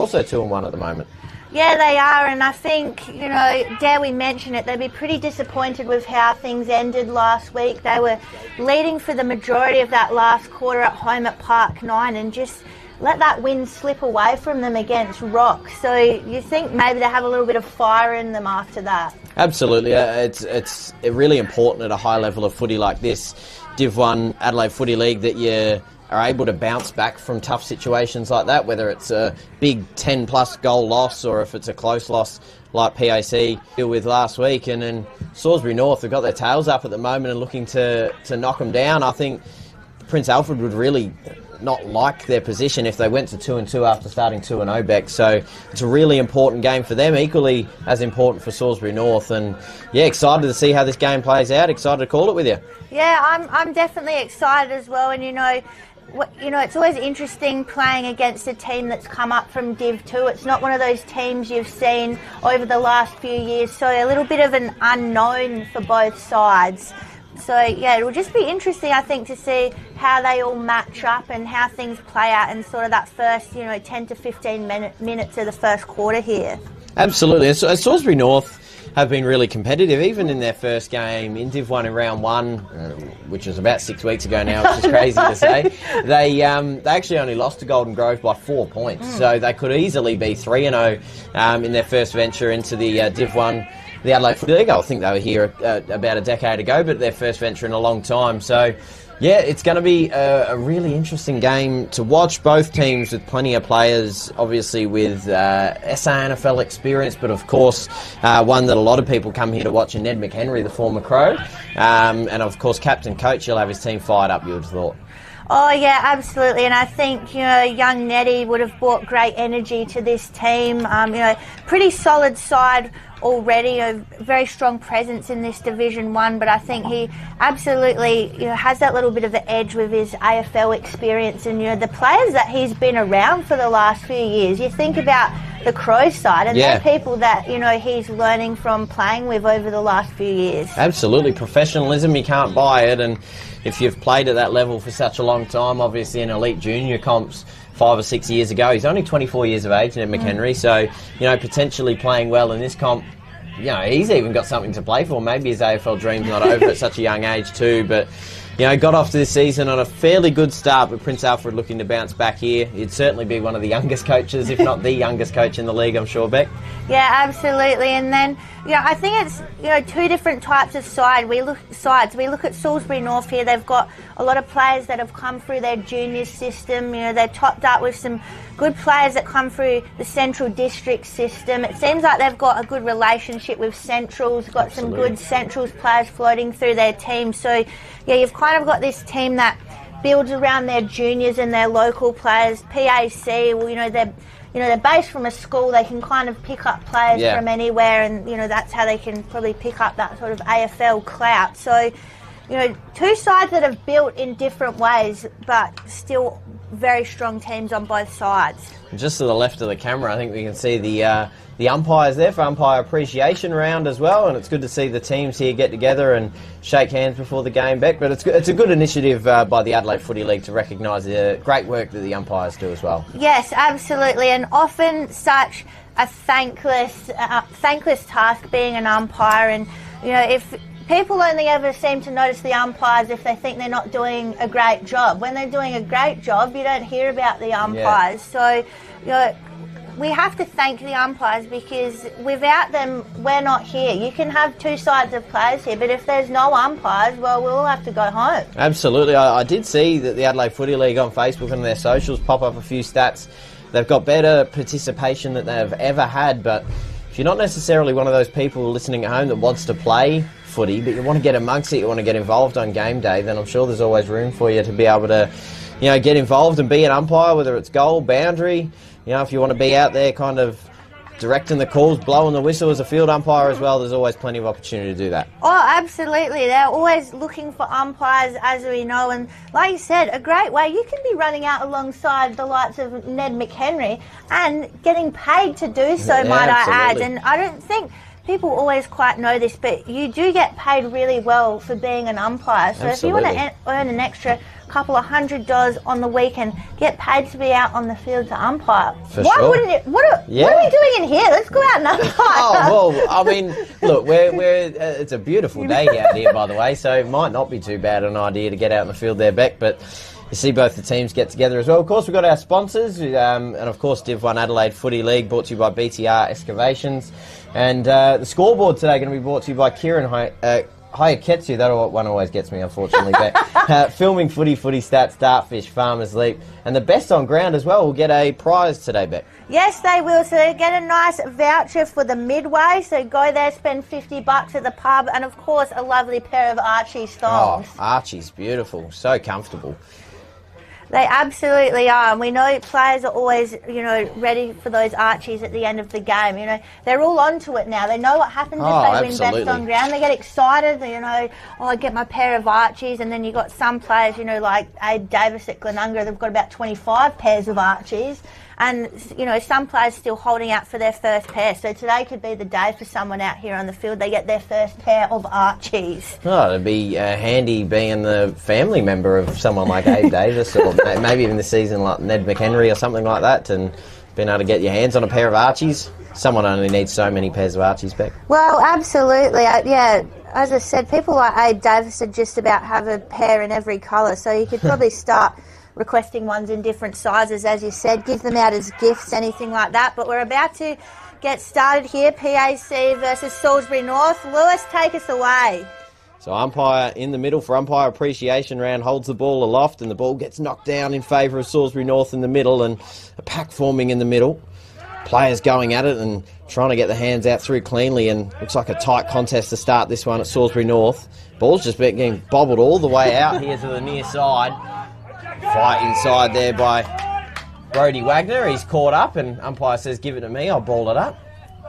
also 2-1 at the moment. Yeah, they are, and I think, dare we mention it, they'd be pretty disappointed with how things ended last week. They were leading for the majority of that last quarter at home at Park 9 and just let that win slip away from them against Rock. So you think maybe they have a little bit of fire in them after that? Absolutely. It's really important at a high level of footy like this, Div 1 Adelaide Footy League, that you are able to bounce back from tough situations like that, whether it's a big 10-plus goal loss or if it's a close loss like PAC deal with last week. And then Salisbury North have got their tails up at the moment and looking to knock them down. I think Prince Alfred would really not like their position if they went to 2-2 after starting 2-0 Beck. So it's a really important game for them, equally as important for Salisbury North. And yeah, excited to see how this game plays out. Excited to call it with you. Yeah, I'm definitely excited as well. And it's always interesting playing against a team that's come up from Div 2. It's not one of those teams you've seen over the last few years, so a little bit of an unknown for both sides. So, yeah, it will just be interesting, I think, to see how they all match up and how things play out in sort of that first, 10 to 15 minutes of the first quarter here. Absolutely. So Salisbury North have been really competitive, even in their first game in Div 1 in round 1, which was about 6 weeks ago now, which is crazy to say. They actually only lost to Golden Grove by 4 points, so they could easily be 3-0 in their first venture into the Div 1, the Adelaide Footy League. I think they were here about a decade ago, but their first venture in a long time. So yeah, it's going to be a really interesting game to watch. Both teams with plenty of players, obviously with SANFL experience, but of course one that a lot of people come here to watch, and Ned McHenry, the former Crow, and of course captain coach. He'll have his team fired up, you would have thought. Oh yeah, absolutely, and I think young Nettie would have brought great energy to this team. Pretty solid side already, a very strong presence in this Division 1, but I think he absolutely has that little bit of the edge with his AFL experience and the players that he's been around for the last few years. You think about the Crows side, and they're people that he's learning from playing with over the last few years. Absolutely, professionalism, you can't buy it, and if you've played at that level for such a long time, obviously in elite junior comps 5 or 6 years ago. He's only 24 years of age, Ned McHenry, so potentially playing well in this comp. He's even got something to play for. Maybe his AFL dream's not over at such a young age too, but got off to this season on a fairly good start, with Prince Alfred looking to bounce back here. He'd certainly be one of the youngest coaches, if not the youngest coach in the league, I'm sure, Beck. Yeah, absolutely. And then, I think it's, two different types of sides. We look at Salisbury North here. They've got a lot of players that have come through their junior system. They're topped up with some good players that come through the Central District system. It seems like they've got a good relationship with Centrals, got some good Centrals players floating through their team. So, yeah, you've kind of got this team that builds around their juniors and their local players. PAC, they're based from a school. They can kind of pick up players from anywhere, and that's how they can probably pick up that sort of AFL clout. So, two sides that have built in different ways, but still very strong teams on both sides. Just to the left of the camera, I think we can see the umpires there for Umpire Appreciation Round as well, and it's good to see the teams here get together and shake hands before the game, Beck. But it's a good initiative by the Adelaide Footy League to recognise the great work that the umpires do as well. Yes, absolutely, and often such a thankless task being an umpire, and if people only ever seem to notice the umpires if they think they're not doing a great job. When they're doing a great job, you don't hear about the umpires. So, we have to thank the umpires, because without them, we're not here. You can have two sides of players here, but if there's no umpires, well, we'll all have to go home. Absolutely. I did see that the Adelaide Footy League on Facebook and their socials pop up a few stats. They've got better participation than they've ever had, but if you're not necessarily one of those people listening at home that wants to play footy, but you want to get amongst it, you want to get involved on game day, then I'm sure there's always room for you to be able to, get involved and be an umpire, whether it's goal, boundary. If you want to be out there kind of directing the calls, blowing the whistle as a field umpire as well, there's always plenty of opportunity to do that. Oh, absolutely. They're always looking for umpires, as we know, and like you said, a great way. You can be running out alongside the likes of Ned McHenry and getting paid to do so, might I add. And I don't think people always quite know this, but you do get paid really well for being an umpire. So if you want to earn an extra couple of $100 on the weekend, get paid to be out on the field to umpire. For Why sure. wouldn't it? What are we doing in here? Let's go out and umpire. Oh, well, I mean, look, it's a beautiful day out here, by the way, so it might not be too bad an idea to get out in the field there, Beck, but you see both the teams get together as well. Of course, we've got our sponsors, and of course, Div 1 Adelaide Footy League, brought to you by BTR Excavations. And the scoreboard today going to be brought to you by Kieran Hayaketsu. That one always gets me, unfortunately. But filming footy stats, Dartfish, Farmers Leap. And the best on ground as well will get a prize today, Beck. Yes, they will. So they get a nice voucher for the Midway. So go there, spend $50 at the pub. And, of course, a lovely pair of Archie's thongs. Oh, Archie's beautiful. So comfortable. They absolutely are, and we know players are always, ready for those Archies at the end of the game. They're all onto it now. They know what happens if they win best on ground. They get excited. I get my pair of Archies, and then you got some players, like Abe Davis at Glenunga. They've got about 25 pairs of Archies. And, some players still holding out for their first pair. So today could be the day for someone out here on the field. They get their first pair of Archies. Oh, it'd be handy being the family member of someone like Abe Davis, or maybe even this season like Ned McHenry or something like that, and being able to get your hands on a pair of Archies. Someone only needs so many pairs of Archies, Beck. Well, absolutely. Yeah, as I said, people like Abe Davis would just about have a pair in every colour. So you could probably start requesting ones in different sizes, as you said, give them out as gifts, anything like that. But we're about to get started here, PAC versus Salisbury North. Lewis, take us away. So umpire in the middle for umpire appreciation round, holds the ball aloft, and the ball gets knocked down in favour of Salisbury North in the middle, and a pack forming in the middle. Players going at it and trying to get the hands out through cleanly, and looks like a tight contest to start this one at Salisbury North. Ball's just been getting bobbled all the way out here to the near side. Fight inside there by Brodie Wagner. He's caught up, and umpire says, give it to me, I'll ball it up.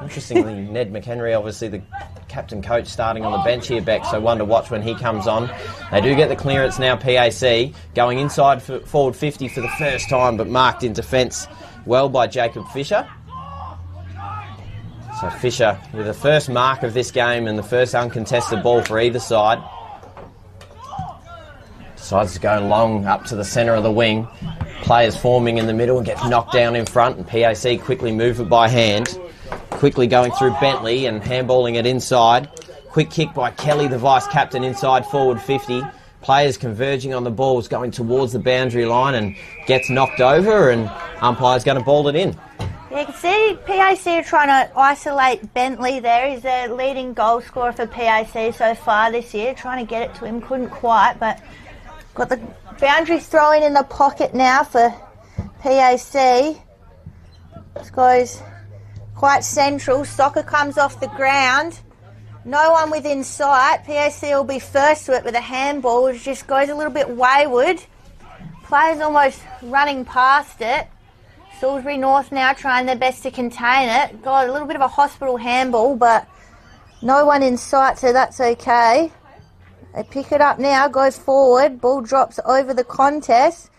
Interestingly, Ned McHenry, obviously the captain coach, starting on the bench here, Beck, so one to watch when he comes on. They do get the clearance now, PAC, going inside for forward 50 for the first time, but marked into fence well by Jacob Fisher. So Fisher with the first mark of this game and the first uncontested ball for either side. Decides to go long up to the centre of the wing. Players forming in the middle and gets knocked down in front, and PAC quickly move it by hand. Quickly going through Bentley and handballing it inside. Quick kick by Kelly, the vice-captain, inside forward 50. Players converging on the balls, going towards the boundary line, and gets knocked over, and umpire's going to ball it in. Yeah, you can see PAC are trying to isolate Bentley there. He's the leading goal scorer for PAC so far this year. Trying to get it to him, couldn't quite, but got the boundary thrown in the pocket now for PAC. This goes quite central. Soccer comes off the ground. No one within sight. PAC will be first to it with a handball, which just goes a little bit wayward. Players almost running past it. Salisbury North now trying their best to contain it. Got a little bit of a hospital handball, but no one in sight, so that's okay. They pick it up now, go forward. Ball drops over the contest.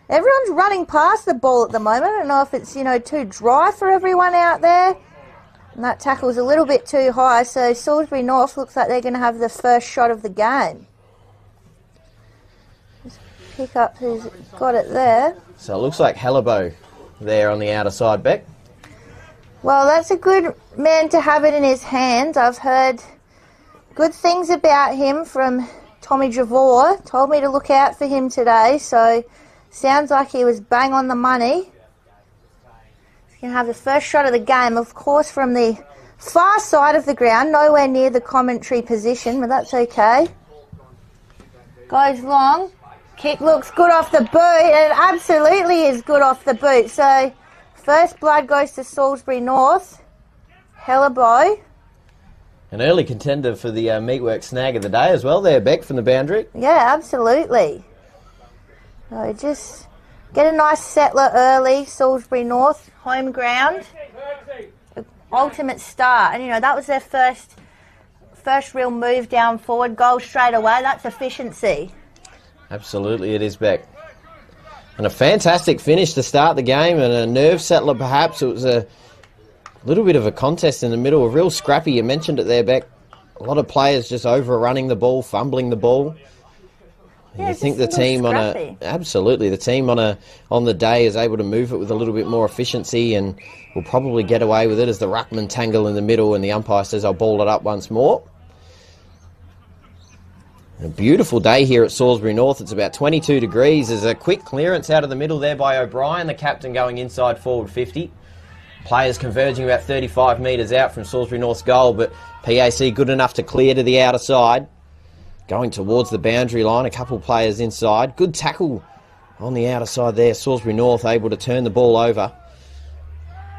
Everyone's running past the ball at the moment. I don't know if it's, too dry for everyone out there. And that tackle's a little bit too high, so Salisbury North looks like they're going to have the first shot of the game. Just pick up who's got it there. So it looks like Hallibo there on the outer side, Beck. Well, that's a good man to have it in his hands. I've heard good things about him from Tommy Javor. Told me to look out for him today, so sounds like he was bang on the money. He's going to have the first shot of the game, of course, from the far side of the ground, nowhere near the commentary position, but that's okay. Goes long. Kick looks good off the boot, and it absolutely is good off the boot. So first blood goes to Salisbury North. Hallibo. An early contender for the meatwork snag of the day as well there, Beck, from the boundary. Yeah, absolutely. So just get a nice settler early, Salisbury North, home ground. Ultimate start. And, that was their first real move down forward. Goal straight away. That's efficiency. Absolutely it is, Beck. And a fantastic finish to start the game, and a nerve settler perhaps. It was a little bit of a contest in the middle, a real scrappy. You mentioned it there, Beck. A lot of players just overrunning the ball, fumbling the ball. And you think the team on the day is able to move it with a little bit more efficiency and will probably get away with it as the ruckman tangle in the middle and the umpire says I'll ball it up once more. A beautiful day here at Salisbury North. It's about 22 degrees. There's a quick clearance out of the middle there by O'Brien, the captain going inside forward 50. Players converging about 35 metres out from Salisbury North's goal, but PAC good enough to clear to the outer side. Going towards the boundary line, a couple players inside. Good tackle on the outer side there. Salisbury North able to turn the ball over.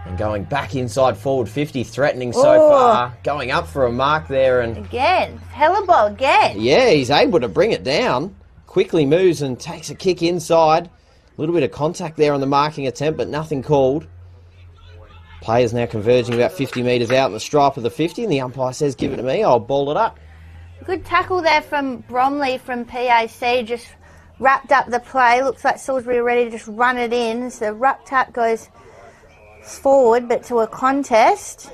And going back inside forward 50, threatening so far. Going up for a mark there. And again, Hellebol again. Yeah, he's able to bring it down. Quickly moves and takes a kick inside. A little bit of contact there on the marking attempt, but nothing called. Players now converging about 50 metres out in the stripe of the 50, and the umpire says, give it to me, I'll ball it up. Good tackle there from Bromley from PAC, just wrapped up the play. Looks like Salisbury are ready to just run it in. So the ruck tap goes forward, but to a contest.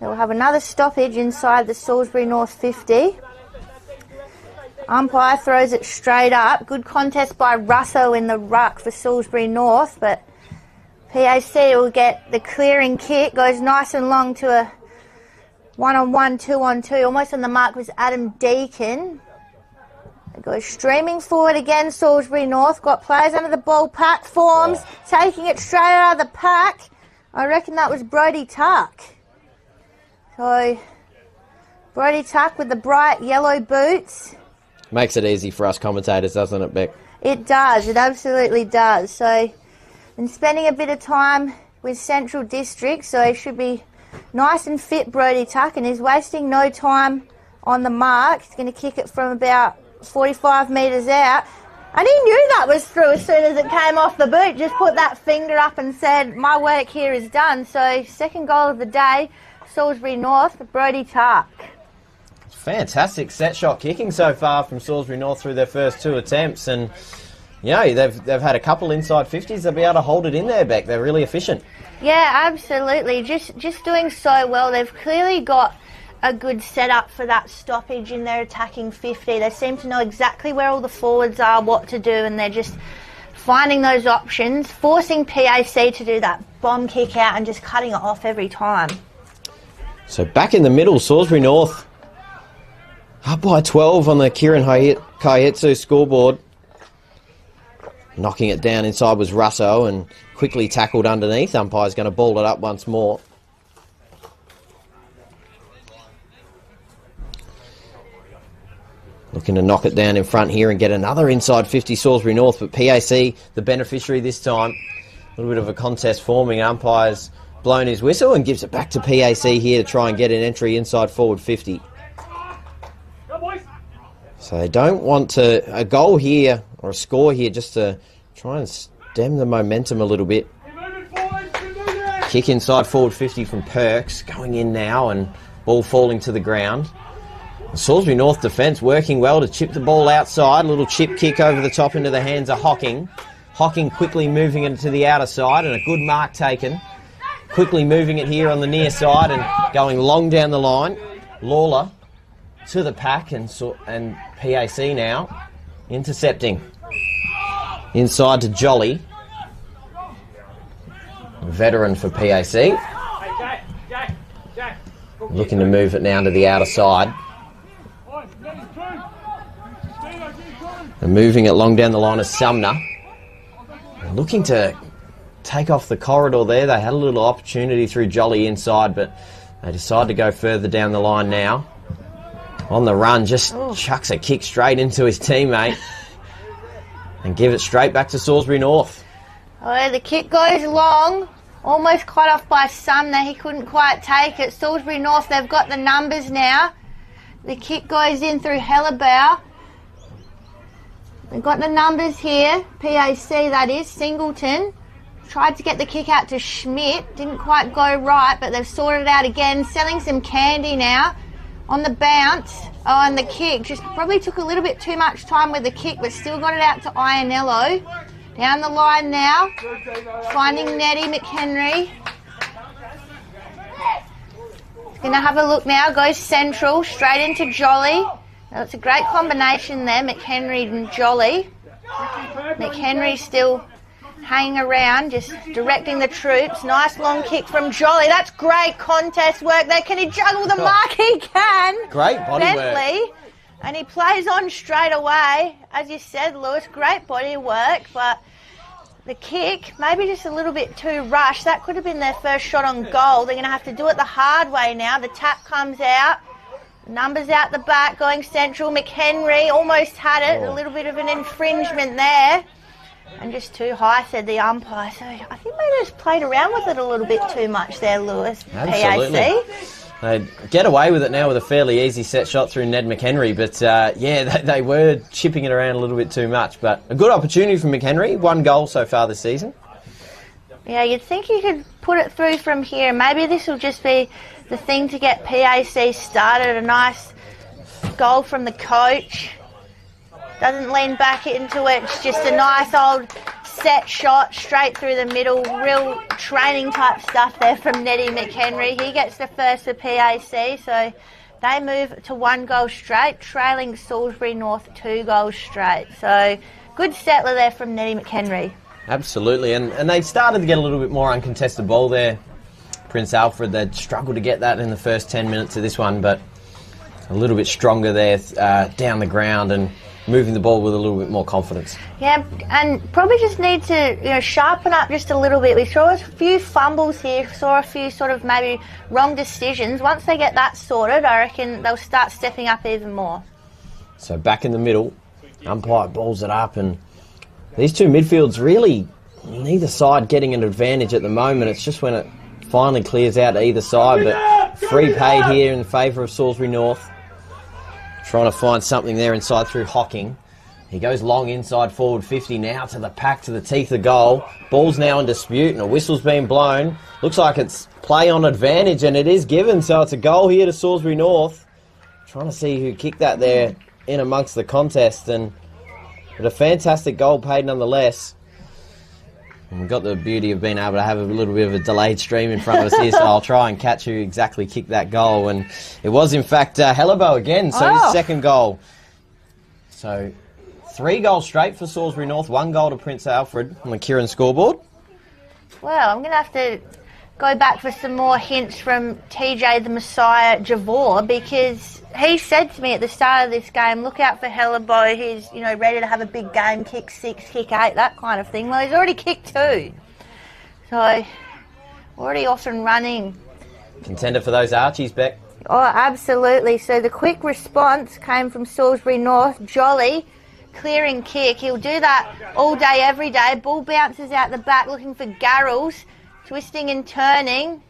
They'll have another stoppage inside the Salisbury North 50. Umpire throws it straight up. Good contest by Russo in the ruck for Salisbury North, but PAC will get the clearing kick. Goes nice and long to a 1-on-1, 2-on-2. Almost on the mark was Adam Deacon. It goes streaming forward again, Salisbury North. Got players under the ball. Pack forms, taking it straight out of the pack. I reckon that was Brodie Tuck. So, Brodie Tuck with the bright yellow boots. Makes it easy for us commentators, doesn't it, Beck? It does. It absolutely does. So, been spending a bit of time with Central District, so he should be nice and fit, Brodie Tuck, and he's wasting no time on the mark. He's going to kick it from about 45 metres out. And he knew that was through as soon as it came off the boot. Just put that finger up and said, my work here is done. So, second goal of the day, Salisbury North, Brodie Tuck. Fantastic set shot kicking so far from Salisbury North through their first two attempts. And, you know, they've had a couple inside 50s. They'll be able to hold it in there, Beck. They're really efficient. Yeah, absolutely. Just doing so well. They've clearly got a good setup for that stoppage in their attacking 50. They seem to know exactly where all the forwards are, what to do, and they're just finding those options, forcing PAC to do that bomb kick out and just cutting it off every time. So back in the middle, Salisbury North up by 12 on the Kieran Kaietsu scoreboard. Knocking it down inside was Russo and quickly tackled underneath. Umpire's going to ball it up once more. Looking to knock it down in front here and get another inside 50 Salisbury North, but PAC the beneficiary this time. A little bit of a contest forming. Umpire's blown his whistle and gives it back to PAC here to try and get an entry inside forward 50. So they don't want a goal here or a score here just to try and stem the momentum a little bit. Kick inside forward 50 from Perks, going in now and ball falling to the ground. The Salisbury North defence working well to chip the ball outside. A little chip kick over the top into the hands of Hocking. Hocking quickly moving it to the outer side and a good mark taken. Quickly moving it here on the near side and going long down the line. Lawler to the pack and PAC now intercepting. Inside to Jolly. Veteran for PAC. Looking to move it now to the outer side. And moving it long down the line is Sumner. Looking to take off the corridor there. They had a little opportunity through Jolly inside, but they decide to go further down the line now. On the run, just chucks a kick straight into his teammate and give it straight back to Salisbury North. Oh, the kick goes long. Almost cut off by Sumner. He couldn't quite take it. Salisbury North, they've got the numbers now. The kick goes in through Hellebaugh. They've got the numbers here. PAC, that is. Singleton tried to get the kick out to Schmidt. Didn't quite go right, but they've sorted it out again. Selling some candy now on the bounce. Oh, and the kick. Just probably took a little bit too much time with the kick, but still got it out to Ianello. Down the line now. Finding Nettie McHenry. Going to have a look now. Goes central. Straight into Jolly. It's a great combination there, McHenry and Jolly. McHenry still hanging around, just directing the troops. Nice long kick from Jolly. That's great contest work there. Can he juggle the mark? He can. Great body Bentley. work. And he plays on straight away. As you said, Lewis, great body work, but the kick, maybe just a little bit too rushed. That could have been their first shot on goal. They're going to have to do it the hard way now. The tap comes out. Numbers out the back, going central. McHenry almost had it. A little bit of an infringement there. And just too high, said the umpire. So I think they just played around with it a little bit too much there, Lewis. Absolutely. PAC. They get away with it now with a fairly easy set shot through Ned McHenry, but they were chipping it around a little bit too much. But a good opportunity for McHenry, 1 goal so far this season. Yeah, you'd think you could put it through from here. Maybe this will just be the thing to get PAC started. A nice goal from the coach. Doesn't lean back into it. It's just a nice old set shot straight through the middle. Real training type stuff there from Neddy McHenry. He gets the first for PAC, so they move to 1 goal straight, trailing Salisbury North 2 goals straight. So good settler there from Neddy McHenry. Absolutely, and they started to get a little bit more uncontested ball there. Prince Alfred, they'd struggled to get that in the first 10 minutes of this one, but a little bit stronger there down the ground and moving the ball with a little bit more confidence. Yeah, and probably just need to sharpen up just a little bit. We saw a few fumbles here, saw a few sort of maybe wrong decisions. Once they get that sorted, I reckon they'll start stepping up even more. So back in the middle, umpire balls it up, and these two midfields really, neither side getting an advantage at the moment. It's just when it finally clears out to either side, but free paid here in favour of Salisbury North. Trying to find something there inside through Hocking. He goes long inside forward 50 now to the pack, to the teeth of goal. Ball's now in dispute and a whistle's been blown. Looks like it's play on advantage, and it is given, so it's a goal here to Salisbury North. Trying to see who kicked that there in amongst the contest, but a fantastic goal paid nonetheless. And we've got the beauty of being able to have a little bit of a delayed stream in front of us here, so I'll try and catch who exactly kicked that goal. And it was, in fact, Hellibo again, so his second goal. So 3 goals straight for Salisbury North, 1 goal to Prince Alfred on the Kieran scoreboard. Well, I'm going to have to go back for some more hints from TJ the Messiah Javor, because he said to me at the start of this game, look out for Hellibo, he's ready to have a big game, kick 6, kick 8, that kind of thing. Well, he's already kicked 2, so already off and running. Contender for those Archies, Beck. Oh, absolutely. So the quick response came from Salisbury North. Jolly, clearing kick. He'll do that all day, every day. Ball bounces out the back looking for Garrels. Twisting and turning.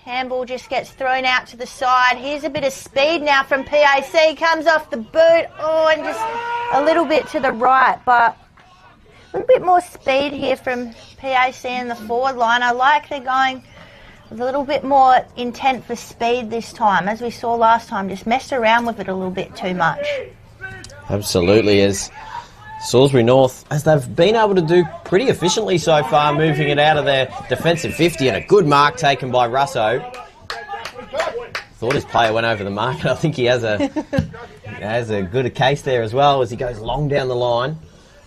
Handball just gets thrown out to the side. Here's a bit of speed now from PAC. Comes off the boot. Oh, and just a little bit to the right. But a little bit more speed here from PAC in the forward line. I like they're going with a little bit more intent for speed this time. As we saw last time, just messed around with it a little bit too much. Absolutely, as Salisbury North, as they've been able to do pretty efficiently so far, moving it out of their defensive 50, and a good mark taken by Russo. Thought his player went over the mark, and I think he has a good case there as well as he goes long down the line.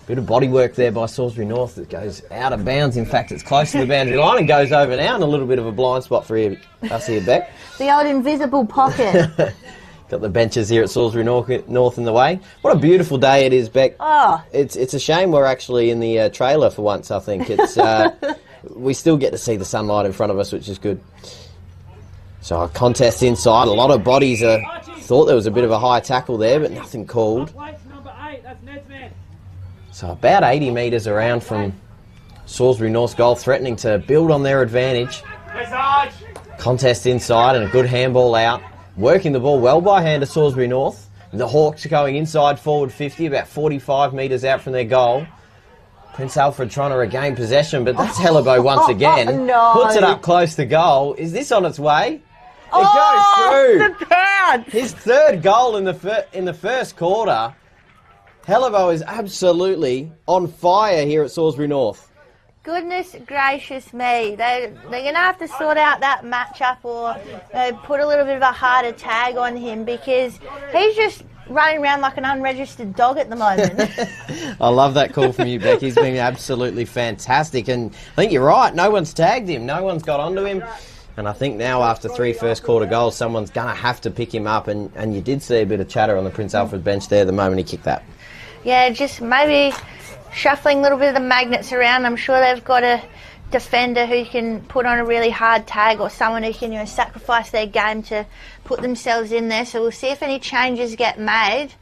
Bit of body work there by Salisbury North that goes out of bounds. In fact, it's close to the boundary line and goes over now, and a little bit of a blind spot for us here, Beck. The old invisible pocket. Got the benches here at Salisbury North in the way. What a beautiful day it is, Beck. Oh. It's a shame we're actually in the trailer for once, I think. It's we still get to see the sunlight in front of us, which is good. So a contest inside. A lot of bodies thought there was a bit of a high tackle there, but nothing called. So about 80 metres around from Salisbury North's goal, threatening to build on their advantage. Contest inside and a good handball out. Working the ball well by hand to Salisbury North. The Hawks are going inside forward 50, about 45 metres out from their goal. Prince Alfred trying to regain possession, but that's Hellibo once again. No. Puts it up close to goal. Is this on its way? It goes through. The pound. His third goal in the first quarter. Hellibo is absolutely on fire here at Salisbury North. Goodness gracious me. They're going to have to sort out that matchup or put a little bit of a harder tag on him, because he's just running around like an unregistered dog at the moment. I love that call from you, Becky. He's been absolutely fantastic. And I think you're right. No one's tagged him. No one's got onto him. And I think now after 3 first quarter goals, someone's going to have to pick him up. And you did see a bit of chatter on the Prince Alfred bench there the moment he kicked that. Yeah, just maybe shuffling a little bit of the magnets around. I'm sure they've got a defender who can put on a really hard tag, or someone who can, sacrifice their game to put themselves in there. So we'll see if any changes get made.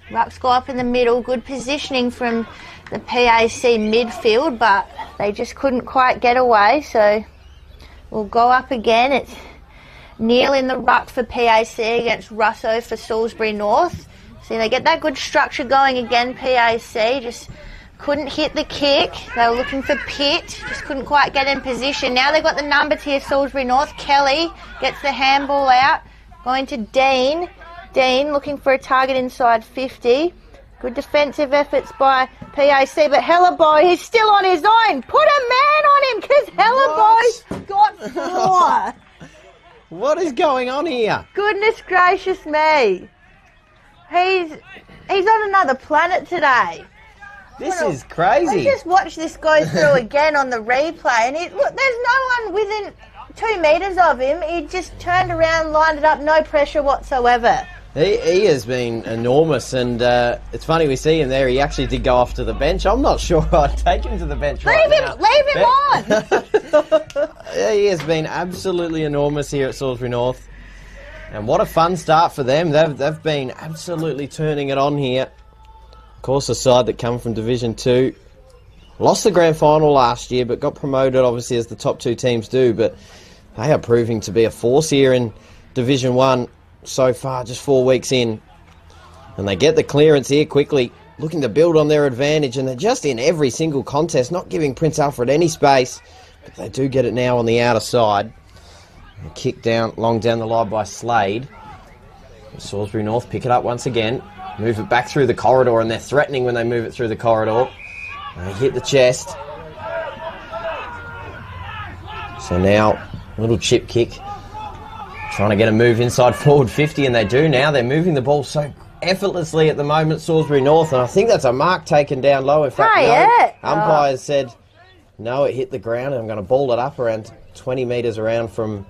Rucks go up in the middle. Good positioning from the PAC midfield, but they just couldn't quite get away. So we'll go up again. It's Neil in the ruck for PAC against Russo for Salisbury North. So they get that good structure going again, PAC. Just couldn't hit the kick. They were looking for Pitt. Just couldn't quite get in position. Now they've got the numbers here, Salisbury North. Kelly gets the handball out. Going to Dean. Dean looking for a target inside 50. Good defensive efforts by PAC, but Hellerboy, he's still on his own. Put a man on him because Hellerboy's got floor. What is going on here? Goodness gracious me. He's on another planet today. This is crazy. Let's just watch this go through again on the replay. And look, there's no one within 2 metres of him. He just turned around, lined it up, no pressure whatsoever. He has been enormous, and it's funny we see him there. He actually did go off to the bench. I'm not sure I'd take him to the bench right now. Leave him on. Yeah, he has been absolutely enormous here at Salisbury North. And what a fun start for them. They've been absolutely turning it on here. Of course, a side that come from Division 2. Lost the grand final last year, but got promoted, obviously, as the top 2 teams do. But they are proving to be a force here in Division 1 so far, just 4 weeks in. And they get the clearance here quickly, looking to build on their advantage. And they're just in every single contest, not giving Prince Alfred any space. But they do get it now on the outer side. A kick down, long down the line by Slade. Salisbury North pick it up once again. Move it back through the corridor, and they're threatening when they move it through the corridor. They hit the chest. So now, a little chip kick. Trying to get a move inside forward 50, and they do now. They're moving the ball so effortlessly at the moment, Salisbury North, and I think that's a mark taken down low. In fact, umpires said, no, it hit the ground, and I'm going to ball it up around 20 metres around from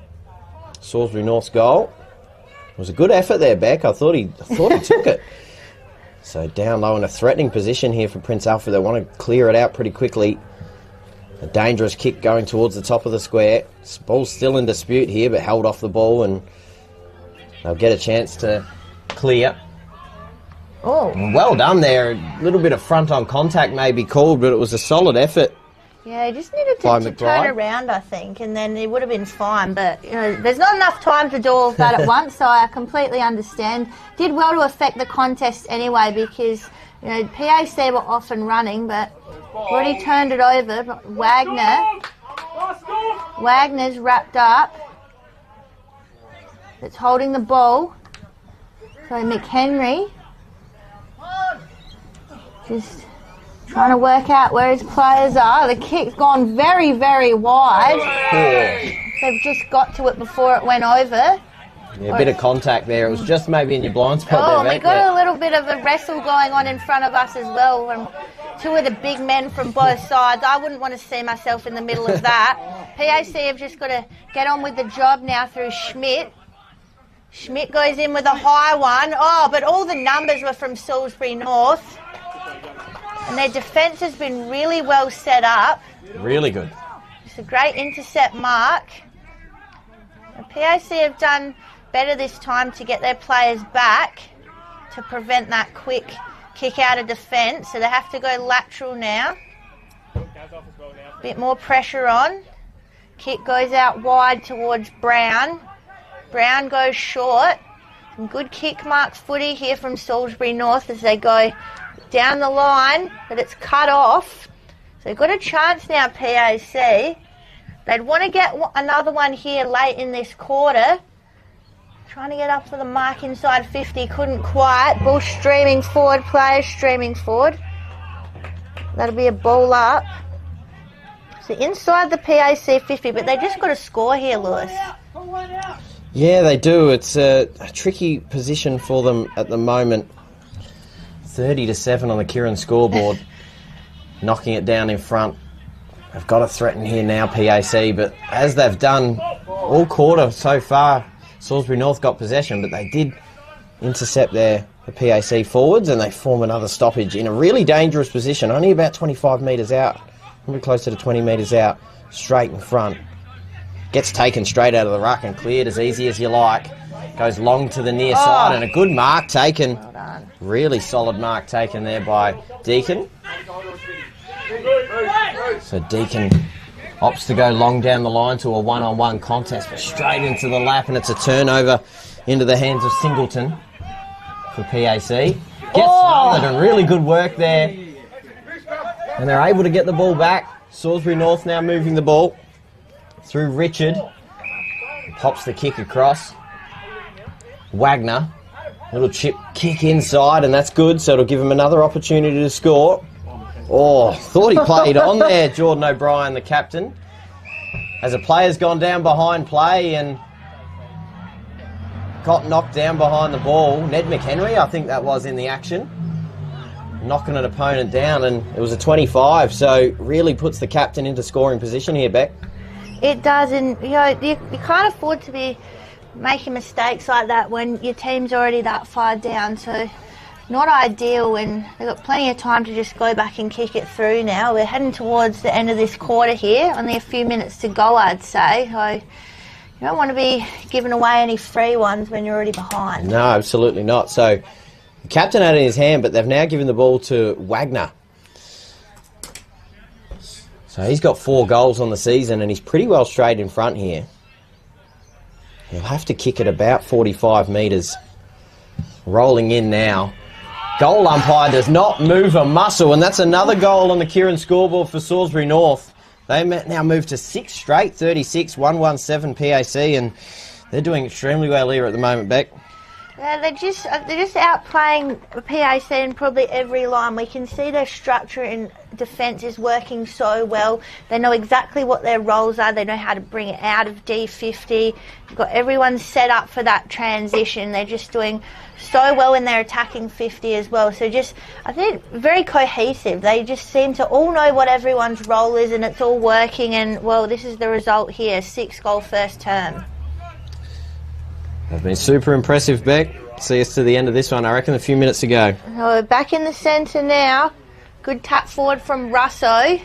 Salisbury North's goal. It was a good effort there, Beck. I thought he took it. So down low in a threatening position here for Prince Alfred. They want to clear it out pretty quickly. A dangerous kick going towards the top of the square. Ball's still in dispute here, but held off the ball, and they'll get a chance to clear. Oh, well done there. A little bit of front-on contact may be called, but it was a solid effort. Yeah, he just needed to turn around, I think, and then he would have been fine. But there's not enough time to do all of that at once, so I completely understand. Did well to affect the contest anyway, because PAC were off and running, but already turned it over. But Wagner's wrapped up. It's holding the ball. So McHenry just trying to work out where his players are. The kick's gone very, very wide. They've just got to it before it went over. Yeah, a bit of contact there. It was just maybe in your blind spot there, we got a little bit of a wrestle going on in front of us as well. From 2 of the big men from both sides. I wouldn't want to see myself in the middle of that. PAC have just got to get on with the job now through Schmidt. Schmidt goes in with a high one. Oh, but all the numbers were from Salisbury North. And their defence has been really well set up. Really good. It's a great intercept mark. The PAC have done better this time to get their players back to prevent that quick kick out of defence. So they have to go lateral now. Bit more pressure on. Kick goes out wide towards Brown. Brown goes short. Some good kick marks footy here from Salisbury North as they go down the line, but it's cut off. So they've got a chance now, PAC. They'd want to get another one here late in this quarter. Trying to get up for the mark inside 50, couldn't quite. Ball streaming forward, players streaming forward. That'll be a ball up. So inside the PAC 50, but they just got to score here, Lewis. Yeah, they do. It's a tricky position for them at the moment. 30-7 on the Kieran scoreboard. Knocking it down in front. They've got to threaten here now, PAC, but as they've done all quarter so far, Salisbury North got possession, but they did intercept the PAC forwards, and they form another stoppage in a really dangerous position, only about 25 metres out, probably closer to 20 metres out, straight in front. Gets taken straight out of the ruck and cleared as easy as you like. Goes long to the near side, and a good mark taken. Well done. Really solid mark taken there by Deacon. So Deacon opts to go long down the line to a one-on-one contest, but straight into the lap, and it's a turnover into the hands of Singleton for PAC. Gets smothered, and really good work there. And they're able to get the ball back. Salisbury North now moving the ball through Richard. Pops the kick across. Wagner. Little chip kick inside, and that's good, so it'll give him another opportunity to score. Oh, thought he played on there, Jordan O'Brien, the captain. As a player's gone down behind play and got knocked down behind the ball. Ned McHenry, I think that was in the action. Knocking an opponent down, and it was a 25, so really puts the captain into scoring position here, Beck. It does, and you can't afford to be making mistakes like that when your team's already that far down, so not ideal, and they've got plenty of time to just go back and kick it through now. We're heading towards the end of this quarter here, only a few minutes to go, I'd say. So you don't want to be giving away any free ones when you're already behind. No, absolutely not. So the captain had it in his hand, but they've now given the ball to Wagner. So he's got 4 goals on the season, and he's pretty well straight in front here. He'll have to kick it about 45 metres. Rolling in now. Goal umpire does not move a muscle, and that's another goal on the Kieran scoreboard for Salisbury North. They now move to 6 straight, 36, 117 PAC, and they're doing extremely well here at the moment, Beck. Yeah, they're just outplaying PAC in probably every line. We can see their structure in defence is working so well. They know exactly what their roles are. They know how to bring it out of D50. They've got everyone set up for that transition. They're just doing so well in their attacking 50 as well. So I think very cohesive. They just seem to all know what everyone's role is, and it's all working. And, well, this is the result here, 6-goal first term. They've been super impressive, Beck. See us to the end of this one, I reckon, a few minutes to go. So back in the centre now. Good tap forward from Russo.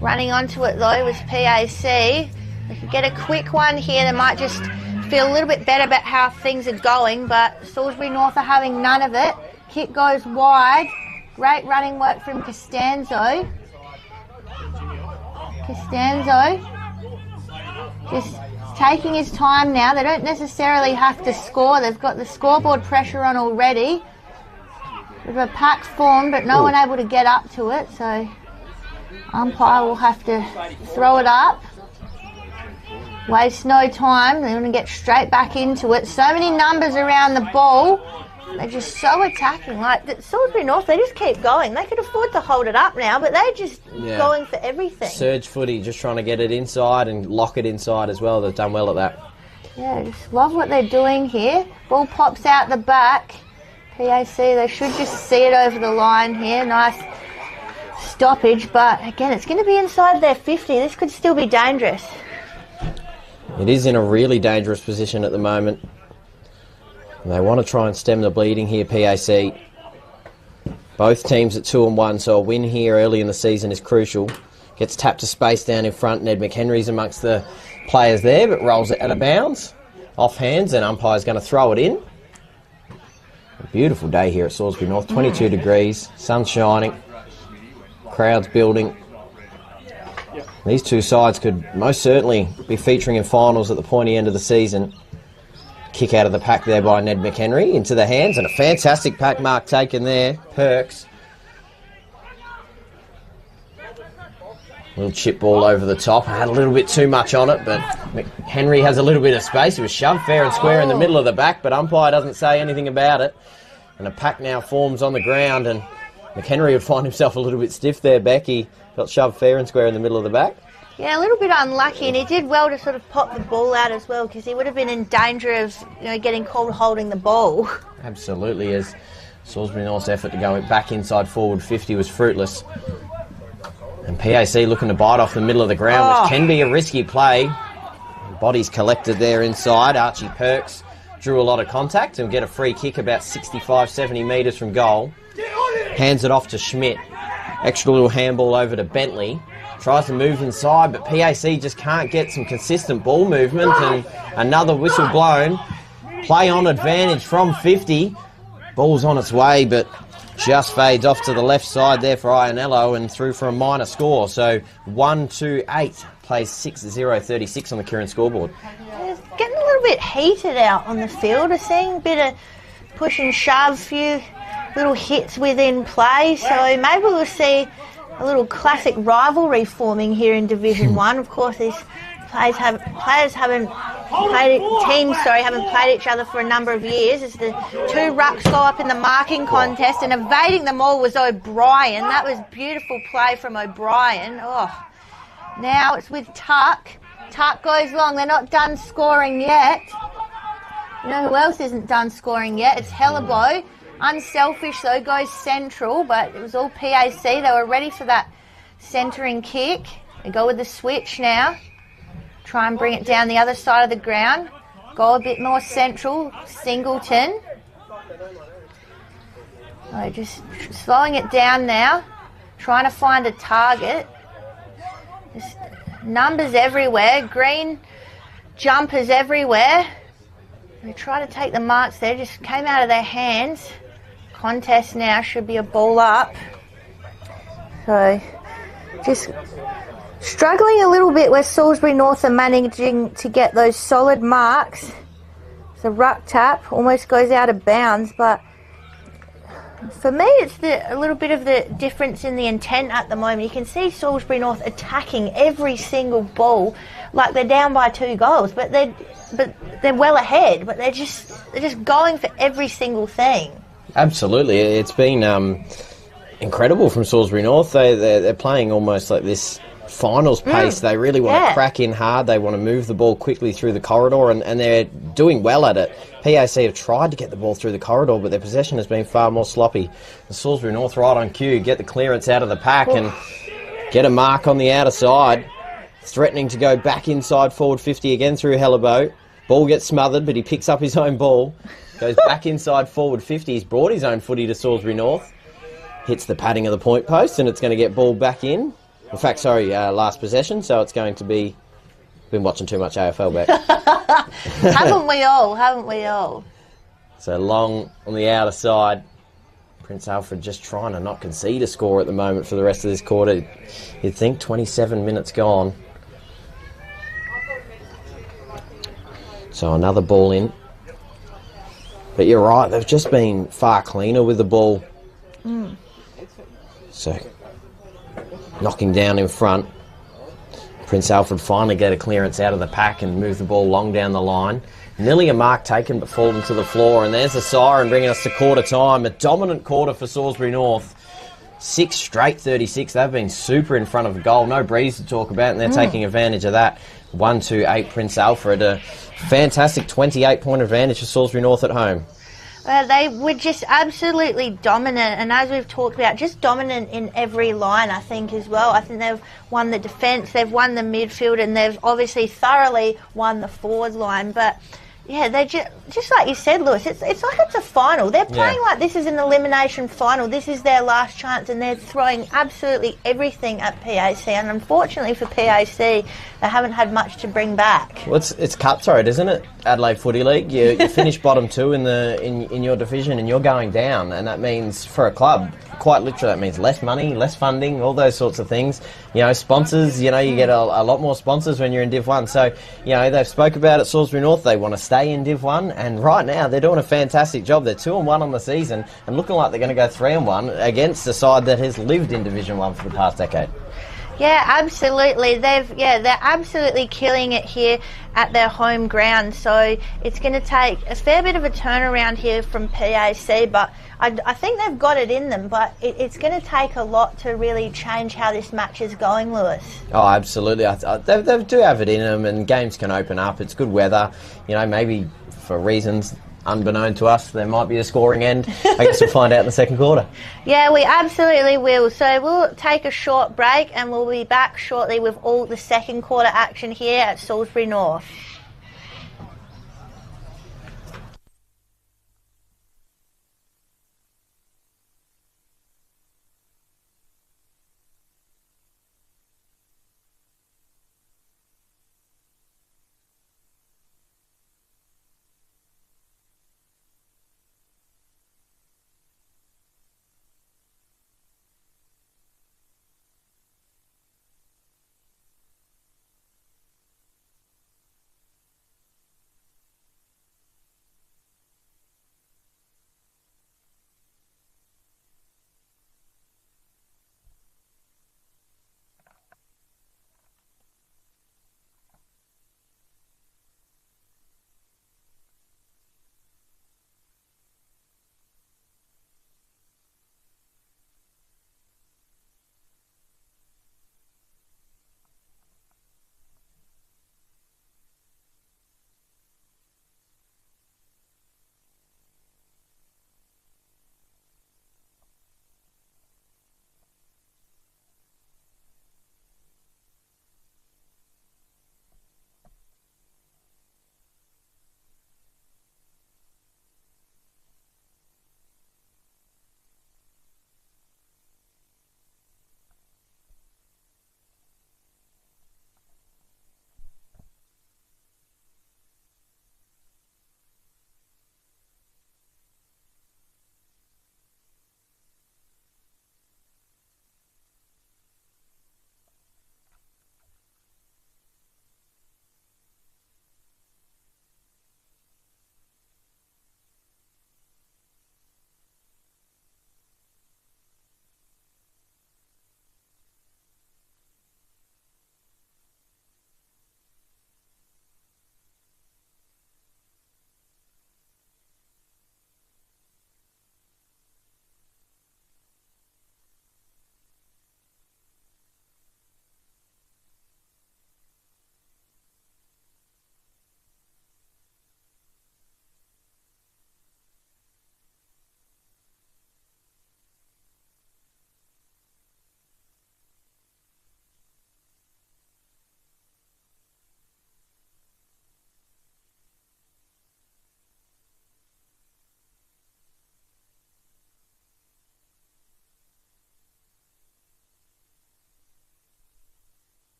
Running onto it, though, was PAC. They could get a quick one here. They might just feel a little bit better about how things are going, but Salisbury North are having none of it. Kick goes wide. Great running work from Costanzo. Just taking his time now. They don't necessarily have to score. They've got the scoreboard pressure on already. Bit of a pack form, but no one able to get up to it, so umpire will have to throw it up. Waste no time. They want to get straight back into it. So many numbers around the ball. They're just so attacking. Like Salisbury North, they just keep going. They could afford to hold it up now, but they're just going for everything. Surge footy, just trying to get it inside and lock it inside as well. They've done well at that. Yeah, just love what they're doing here. Ball pops out the back. PAC, they should just see it over the line here. Nice stoppage, but again, it's going to be inside their 50. This could still be dangerous. It is in a really dangerous position at the moment. And they want to try and stem the bleeding here, PAC. Both teams at 2-1, so a win here early in the season is crucial. Gets tapped to space down in front. Ned McHenry's amongst the players there, but rolls it out of bounds. Off hands, and umpire's going to throw it in. A beautiful day here at Salisbury North, 22 degrees, sun shining, crowds building. These two sides could most certainly be featuring in finals at the pointy end of the season. Kick out of the pack there by Ned McHenry into the hands, and a fantastic pack mark taken there. Perks. Little chip ball over the top. I had a little bit too much on it, but McHenry has a little bit of space. He was shoved fair and square in the middle of the back, but umpire doesn't say anything about it. And a pack now forms on the ground, and McHenry would find himself a little bit stiff there, Becky. Got shoved fair and square in the middle of the back. Yeah, a little bit unlucky, and he did well to sort of pop the ball out as well, because he would have been in danger of getting called holding the ball. Absolutely, as Salisbury North's effort to go back inside forward 50 was fruitless. And PAC looking to bite off the middle of the ground, which can be a risky play. Bodies collected there inside. Archie Perks drew a lot of contact and get a free kick about 65, 70 metres from goal. Hands it off to Schmidt. Extra little handball over to Bentley. Tries to move inside, but PAC just can't get some consistent ball movement, and another whistle blown. Play on advantage from 50. Ball's on its way, but just fades off to the left side there for Ionello and through for a minor score. So 1-2-8 plays 6-0-36 on the Kieran scoreboard. It's getting a little bit heated out on the field. We're seeing a bit of push and shove, few little hits within play. So maybe we'll see a little classic rivalry forming here in Division 1. Of course, these teams haven't played each other for a number of years. As the two rucks go up in the marking contest, and evading them all was O'Brien. That was beautiful play from O'Brien. Oh, now it's with Tuck. Tuck goes long. They're not done scoring yet. You know who else isn't done scoring yet? It's Hellebo. Unselfish though, goes central, but it was all PAC. They were ready for that centering kick. They go with the switch now. Try and bring it down the other side of the ground. Go a bit more central. Singleton. Just slowing it down now. Trying to find a target. Just numbers everywhere. Green jumpers everywhere. They try to take the marks there. Just came out of their hands. Contest now should be a ball up. So just struggling a little bit where Salisbury North are managing to get those solid marks. The ruck tap almost goes out of bounds, but for me it's a little bit of the difference in the intent at the moment. You can see Salisbury North attacking every single ball like they're down by 2 goals, but they're well ahead, but they're just going for every single thing. Absolutely. It's been incredible from Salisbury North. They're playing almost like this finals pace. They really want to crack in hard. They want to move the ball quickly through the corridor, and they're doing well at it. PAC have tried to get the ball through the corridor, but their possession has been far more sloppy. The Salisbury North right on cue, get the clearance out of the pack and get a mark on the outer side. Threatening to go back inside forward 50 again through Hellebo. Ball gets smothered, but he picks up his own ball. Goes back inside forward 50. He's brought his own footy to Salisbury North. Hits the padding of the point post, and it's going to get ball back in. In fact, last possession, so it's going to be... Been watching too much AFL back. Haven't we all? So long on the outer side. Prince Alfred just trying to not concede a score at the moment for the rest of this quarter. You'd think 27 minutes gone. So another ball in. But you're right, they've just been far cleaner with the ball. So knocking down in front. Prince Alfred finally get a clearance out of the pack and move the ball long down the line. Nearly a mark taken, but fallen to the floor. And there's the siren bringing us to quarter time. A dominant quarter for Salisbury North. 6 straight 36. They've been super in front of a goal. No breeze to talk about, and they're taking advantage of that. 1-2-8 Prince Alfred. A fantastic 28-point advantage for Salisbury North at home. They were just absolutely dominant, and as we've talked about, just dominant in every line, I think, as well. I think they've won the defence, they've won the midfield, and they've obviously thoroughly won the forward line. But yeah, they just like you said, Lewis, it's like it's a final. They're playing like this is an elimination final. This is their last chance, and they're throwing absolutely everything at PAC. And unfortunately for PAC, they haven't had much to bring back. Well, it's cutthroat, isn't it? Adelaide Footy League. You finish bottom 2 in your division, and you're going down, and that means for a club, quite literally, that means less money, less funding, all those sorts of things. You know, sponsors. You know, you get a lot more sponsors when you're in Div 1. So, you know, they've spoke about it. Salisbury North, they want to stay in Div 1, and right now they're doing a fantastic job. They're 2-1 on the season, and looking like they're going to go 3-1 against a side that has lived in Division 1 for the past decade. Yeah, absolutely. They're absolutely killing it here at their home ground. So it's going to take a fair bit of a turnaround here from PAC, but I think they've got it in them. But it's going to take a lot to really change how this match is going, Lewis. Oh, absolutely. They do have it in them, and games can open up. It's good weather. You know, maybe for reasons unbeknown to us, there might be a scoring end. I guess we'll find out in the second quarter. Yeah, we absolutely will. So we'll take a short break and we'll be back shortly with all the second quarter action here at Salisbury North.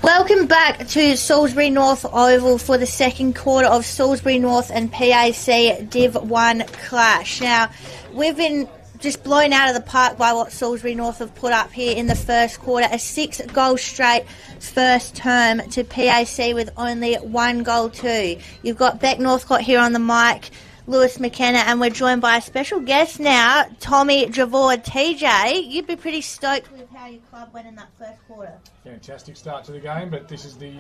Welcome back to Salisbury North Oval for the second quarter of Salisbury North and PAC Div 1 clash. Now, we've been just blown out of the park by what Salisbury North have put up here in the first quarter. A 6-goal straight first term to PAC with only 1 goal too. You've got Beck Northcott here on the mic, Lewis McKenna, and we're joined by a special guest now, Tommy Javor. TJ, you'd be pretty stoked with how your club went in that first quarter. Fantastic start to the game, but this is these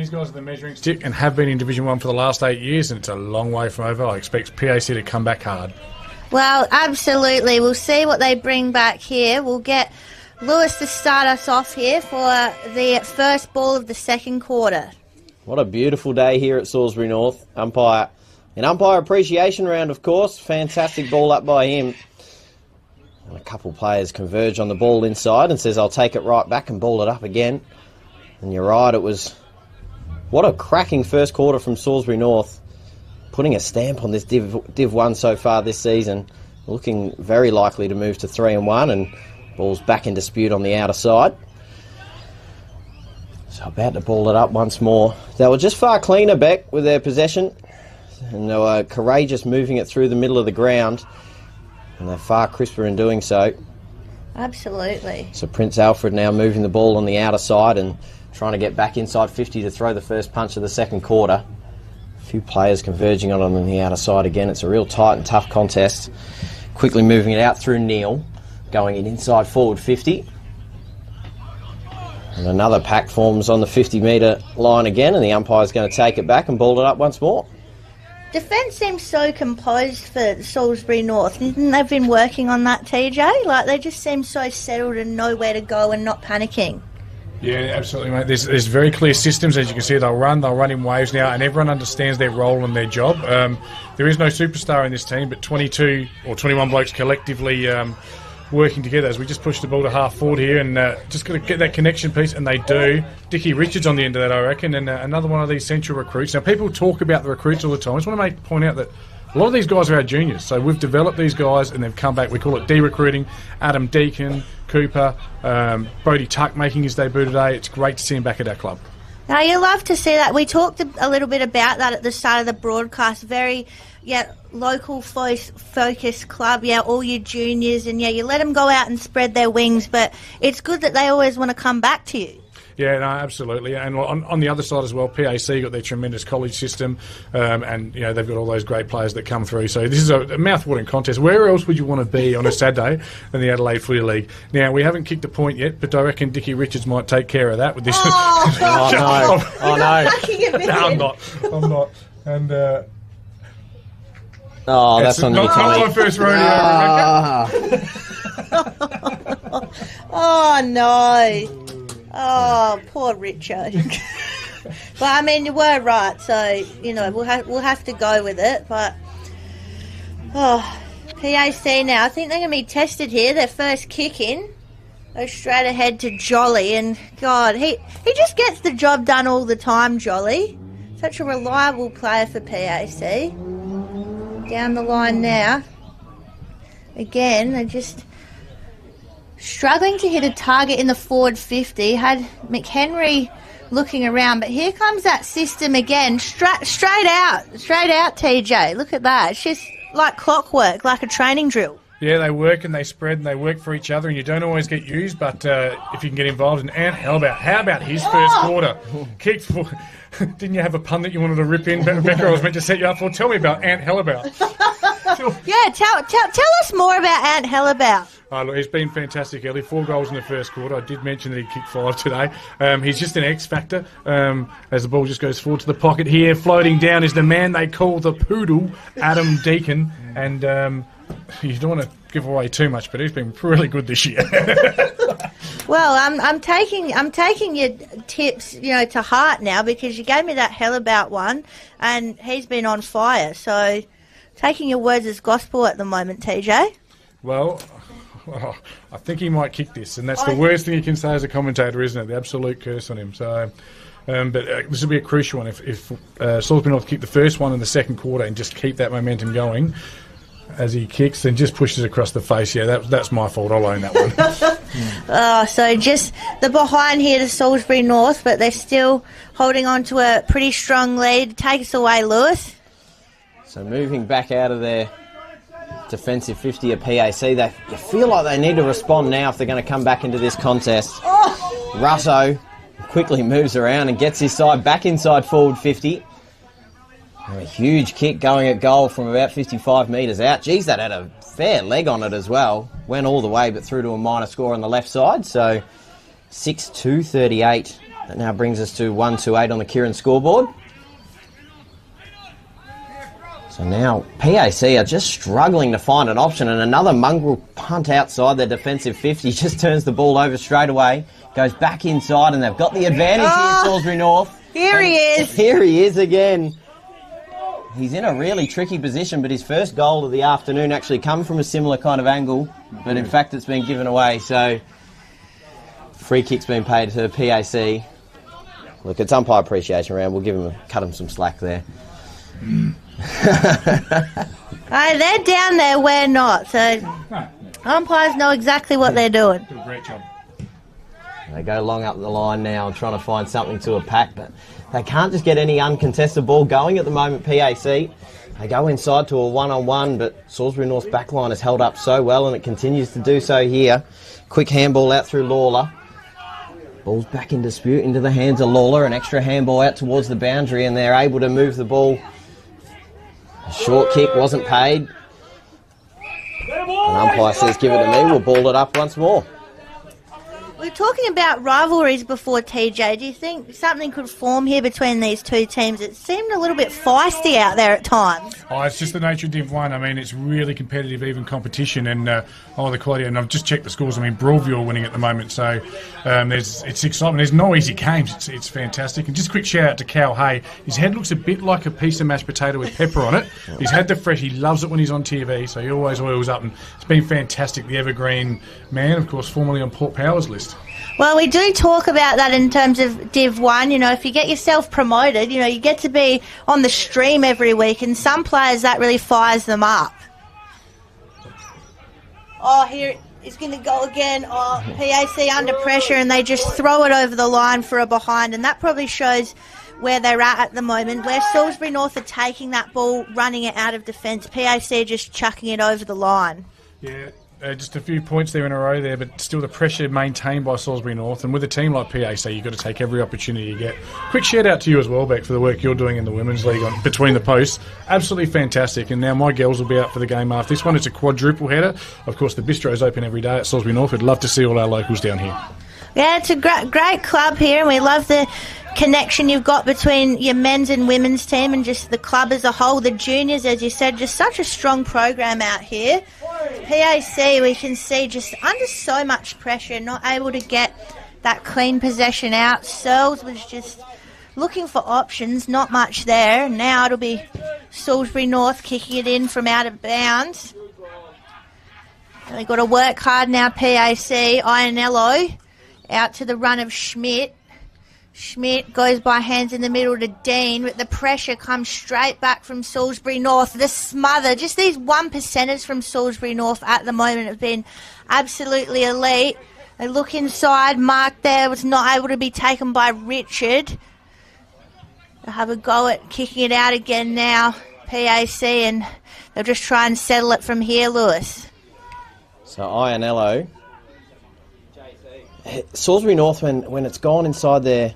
guys are the measuring stick and have been in Division 1 for the last 8 years, and it's a long way from over. I expect PAC to come back hard. Well, absolutely. We'll see what they bring back here. We'll get Lewis to start us off here for the first ball of the second quarter. What a beautiful day here at Salisbury North. An umpire appreciation round, of course. Fantastic ball up by him. And a couple players converge on the ball inside and says, I'll take it right back and ball it up again. And you're right, it was... What a cracking first quarter from Salisbury North. Putting a stamp on this Div 1 so far this season. Looking very likely to move to 3-1, and ball's back in dispute on the outer side. So about to ball it up once more. They were just far cleaner, Beck, with their possession. And they were courageous moving it through the middle of the ground. And they're far crisper in doing so. Absolutely. So Prince Alfred now moving the ball on the outer side and trying to get back inside 50 to throw the first punch of the second quarter. A few players converging on the outer side again. It's a real tight and tough contest. Quickly moving it out through Neil. Going in inside forward 50. And another pack forms on the 50-metre line again, and the umpire's going to take it back and ball it up once more. Defence seems so composed for Salisbury North. They've been working on that, TJ. Like, they just seem so settled and know where to go and not panicking. Yeah, absolutely, mate. There's very clear systems, as you can see. They'll run in waves now, and everyone understands their role and their job. There is no superstar in this team, but 22 or 21 blokes collectively working together as we just push the ball to half forward here, and just got to get that connection piece, and they do. Dickie Richards on the end of that, I reckon, and another one of these central recruits. Now, people talk about the recruits all the time. I just want to point out that a lot of these guys are our juniors, so we've developed these guys and they've come back. We call it de-recruiting. Adam Deacon, Cooper, Bodie Tuck making his debut today. It's great to see him back at our club. Now, you love to see that. We talked a little bit about that at the start of the broadcast. Very, local focused club. All your juniors, and you let them go out and spread their wings. But it's good that they always want to come back to you. Yeah, no, absolutely. And on the other side as well, PAC got their tremendous college system, and they've got all those great players that come through. So this is a mouth-watering contest. Where else would you want to be on a Saturday than the Adelaide Footy League? Now, we haven't kicked a point yet, but I reckon Dickie Richards might take care of that with this. Oh, no. No, I'm not. And that's on you, Tommy. Not my first rodeo, Oh, no. Oh, poor Richard. But I mean, you were right, so we'll have to go with it. But PAC now, I think they're going to be tested here. Their first kick in, go straight ahead to Jolly, and God, he just gets the job done all the time. Jolly, such a reliable player for PAC. Down the line now. Again, they're just struggling to hit a target in the forward 50. Had McHenry looking around, but here comes that system again. Straight out, TJ. Look at that. It's just like clockwork, like a training drill. Yeah, they work and they spread and they work for each other, and you don't always get used, but if you can get involved. And Ant Hellbout, how about his first quarter? Kicked for... Didn't you have a pun that you wanted to rip in, Becca? I was meant to set you up for. Tell me about Ant Hellbout. Yeah, tell us more about Ant Hellbout. Look, he's been fantastic, Ellie. 4 goals in the first quarter. I did mention that he kicked 5 today. He's just an X factor. As the ball just goes forward to the pocket here, floating down is the man they call the Poodle, Adam Deacon. And you don't want to give away too much, but he's been really good this year. Well, I'm taking your tips, to heart now, because you gave me that Hellabout one, and he's been on fire. So, taking your words as gospel at the moment, TJ. Well, I think he might kick this, and that's the worst thing you can say as a commentator, isn't it? The absolute curse on him. So, but this will be a crucial one. If Salisbury North kick the first one in the second quarter and just keep that momentum going as he kicks and just pushes across the face, that's my fault. I'll own that one. So just the behind here to Salisbury North, but they're still holding on to a pretty strong lead. Take us away, Lewis. So moving back out of their defensive 50 at PAC, you feel like they need to respond now if they're going to come back into this contest. Russo quickly moves around and gets his side back inside forward 50. And a huge kick going at goal from about 55 metres out. Geez, that had a fair leg on it as well. Went all the way but through to a minor score on the left side. So 6-2-38. That now brings us to 1-2-8 on the Kieran scoreboard. So now PAC are just struggling to find an option, and another mongrel punt outside their defensive 50 just turns the ball over straight away, goes back inside, and they've got the advantage here, Salisbury North. Here he is. Here he is again. He's in a really tricky position, but his first goal of the afternoon actually come from a similar kind of angle, but in fact it's been given away. So free kick's been paid to PAC. Look, it's umpire appreciation round. We'll cut him some slack there. They're down there, we're not. So umpires know exactly what they're doing. Do a great job. They go long up the line now, trying to find something to a pack, but they can't just get any uncontested ball going at the moment, PAC. They go inside to a one-on-one, but Salisbury North's backline has held up so well, and it continues to do so here. Quick handball out through Lawler. Ball's back in dispute into the hands of Lawler. An extra handball out towards the boundary, and they're able to move the ball. A short kick wasn't paid. An umpire says, give it to me. We'll ball it up once more. We're talking about rivalries before, TJ. Do you think something could form here between these two teams? It seemed a little bit feisty out there at times. Oh, it's just the nature of Div 1. I mean, it's really competitive, even competition, and the quality. And I've just checked the scores. I mean, Broadview are winning at the moment, so it's excitement. There's no easy games. It's fantastic. And just a quick shout out to Cal Hay. His head looks a bit like a piece of mashed potato with pepper on it. He's had the fresh. He loves it when he's on TV, so he always oils up, and it's been fantastic. The evergreen man, of course, formerly on Port Power's list. Well, we do talk about that in terms of Div 1. You know, if you get yourself promoted, you know, you get to be on the stream every week, and some players, that really fires them up. Oh, here it's going to go again. Oh, PAC under pressure, and they just throw it over the line for a behind, and that probably shows where they're at the moment, where Salisbury North are taking that ball, running it out of defence. PAC just chucking it over the line. Yeah. Just a few points there in a row there, but still the pressure maintained by Salisbury North. And with a team like PAC, you've got to take every opportunity you get. Quick shout out to you as well, Beck, for the work you're doing in the Women's League on between the posts. Absolutely fantastic. And now my girls will be out for the game after this one. It's a quadruple header. Of course, the bistro's open every day at Salisbury North. We'd love to see all our locals down here. Yeah, it's a great club here, and we love the connection you've got between your men's and women's team and just the club as a whole. The juniors, as you said, just such a strong program out here. PAC, we can see just under so much pressure, not able to get that clean possession out. Searles was just looking for options, not much there. Now it'll be Salisbury North kicking it in from out of bounds. They've got to work hard now, PAC. Ionello out to the run of Schmidt. Schmidt goes by hands in the middle to Dean, but the pressure comes straight back from Salisbury North. The smother, just these 1%ers from Salisbury North at the moment have been absolutely elite. They look inside, Mark there was not able to be taken by Richard. They'll have a go at kicking it out again now, PAC, and they'll just try and settle it from here, Lewis. So Ionello, Salisbury North, when it's gone inside their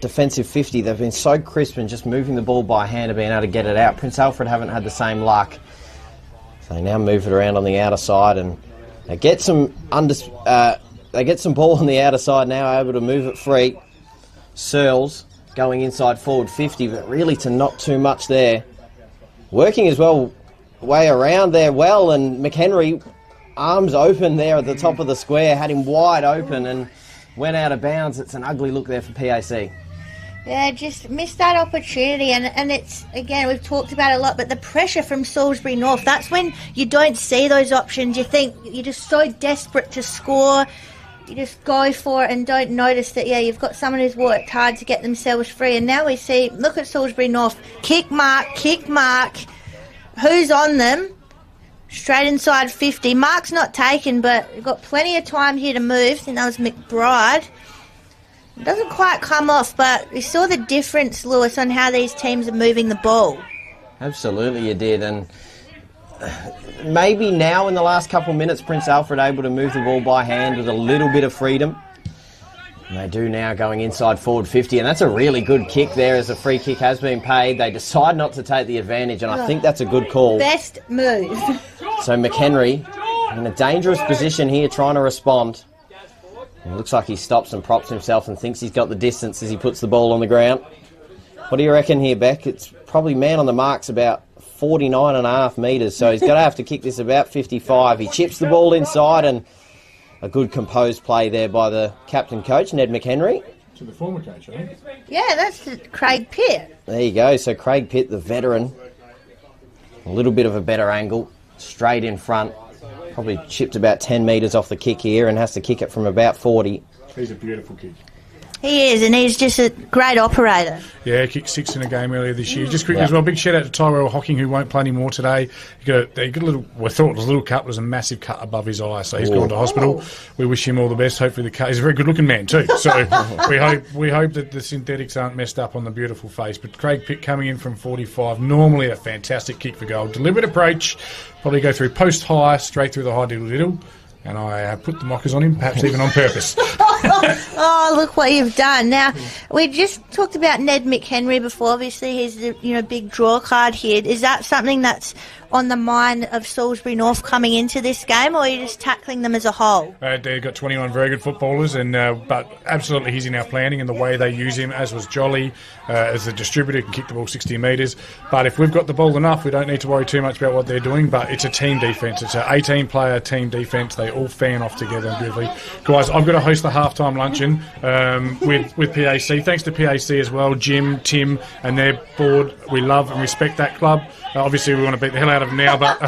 defensive 50, they've been so crisp and just moving the ball by hand and being able to get it out. Prince Alfred haven't had the same luck. So they now move it around on the outer side, and they get some ball on the outer side now, able to move it free. Searles going inside forward 50, but really to not too much there. Working as well, way around there well, and McHenry, arms open there at the top of the square, had him wide open and went out of bounds. It's an ugly look there for PAC. Yeah, just missed that opportunity, and it's, again, we've talked about it a lot, but the pressure from Salisbury North, that's when you don't see those options. You think you're just so desperate to score, you just go for it and don't notice that, yeah, you've got someone who's worked hard to get themselves free. And now we see, look at Salisbury North, kick mark, who's on them? Straight inside 50. Mark's not taken, but we've got plenty of time here to move. I think that was McBride. It doesn't quite come off, but we saw the difference, Lewis, on how these teams are moving the ball. Absolutely you did, and maybe now in the last couple of minutes Prince Alfred able to move the ball by hand with a little bit of freedom. And they do now, going inside forward 50, and that's a really good kick there as a free kick has been paid. They decide not to take the advantage, and I think that's a good call. Best move. So McHenry in a dangerous position here trying to respond. It looks like he stops and props himself and thinks he's got the distance as he puts the ball on the ground. What do you reckon here, Beck? It's probably man on the mark's about 49.5 metres, so he's going to have to kick this about 55. He chips the ball inside, and a good composed play there by the captain coach, Ned McHenry. To the former coach, I think. Yeah, that's Craig Pitt. There you go. So Craig Pitt, the veteran, a little bit of a better angle, straight in front. Probably chipped about 10 metres off the kick here and has to kick it from about 40. He's a beautiful kick. He is, and he's just a great operator. Yeah, kicked 6 in a game earlier this year. Just quickly as well, big shout out to Tyrell Hocking, who won't play anymore today. He got a little, we thought it was a little cut, it was a massive cut above his eye, so he's gone to hospital. We wish him all the best. Hopefully the cut, he's a very good looking man too, so we hope that the synthetics aren't messed up on the beautiful face. But Craig Pitt coming in from 45, normally a fantastic kick for goal. Deliberate approach, probably go through post high, straight through the high diddle, and I put the mockers on him, perhaps even on purpose. Oh, look what you've done. Now, we just talked about Ned McHenry before. Obviously, he's the big draw card here. Is that something that's on the mind of Salisbury North coming into this game, or are you just tackling them as a whole? They've got 21 very good footballers, and but absolutely he's in our planning and the way they use him, as was Jolly, as a distributor, can kick the ball 60 metres. But if we've got the ball enough, we don't need to worry too much about what they're doing, but it's a team defence. It's an 18-player team defence. They all fan off together beautifully. Guys, I've got to host the halftime luncheon with PAC. Thanks to PAC as well, Jim, Tim, and their board. We love and respect that club. Obviously, we want to beat the hell out of them now, but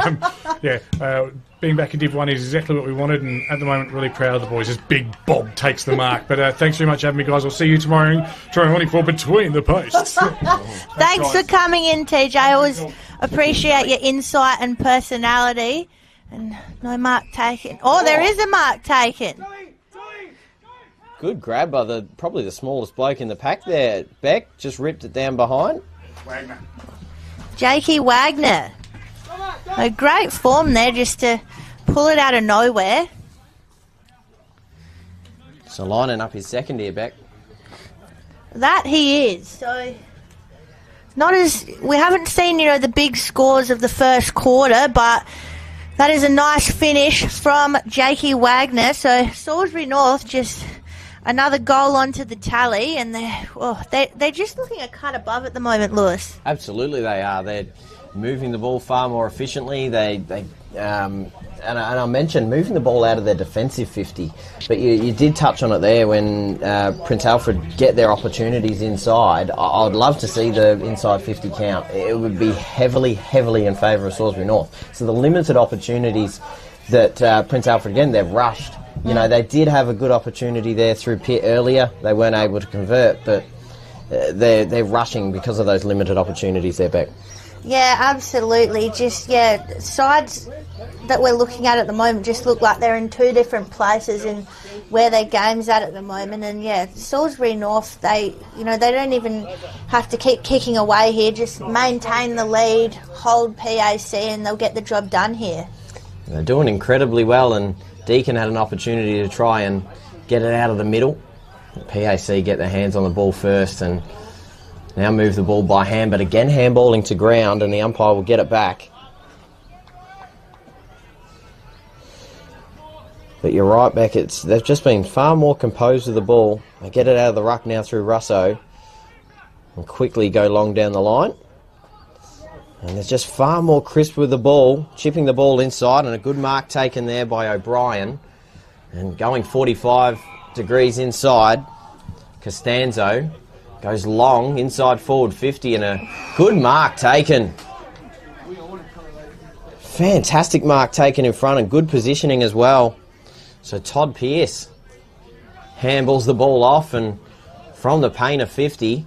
being back in Div 1 is exactly what we wanted, and at the moment, really proud of the boys as Big Bob takes the mark. But thanks very much for having me, guys. I'll see you tomorrow morning for Between the Posts. Thanks for coming in, TJ. I always appreciate your insight and personality. And no mark taken. Oh, there is a mark taken. Good grab by probably the smallest bloke in the pack there. Beck just ripped it down behind. Wagner. Jakey Wagner. A great form there just to pull it out of nowhere. So lining up his second here, Beck. That he is. So we haven't seen, the big scores of the first quarter, but that is a nice finish from Jakey Wagner. So Salisbury North just another goal onto the tally, and they're just looking a cut above at the moment, Lewis. Absolutely, they are. They're moving the ball far more efficiently. And I mentioned moving the ball out of their defensive 50, but you did touch on it there when Prince Alfred get their opportunities inside. I'd love to see the inside 50 count. It would be heavily, heavily in favour of Salisbury North. So the limited opportunities that Prince Alfred, again, they've rushed. They did have a good opportunity there through Pitt earlier. They weren't able to convert, but they're rushing because of those limited opportunities there, Beck. Yeah, absolutely. Sides that we're looking at the moment just look like they're in two different places in where their game's at the moment. And Salisbury North, they don't even have to keep kicking away here. Just maintain the lead, hold PAC, and they'll get the job done here. They're doing incredibly well, and Deacon had an opportunity to try and get it out of the middle. PAC get their hands on the ball first and now move the ball by hand, but again handballing to ground, and the umpire will get it back. But you're right, Beck, they've just been far more composed with the ball. They get it out of the ruck now through Russo and quickly go long down the line. And they're just far more crisp with the ball, chipping the ball inside, and a good mark taken there by O'Brien. And going 45 degrees inside, Costanzo goes long, inside forward 50, and a good mark taken. Fantastic mark taken in front, and good positioning as well. So Todd Pearce handballs the ball off, and from the paint of 50,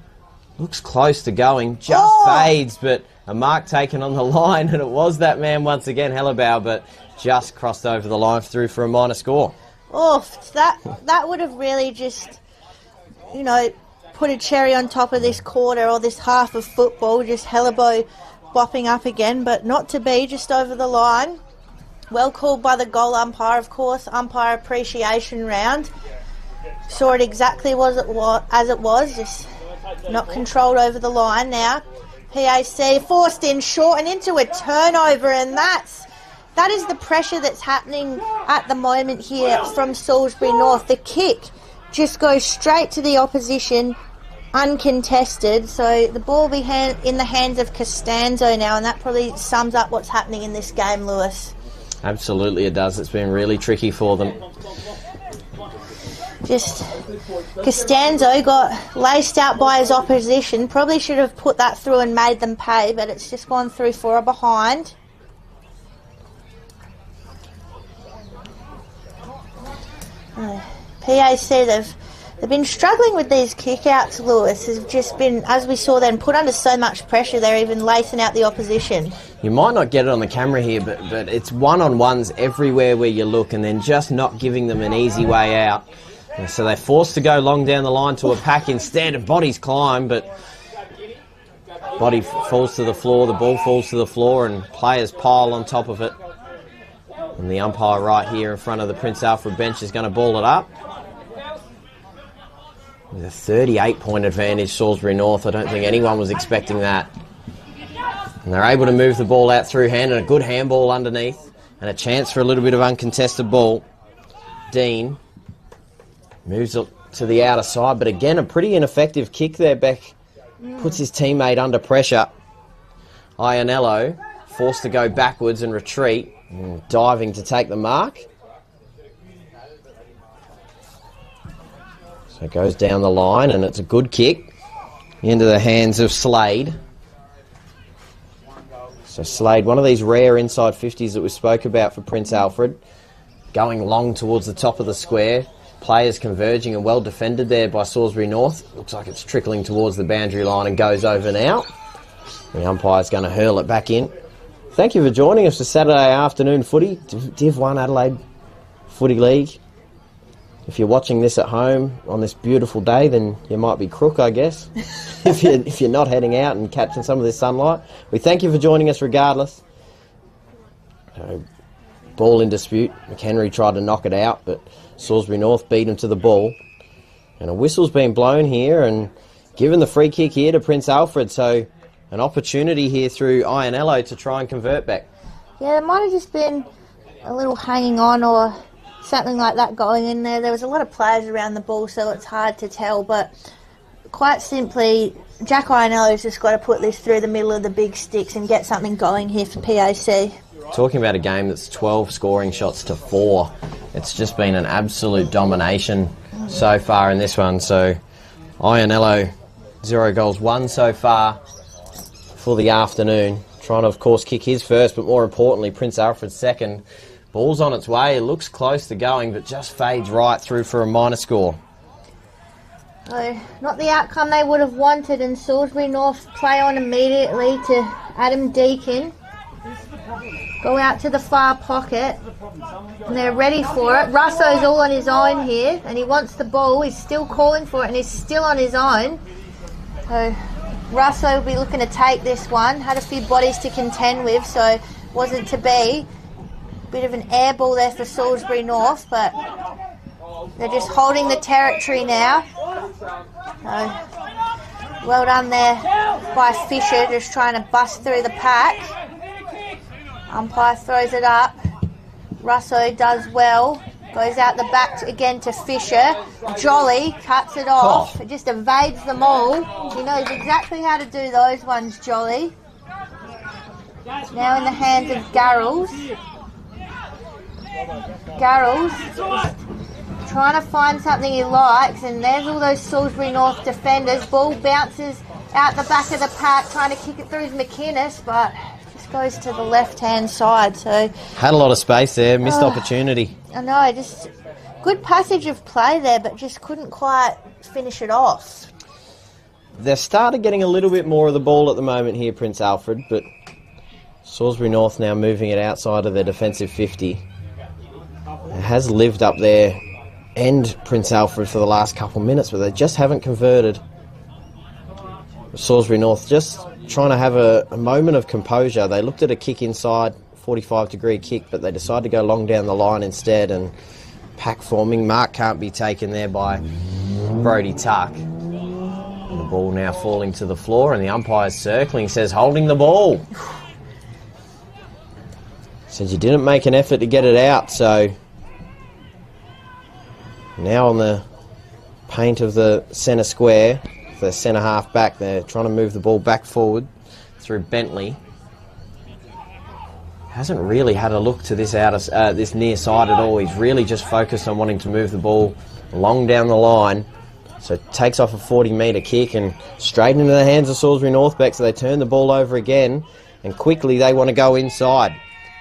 looks close to going, just fades, but a mark taken on the line, and it was that man once again, Hellebaugh, but just crossed over the line through for a minor score. That would have really just, put a cherry on top of this quarter or this half of football, just Hellebaugh bopping up again, but not to be, just over the line. Well called by the goal umpire, of course, umpire appreciation round. Saw it exactly as it was, just not controlled over the line now. PAC forced in short and into a turnover, and that is the pressure that's happening at the moment here from Salisbury North. The kick just goes straight to the opposition, uncontested. So the ball will be in the hands of Costanzo now, and that probably sums up what's happening in this game, Lewis. Absolutely it does. It's been really tricky for them. Just Costanzo got laced out by his opposition. Probably should have put that through and made them pay, but it's just gone through for a behind. PAC, they've been struggling with these kick-outs, Lewis. Has just been, as we saw then, put under so much pressure, they're even lacing out the opposition. You might not get it on the camera here, but it's one-on-ones everywhere where you look, and then just not giving them an easy way out. And so they're forced to go long down the line to a pack instead of Body's climb, but Body falls to the floor, the ball falls to the floor, and players pile on top of it. And the umpire right here in front of the Prince Alfred bench is going to ball it up. With a 38-point advantage, Salisbury North. I don't think anyone was expecting that. And they're able to move the ball out through hand, and a good handball underneath, and a chance for a little bit of uncontested ball. Dean moves it to the outer side, but again, a pretty ineffective kick there, Beck. Puts his teammate under pressure. Ionello forced to go backwards and retreat, and diving to take the mark. So it goes down the line, and it's a good kick into the hands of Slade. So Slade, one of these rare inside 50s that we spoke about for Prince Alfred, going long towards the top of the square. Players converging and well defended there by Salisbury North. Looks like it's trickling towards the boundary line and goes over now. The umpire's going to hurl it back in. Thank you for joining us for Saturday afternoon footy, Div 1 Adelaide Footy League. If you're watching this at home on this beautiful day, then you might be crook, I guess. if you're not heading out and catching some of this sunlight. We thank you for joining us regardless. Ball in dispute. McHenry tried to knock it out, but Salisbury North beat him to the ball. And a whistle's been blown here and given the free kick here to Prince Alfred. So an opportunity here through Ionello to try and convert back. Yeah, there might have just been a little hanging on or something like that going in there. There was a lot of players around the ball, so it's hard to tell. But quite simply, Jack Ionello's just got to put this through the middle of the big sticks and get something going here for PAC. Talking about a game that's 12 scoring shots to 4. It's just been an absolute domination so far in this one. So Ionello, 0 goals, 1 so far for the afternoon. Trying to, of course, kick his first, but more importantly, Prince Alfred's second. Ball's on its way. It looks close to going, but just fades right through for a minor score. So, not the outcome they would have wanted, and Salisbury North play on immediately to Adam Deakin. Go out to the far pocket, and they're ready for it. Russo's all on his own here, and he wants the ball. He's still calling for it, and he's still on his own. So Russo will be looking to take this one. Had a few bodies to contend with, so wasn't to be. Bit of an air ball there for Salisbury North, but they're just holding the territory now. So, well done there by Fisher, just trying to bust through the pack. Umpire throws it up. Russo does well. Goes out the back again to Fisher. Jolly cuts it off. It just evades them all. He knows exactly how to do those ones, Jolly. Now in the hands of Garrels. Garrels just trying to find something he likes, and there's all those Salisbury North defenders. Ball bounces out the back of the pack, trying to kick it through McInnes, but just goes to the left-hand side. So had a lot of space there, missed opportunity. I know, just good passage of play there, but just couldn't quite finish it off. They've started getting a little bit more of the ball at the moment here, Prince Alfred, but Salisbury North now moving it outside of their defensive 50. It has lived up there and Prince Alfred for the last couple of minutes, but they just haven't converted. Salisbury North just trying to have a moment of composure. They looked at a kick inside, 45-degree kick, but they decided to go long down the line instead, and pack forming. Mark can't be taken there by Brody Tuck. And the ball now falling to the floor, and the umpire's circling, says holding the ball. Says you didn't make an effort to get it out, so now on the paint of the centre square, the centre half back, they're trying to move the ball back forward through Bentley. Hasn't really had a look to this this near side at all. He's really just focused on wanting to move the ball long down the line. So takes off a 40-metre kick and straight into the hands of Salisbury Northbeck, so they turn the ball over again, and quickly they want to go inside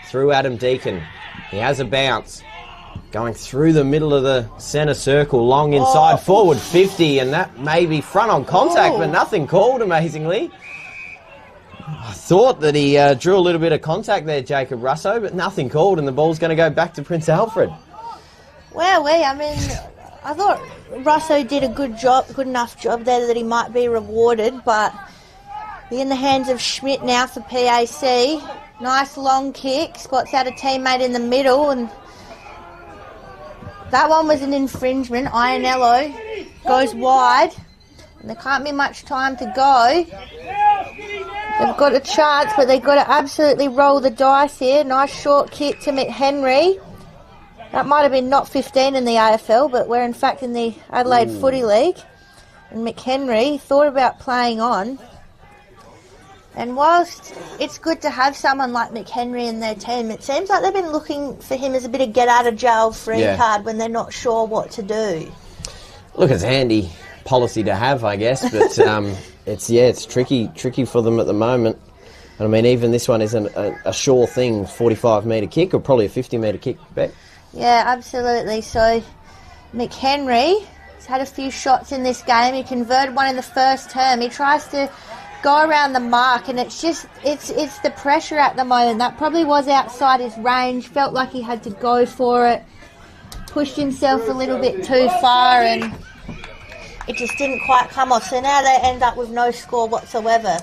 through Adam Deakin. He has a bounce. Going through the middle of the centre circle, long inside, forward 50, and that may be front on contact, but nothing called, amazingly. I thought that he drew a little bit of contact there, Jacob Russo, but nothing called, and the ball's going to go back to Prince Alfred. Well, I mean, I thought Russo did a good enough job there that he might be rewarded, but in the hands of Schmidt now for PAC. Nice long kick, spots out a teammate in the middle, and that one was an infringement. Ionello goes wide, and there can't be much time to go. They've got a chance, but they've got to absolutely roll the dice here. Nice short kick to McHenry. That might have been not 15 in the AFL, but we're in fact in the Adelaide Footy League. And McHenry thought about playing on. And whilst it's good to have someone like McHenry in their team, it seems like they've been looking for him as a bit of get-out-of-jail-free card when they're not sure what to do. Look, it's a handy policy to have, I guess, but it's tricky for them at the moment. And I mean, even this one isn't a sure thing, 45-metre kick or probably a 50-metre kick, Beck. Yeah, absolutely. So McHenry has had a few shots in this game. He converted one in the first term. He tries to go around the mark, and it's the pressure at the moment. That probably was outside his range. Felt like he had to go for it. Pushed himself a little bit too far, and it just didn't quite come off. So now they end up with no score whatsoever.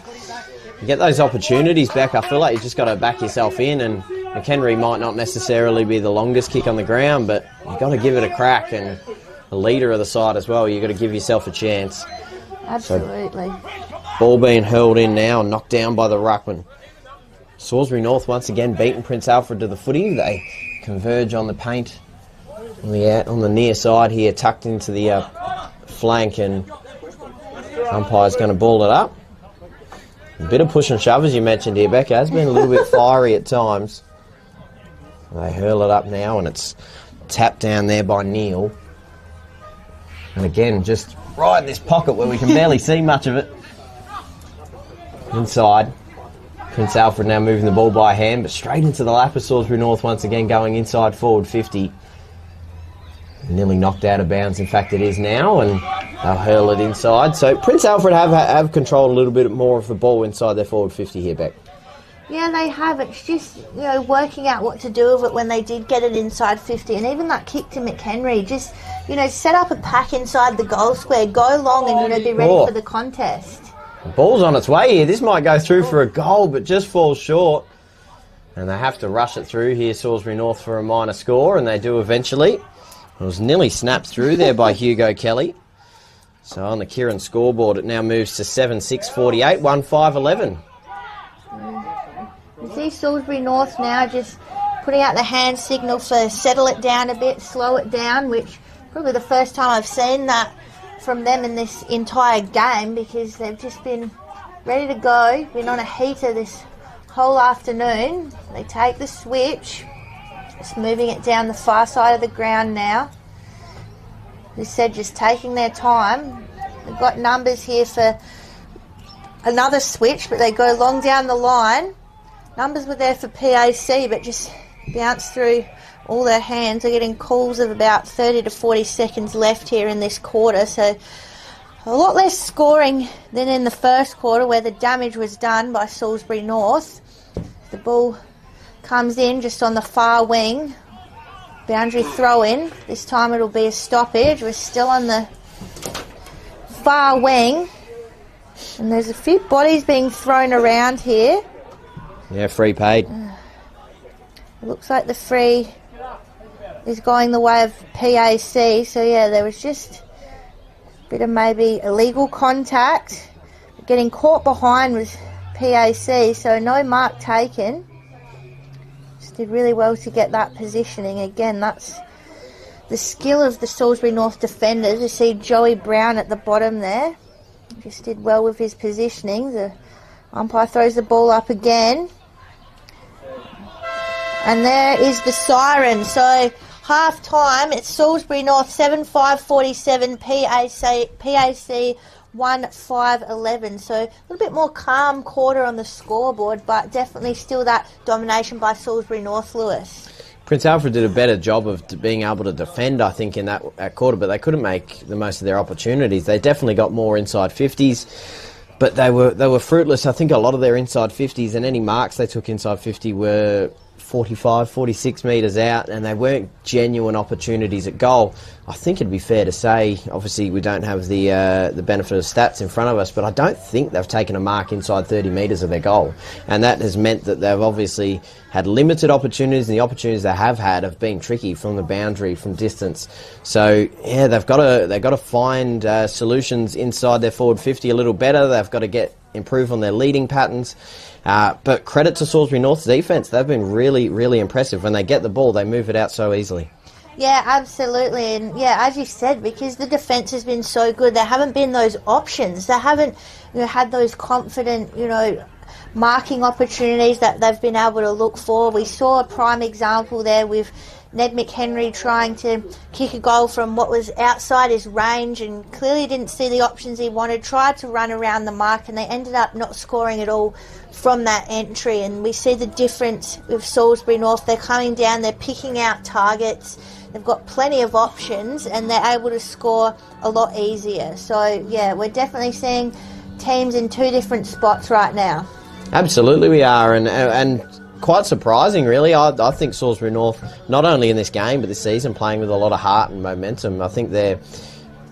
You get those opportunities back. I feel like you just got to back yourself in, and McHenry might not necessarily be the longest kick on the ground, but you've got to give it a crack, and the leader of the side as well, you've got to give yourself a chance. Absolutely. So, ball being hurled in now and knocked down by the ruckman. Salisbury North once again beaten Prince Alfred to the footy. They converge on the paint on the near side here, tucked into the flank, and umpire's going to ball it up. A bit of push and shove, as you mentioned here, Becca. Has been a little bit fiery at times. They hurl it up now, and it's tapped down there by Neil. And again, just right in this pocket where we can barely see much of it. Inside. Prince Alfred now moving the ball by hand, but straight into the lap of Salisbury North once again, going inside forward 50. Nearly knocked out of bounds, in fact it is now, and they'll hurl it inside. So Prince Alfred have controlled a little bit more of the ball inside their forward 50 here, Beck. Yeah, they have. It's just, working out what to do with it when they did get it inside 50. And even that kick to McHenry, just, set up a pack inside the goal square, go long and, be ready for the contest. The ball's on its way here. This might go through for a goal, but just falls short. And they have to rush it through here, Salisbury North, for a minor score, and they do eventually. It was nearly snapped through there by Hugo Kelly. So on the Kieran scoreboard, it now moves to 7-6-48, 1-5-11. You see Salisbury North now just putting out the hand signal for settle it down a bit, slow it down, which probably the first time I've seen that from them in this entire game, because they've just been ready to go, been on a heater this whole afternoon. They take the switch, just moving it down the far side of the ground now. As I said, just taking their time. They've got numbers here for another switch, but they go long down the line. Numbers were there for PAC, but just bounced through all their hands. They're getting calls of about 30 to 40 seconds left here in this quarter, so a lot less scoring than in the first quarter, where the damage was done by Salisbury North. The ball comes in just on the far wing. Boundary throw in. This time it'll be a stoppage. We're still on the far wing, and there's a few bodies being thrown around here. Yeah, free paid. It looks like the free is going the way of PAC. So yeah, there was just a bit of maybe illegal contact. Getting caught behind was PAC, so no mark taken. Just did really well to get that positioning. Again, that's the skill of the Salisbury North defenders. You see Joey Brown at the bottom there. Just did well with his positioning. The umpire throws the ball up again. And there is the siren. So half time, it's Salisbury North 7-5-47, PAC 1-5-11. So a little bit more calm quarter on the scoreboard, but definitely still that domination by Salisbury North, Lewis. Prince Alfred did a better job of being able to defend, I think, in that quarter, but they couldn't make the most of their opportunities. They definitely got more inside 50s, but they were fruitless. I think a lot of their inside 50s and any marks they took inside 50 were 45, 46 metres out, and they weren't genuine opportunities at goal. I think it'd be fair to say, obviously we don't have the benefit of stats in front of us, but I don't think they've taken a mark inside 30 metres of their goal. And that has meant that they've obviously had limited opportunities, and the opportunities they have had have been tricky from the boundary, from distance. So, yeah, they've got to find solutions inside their forward 50 a little better. They've got to improve on their leading patterns. But credit to Salisbury North's defence. They've been really, really impressive. When they get the ball, they move it out so easily. Yeah, absolutely. And yeah, as you said, because the defence has been so good, there haven't been those options. They haven't had those confident, marking opportunities that they've been able to look for. We saw a prime example there with Ned McHenry trying to kick a goal from what was outside his range and clearly didn't see the options he wanted, tried to run around the mark, and they ended up not scoring at all from that entry. And we see the difference with Salisbury North. They're coming down, they're picking out targets, they've got plenty of options, and they're able to score a lot easier. So, yeah, we're definitely seeing teams in two different spots right now. Absolutely we are, and quite surprising, really. I think Salisbury North, not only in this game but this season, playing with a lot of heart and momentum. I think their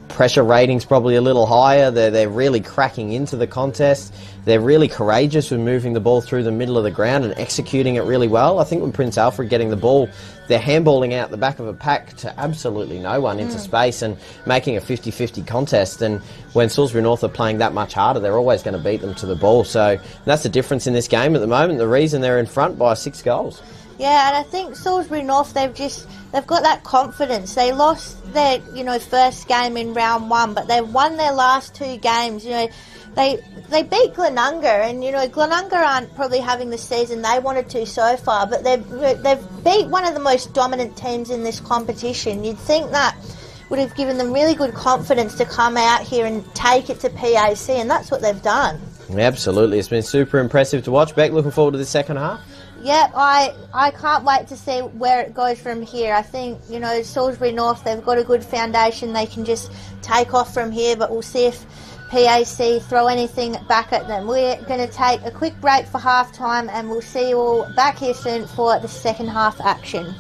pressure rating's probably a little higher. They're really cracking into the contest. They're really courageous with moving the ball through the middle of the ground and executing it really well. I think when Prince Alfred getting the ball, they're handballing out the back of a pack to absolutely no one into space and making a 50-50 contest. And when Salisbury North are playing that much harder, they're always going to beat them to the ball. So that's the difference in this game at the moment, the reason they're in front by 6 goals. Yeah, and I think Salisbury North, they've got that confidence. They lost their, first game in round 1, but they've won their last 2 games. They beat Glenunga, and Glenunga aren't probably having the season they wanted to so far, but they've beat one of the most dominant teams in this competition. You'd think that would have given them really good confidence to come out here and take it to PAC, and that's what they've done. Absolutely, it's been super impressive to watch. Beck, looking forward to the second half. Yep, I can't wait to see where it goes from here. I think, Salisbury North, they've got a good foundation. They can just take off from here, but we'll see if PAC throw anything back at them. We're going to take a quick break for half time, and we'll see you all back here soon for the second half action.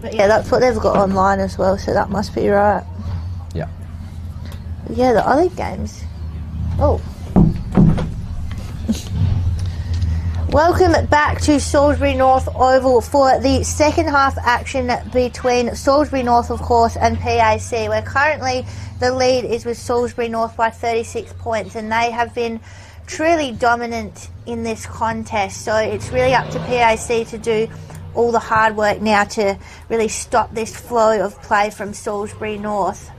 But yeah, that's what they've got online as well, so that must be right. Yeah. Yeah, the other games. Oh. Welcome back to Salisbury North Oval for the second half action between Salisbury North, of course, and PAC, where currently the lead is with Salisbury North by 36 points, and they have been truly dominant in this contest. So it's really up to PAC to do all the hard work now to really stop this flow of play from Salisbury North.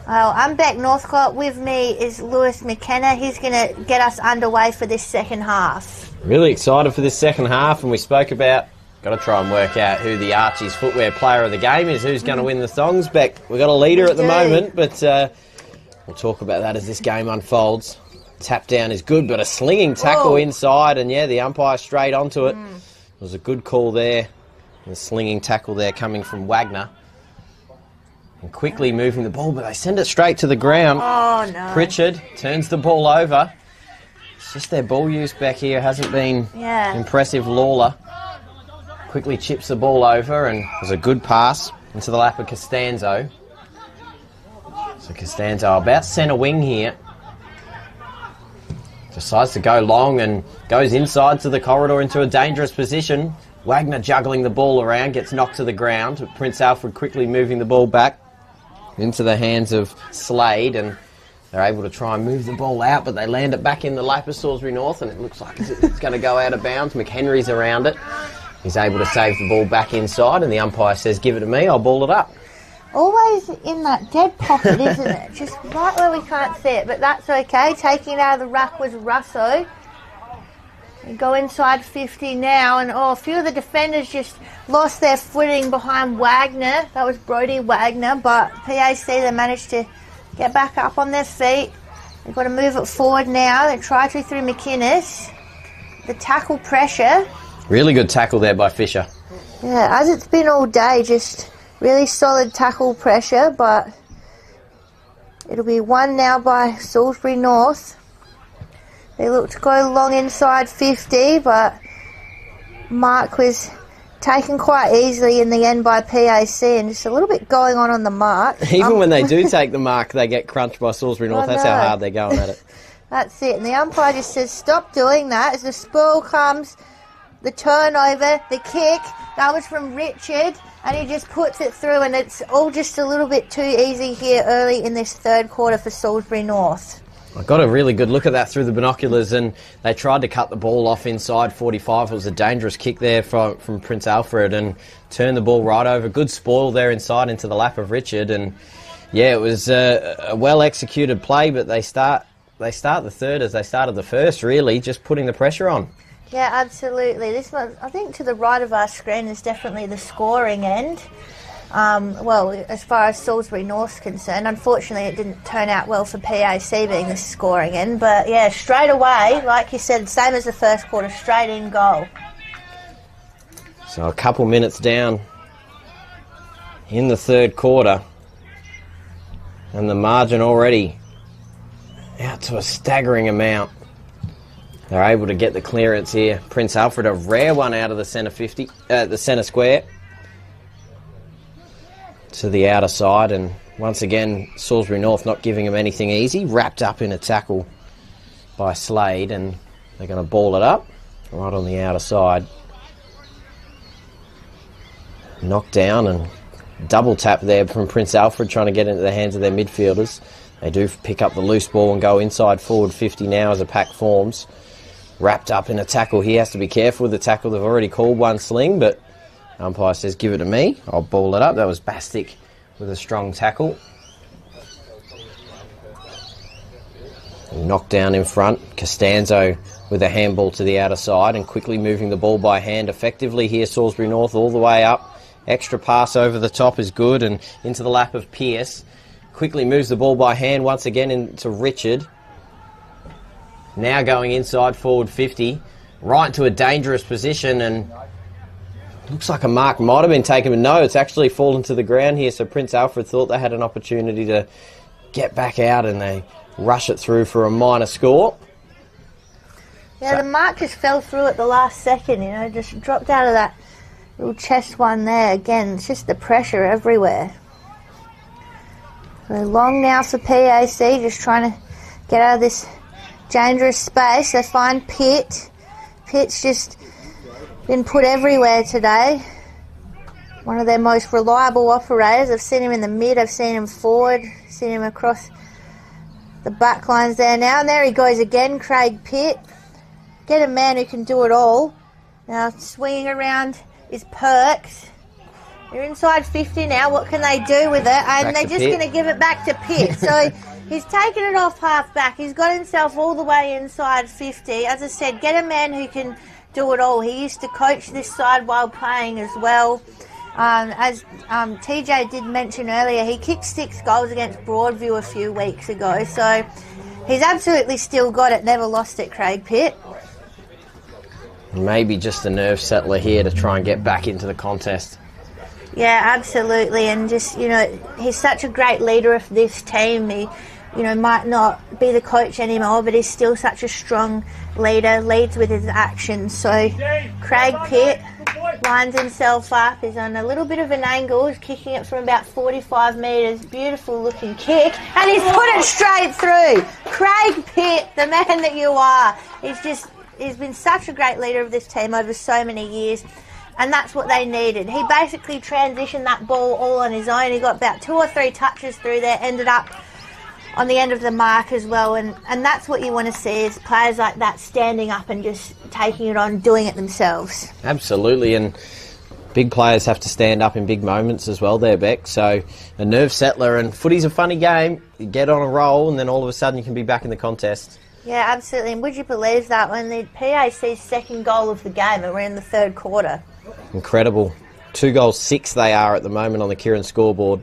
I'm Beck Northcott. With me is Lewis McKenna. He's going to get us underway for this second half. Really excited for this second half, and we spoke about, got to try and work out who the Archie's footwear player of the game is, who's going to win the thongs. Beck, we've got a leader at the moment, but we'll talk about that as this game unfolds. Tap down is good, but a slinging tackle inside, and yeah, the umpire straight onto it. It was a good call there. The slinging tackle there coming from Wagner. And quickly moving the ball, but they send it straight to the ground. Oh, no. Pritchard turns the ball over. It's just their ball use back here hasn't been impressive. Lawler quickly chips the ball over, and there's a good pass into the lap of Costanzo. So Costanzo about centre wing here. Decides to go long and goes inside to the corridor into a dangerous position. Wagner juggling the ball around, gets knocked to the ground. Prince Alfred quickly moving the ball back into the hands of Slade, and they're able to try and move the ball out, but they land it back in the lap of Salisbury North, and it looks like it's going to go out of bounds. McHenry's around it. He's able to save the ball back inside, and the umpire says, give it to me, I'll ball it up. Always in that dead pocket, isn't it? Just right where we can't see it, but that's okay. Taking it out of the ruck was Russo. We go inside 50 now, and a few of the defenders just lost their footing behind Wagner. That was Brodie Wagner, but PAC, they managed to get back up on their feet. They've got to move it forward now. They try to through McInnes. The tackle pressure. Really good tackle there by Fisher. Yeah, as it's been all day, just really solid tackle pressure, but it'll be one now by Salisbury North. They look to go long inside 50, but mark was taken quite easily in the end by PAC, and just a little bit going on the mark. Even when they do take the mark, they get crunched by Salisbury North. That's how hard they're going at it. That's it. And the umpire just says, stop doing that. As the spoil comes, the turnover, the kick, that was from Richard, and he just puts it through, and it's all just a little bit too easy here early in this third quarter for Salisbury North. I got a really good look at that through the binoculars, and they tried to cut the ball off inside 45. It was a dangerous kick there from Prince Alfred, and turned the ball right over. Good spoil there inside into the lap of Richard, and yeah, it was a well-executed play, but they start the third as they started the first, really, just putting the pressure on. Yeah, absolutely. This one, I think to the right of our screen is definitely the scoring end. Well, as far as Salisbury North's concerned, unfortunately it didn't turn out well for PAC being the scoring end, but yeah, straight away, like you said, same as the first quarter, straight in goal. So a couple minutes down in the third quarter, and the margin already out to a staggering amount. They're able to get the clearance here. Prince Alfred, a rare one out of the centre 50, the centre square, to the outer side, and once again Salisbury North not giving them anything easy, wrapped up in a tackle by Slade, and they're going to ball it up right on the outer side. Knocked down and double tap there from Prince Alfred, trying to get into the hands of their midfielders. They do pick up the loose ball and go inside forward 50 now as a pack forms. Wrapped up in a tackle. He has to be careful with the tackle. They've already called one sling, but umpire says, give it to me. I'll ball it up. That was Bastic with a strong tackle. Knocked down in front. Costanzo with a handball to the outer side, and quickly moving the ball by hand effectively here. Salisbury North all the way up. Extra pass over the top is good, and into the lap of Pearce. Quickly moves the ball by hand once again into Richard. Now going inside forward 50. Right into a dangerous position, and looks like a mark might have been taken, but no, it's actually fallen to the ground here. So Prince Alfred thought they had an opportunity to get back out, and they rush it through for a minor score. Yeah, the mark just fell through at the last second, just dropped out of that Little chest one there. Again, it's just the pressure everywhere. So long now for PAC, just trying to get out of this dangerous space. They find Pitt. Pitt's just been put everywhere today. One of their most reliable operators. I've seen him in the mid, I've seen him forward, seen him across the back lines there now. And there he goes again, Craig Pitt. Get a man who can do it all. Now swinging around is Perks. They're inside 50 now. What can they do with it? And they're just going to give it back to Pitt. So he's taken it off half back. He's got himself all the way inside 50. As I said, get a man who can do it all. He used to coach this side while playing as well. As TJ did mention earlier, he kicked 6 goals against Broadview a few weeks ago. So he's absolutely still got it, never lost it, Craig Pitt. Maybe just a nerve settler here to try and get back into the contest. Yeah, absolutely. And just, he's such a great leader of this team. He, might not be the coach anymore, but he's still such a strong leader, leads with his actions. So Craig Pitt lines himself up. He's on a little bit of an angle. He's kicking it from about 45 metres. Beautiful looking kick. And he's put it straight through. Craig Pitt, the man that you are. He's been such a great leader of this team over so many years. And that's what they needed. He basically transitioned that ball all on his own. He got about 2 or 3 touches through there, ended up on the end of the mark as well. And that's what you want to see, is players like that standing up and just taking it on, doing it themselves. Absolutely, and big players have to stand up in big moments as well there, Beck. So a nerve settler, and footy's a funny game. You get on a roll and then all of a sudden you can be back in the contest. Yeah, absolutely. And would you believe that when the PAC's second goal of the game, and we're in the third quarter? Incredible. 2 goals, 6 they are at the moment on the Kieran scoreboard.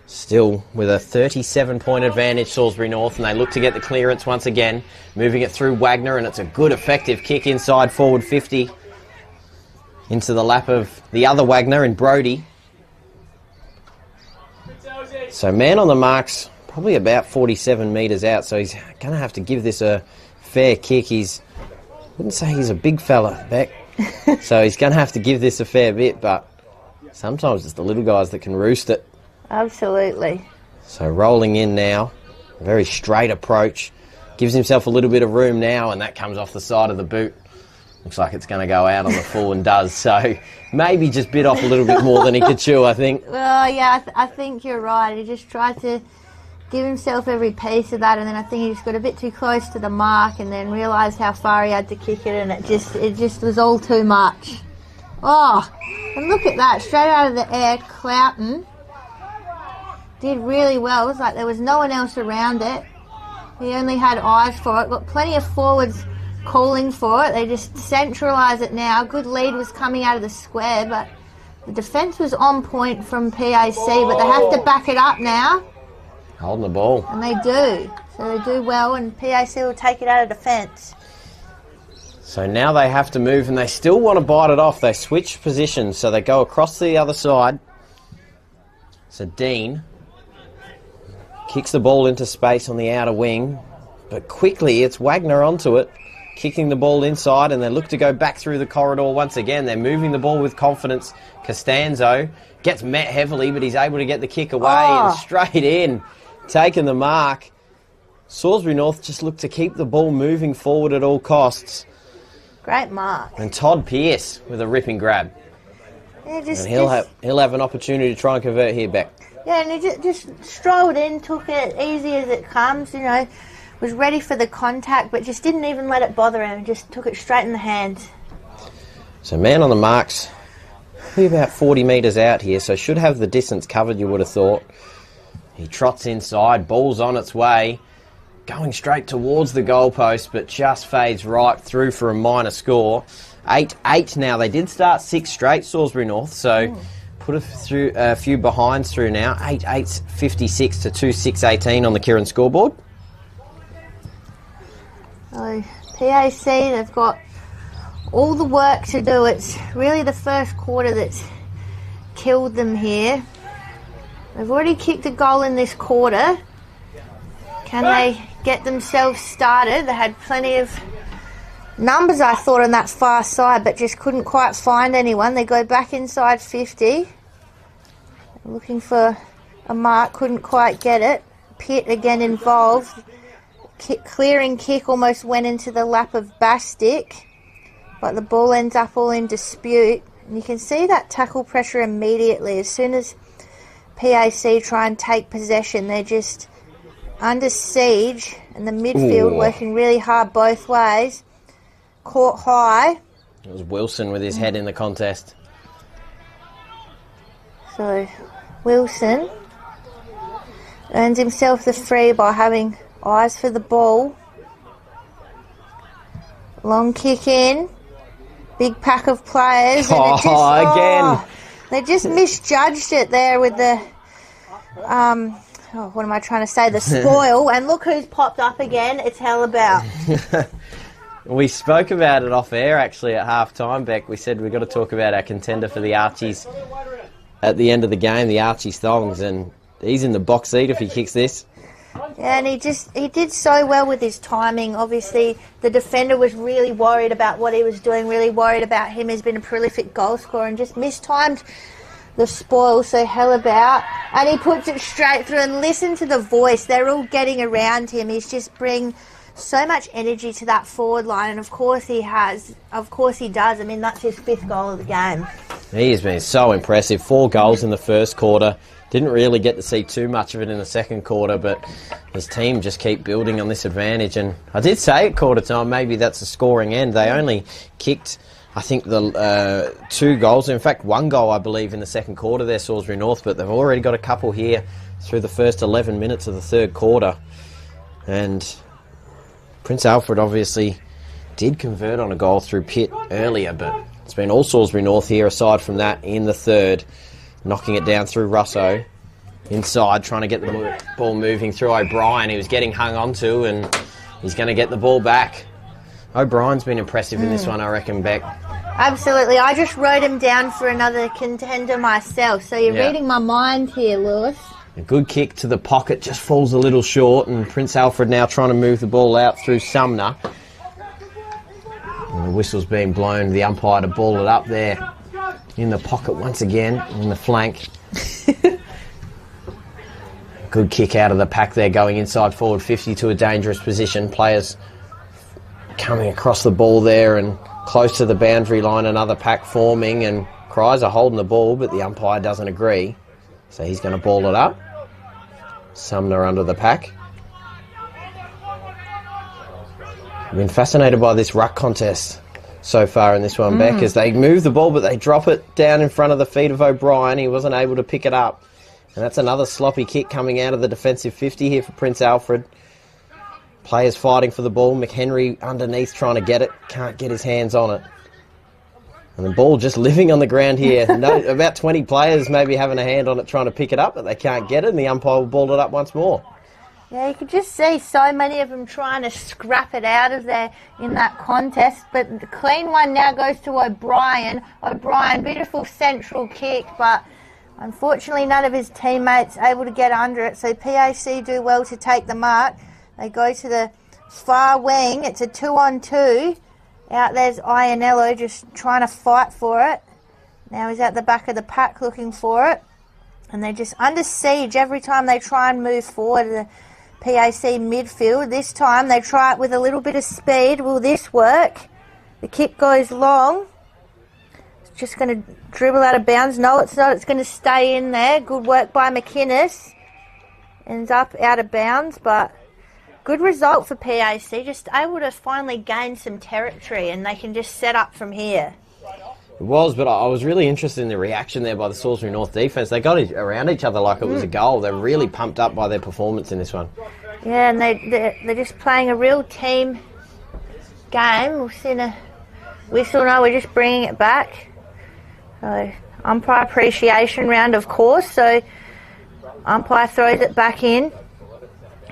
Still with a 37-point advantage, Salisbury North, and they look to get the clearance once again. Moving it through Wagner, and it's a good, effective kick inside forward 50. Into the lap of the other Wagner in Brody. So man on the marks, probably about 47 metres out, so he's going to have to give this a fair kick. I wouldn't say he's a big fella, Beck. So he's going to have to give this a fair bit, but sometimes it's the little guys that can roost it. Absolutely. So rolling in now, a very straight approach. Gives himself a little bit of room now, and that comes off the side of the boot. Looks like it's going to go out on the full and does. So maybe just bit off a little bit more than he could chew, I think. Well, yeah, I think you're right. He just tried to give himself every piece of that, and then I think he just got a bit too close to the mark and then realised how far he had to kick it, and it just was all too much. Oh, and look at that, straight out of the air. Cloughton did really well. It was like there was no one else around it. He only had eyes for it. Got plenty of forwards calling for it. They just centralise it now. Good lead was coming out of the square, but the defence was on point from PAC, but they have to back it up now. Holding the ball. And they do. So they do well, and PAC will take it out of defence. So now they have to move, and they still want to bite it off. They switch positions, so they go across to the other side. So Dean kicks the ball into space on the outer wing, but quickly it's Wagner onto it, kicking the ball inside, and they look to go back through the corridor once again. They're moving the ball with confidence. Costanzo gets met heavily, but he's able to get the kick away and straight in, taking the mark. Salisbury North just look to keep the ball moving forward at all costs. Great mark. And Todd Pearce with a ripping grab. Yeah, and he'll have an opportunity to try and convert here, Beck. Yeah, and he just strolled in, took it easy as it comes, was ready for the contact, but just didn't even let it bother him, just took it straight in the hands. So man on the marks, probably about 40 metres out here, so should have the distance covered, you would have thought. He trots inside, ball's on its way, going straight towards the goalpost, but just fades right through for a minor score. 8-8 now. They did start 6 straight, Salisbury North, so put a few behinds through now. 8-8, 56 to 2-6-18 on the Kieran scoreboard. So PAC, they've got all the work to do. It's really the first quarter that's killed them here. They've already kicked a goal in this quarter. Can they get themselves started? They had plenty of numbers, I thought, on that far side, but just couldn't quite find anyone. They go back inside 50. Looking for a mark, couldn't quite get it. Pitt again involved. Clearing kick almost went into the lap of Bastick, but the ball ends up all in dispute. And you can see that tackle pressure immediately. As soon as PAC try and take possession, they're just under siege, and the midfield working really hard both ways. Caught high. It was Wilson with his head in the contest. So Wilson earns himself the free by having eyes for the ball. Long kick in. Big pack of players. And Again. They just misjudged it there with the, what am I trying to say? The spoil. And look who's popped up again. It's Hellabout. We spoke about it off air actually at half time, Beck. We said we've got to talk about our contender for the Archies at the end of the game, the Archies Thongs, and he's in the box seat if he kicks this. Yeah, and he did so well with his timing. Obviously, the defender was really worried about what he was doing, really worried about him. He's been a prolific goal scorer and just mistimed the spoil, so Hellabout. And he puts it straight through, and listen to the voice. They're all getting around him. He's just bringing so much energy to that forward line, and of course he has. Of course he does. I mean, that's his 5th goal of the game. He has been so impressive. 4 goals in the first quarter. Didn't really get to see too much of it in the second quarter, but his team just keep building on this advantage. And I did say at quarter time, maybe that's a scoring end. They only kicked, I think, the 2 goals. In fact, 1 goal, I believe, in the second quarter there, Salisbury North, but they've already got a couple here through the first 11 minutes of the third quarter. And Prince Alfred obviously did convert on a goal through Pitt earlier, but it's been all Salisbury North here aside from that in the third. Knocking it down through Russo. Inside, trying to get the ball moving through O'Brien. He was getting hung onto, and he's going to get the ball back. O'Brien's been impressive in this one, I reckon, Beck. Absolutely. I just wrote him down for another contender myself, so you're reading my mind here, Lewis. A good kick to the pocket, just falls a little short, and Prince Alfred now trying to move the ball out through Sumner. And the whistle's being blown, the umpire to ball it up there. In the pocket once again, in the flank. Good kick out of the pack there, going inside forward 50 to a dangerous position. Players coming across the ball there and close to the boundary line. Another pack forming, and Cries are holding the ball, but the umpire doesn't agree. So he's going to ball it up. Sumner under the pack. I've been fascinated by this ruck contest so far in this one, Beck, as they move the ball, but they drop it down in front of the feet of O'Brien. He wasn't able to pick it up. And that's another sloppy kick coming out of the defensive 50 here for Prince Alfred. Players fighting for the ball. McHenry underneath trying to get it. Can't get his hands on it. And the ball just living on the ground here. About 20 players maybe having a hand on it trying to pick it up, but they can't get it, and the umpire will ball it up once more. Yeah, you could just see so many of them trying to scrap it out of there in that contest. But the clean one now goes to O'Brien. O'Brien, beautiful central kick, but unfortunately none of his teammates able to get under it. So PAC do well to take the mark. They go to the far wing. It's a 2-on-2. Out there's Ianello just trying to fight for it. Now he's at the back of the pack looking for it. And they're just under siege every time they try and move forward. The PAC midfield. This time they try it with a little bit of speed. Will this work? The kick goes long. It's just going to dribble out of bounds. No, it's not. It's going to stay in there. Good work by McInnes. Ends up out of bounds, but good result for PAC. Just able to finally gain some territory, and they can just set up from here. It was, but I was really interested in the reaction there by the Salisbury North defence. They got around each other like it was a goal. They're really pumped up by their performance in this one. Yeah, and they're just playing a real team game. We've seen a whistle now. We're just bringing it back. So umpire appreciation round, of course. So umpire throws it back in.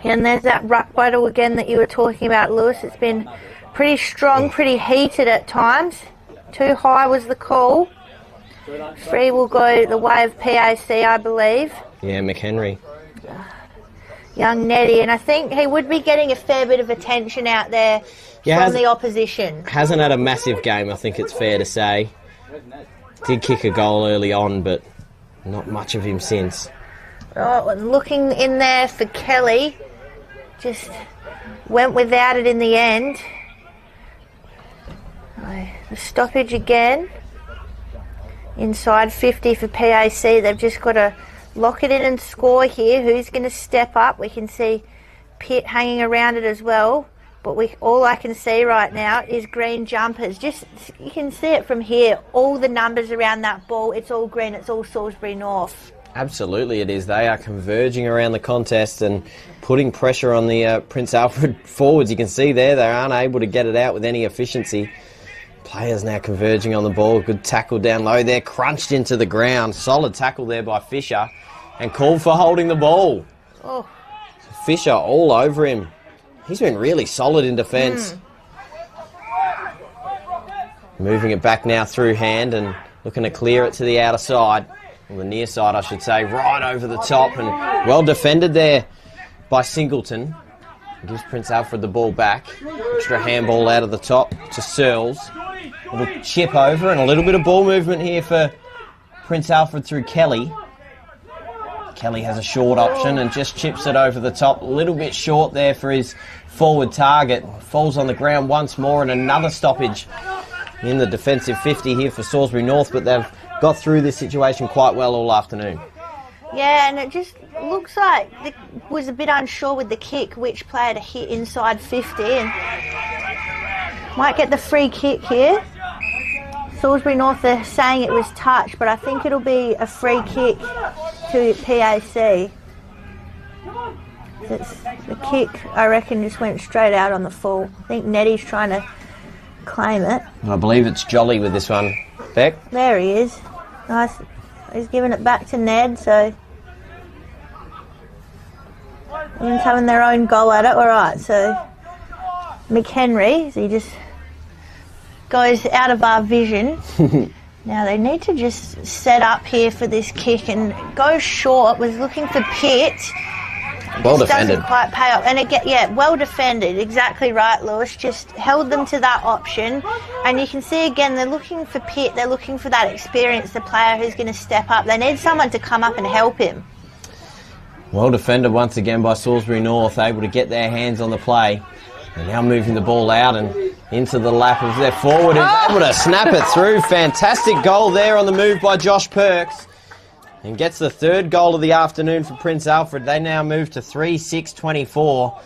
And there's that ruck battle again that you were talking about, Lewis. It's been pretty strong, pretty heated at times. Too high was the call. Free will go the way of PAC, I believe. Yeah, McHenry. young Nettie, and I think he would be getting a fair bit of attention out there from the opposition. Hasn't had a massive game, I think it's fair to say. Did kick a goal early on, but not much of him since. Oh, and looking in there for Kelly, just went without it in the end. The stoppage again. Inside 50 for PAC. They've just got to lock it in and score here. Who's going to step up? We can see Pitt hanging around it as well. But all I can see right now is green jumpers. Just, you can see it from here. All the numbers around that ball, it's all green. It's all Salisbury North. Absolutely it is. They are converging around the contest and putting pressure on the Prince Alfred forwards. You can see there they aren't able to get it out with any efficiency. Players now converging on the ball. Good tackle down low there. Crunched into the ground. Solid tackle there by Fisher. And called for holding the ball. Oh. Fisher all over him. He's been really solid in defence. Moving it back now through hand and looking to clear it to the outer side. Well, the near side, I should say. Right over the top. And well defended there by Singleton. Gives Prince Alfred the ball back. Extra handball out of the top to Searles. A little chip over and a little bit of ball movement here for Prince Alfred through Kelly. Kelly has a short option and just chips it over the top. A little bit short there for his forward target. Falls on the ground once more and another stoppage in the defensive 50 here for Salisbury North, but they've got through this situation quite well all afternoon. Yeah, and it just looks like it was a bit unsure with the kick which player to hit inside 50 and might get the free kick here. Salisbury North are saying it was touch, but I think it'll be a free kick to PAC. The kick, I reckon, just went straight out on the full. I think Nettie's trying to claim it. I believe it's Jolly with this one. Beck? There he is. Nice. He's giving it back to Ned, so everyone's having their own goal at it. All right, so McHenry, so he just goes out of our vision. Now they need to just set up here for this kick and go short. Was looking for Pitt. Well defended. Doesn't quite pay off. And again, yeah, well defended. Exactly right, Lewis. Just held them to that option. And you can see again, they're looking for Pitt. They're looking for that experienced player who's going to step up. They need someone to come up and help him. Well defended once again by Salisbury North, able to get their hands on the play. And now moving the ball out and into the lap of their forward, who's able to snap it through. Fantastic goal there on the move by Josh Perks. And gets the third goal of the afternoon for Prince Alfred. They now move to 3-6-24.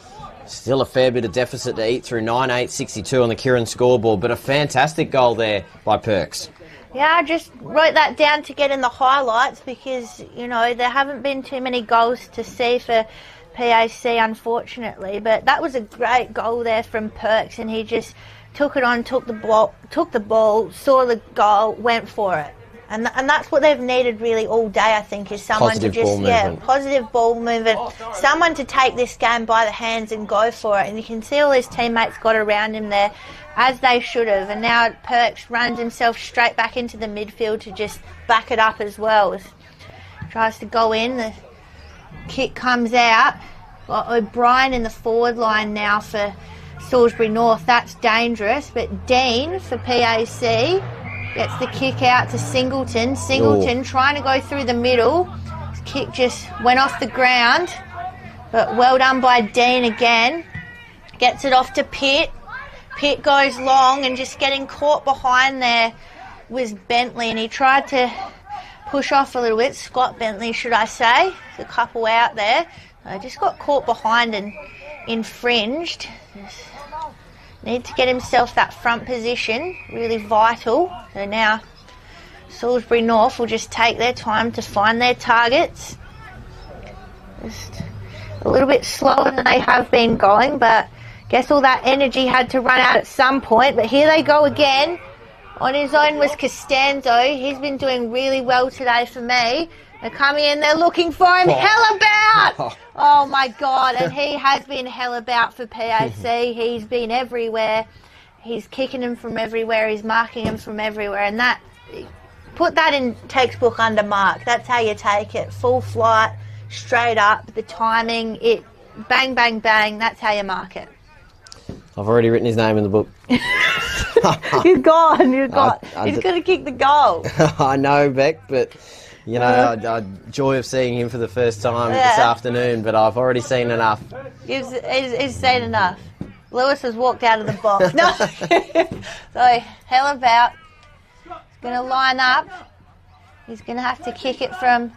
Still a fair bit of deficit to eat through, 9-8-62 on the Kieran scoreboard, but a fantastic goal there by Perks. Yeah, I just wrote that down to get in the highlights because, you know, there haven't been too many goals to see for PAC, unfortunately. But that was a great goal there from Perks, and he just took it on, took the ball, saw the goal, went for it. And that's what they've needed really all day, I think, is someone positive to just, positive ball movement, someone to take this game by the hands and go for it. And you can see all his teammates got around him there, as they should have. And now Perks runs himself straight back into the midfield to just back it up as well. Tries to go in, the kick comes out. Got O'Brien in the forward line now for Salisbury North. That's dangerous. But Dean for PAC gets the kick out to Singleton. Singleton trying to go through the middle. His kick just went off the ground. But well done by Dean again. Gets it off to Pitt. Pitt goes long and just getting caught behind there was Bentley. And he tried to push off a little bit. Scott Bentley, should I say. There's a couple out there. Just got caught behind and infringed. Need to get himself that front position, really vital. So now Salisbury North will just take their time to find their targets. Just a little bit slower than they have been going, but guess all that energy had to run out at some point. But here they go again. On his own was Costanzo. He's been doing really well today for me. They're coming in, they're looking for him. Hell about! Oh my God, and he has been hell about for PAC. He's been everywhere. He's kicking him from everywhere. He's marking him from everywhere. And that, put that in textbook under mark. That's how you take it. Full flight, straight up. The timing, bang, bang, bang. That's how you mark it. I've already written his name in the book. You're gone. He's going to kick the goal. I know, Beck, but, you know, joy of seeing him for the first time this afternoon, but I've already seen enough. He's seen enough. Lewis has walked out of the box. No. So, hell about. He's going to line up. He's going to have to kick it from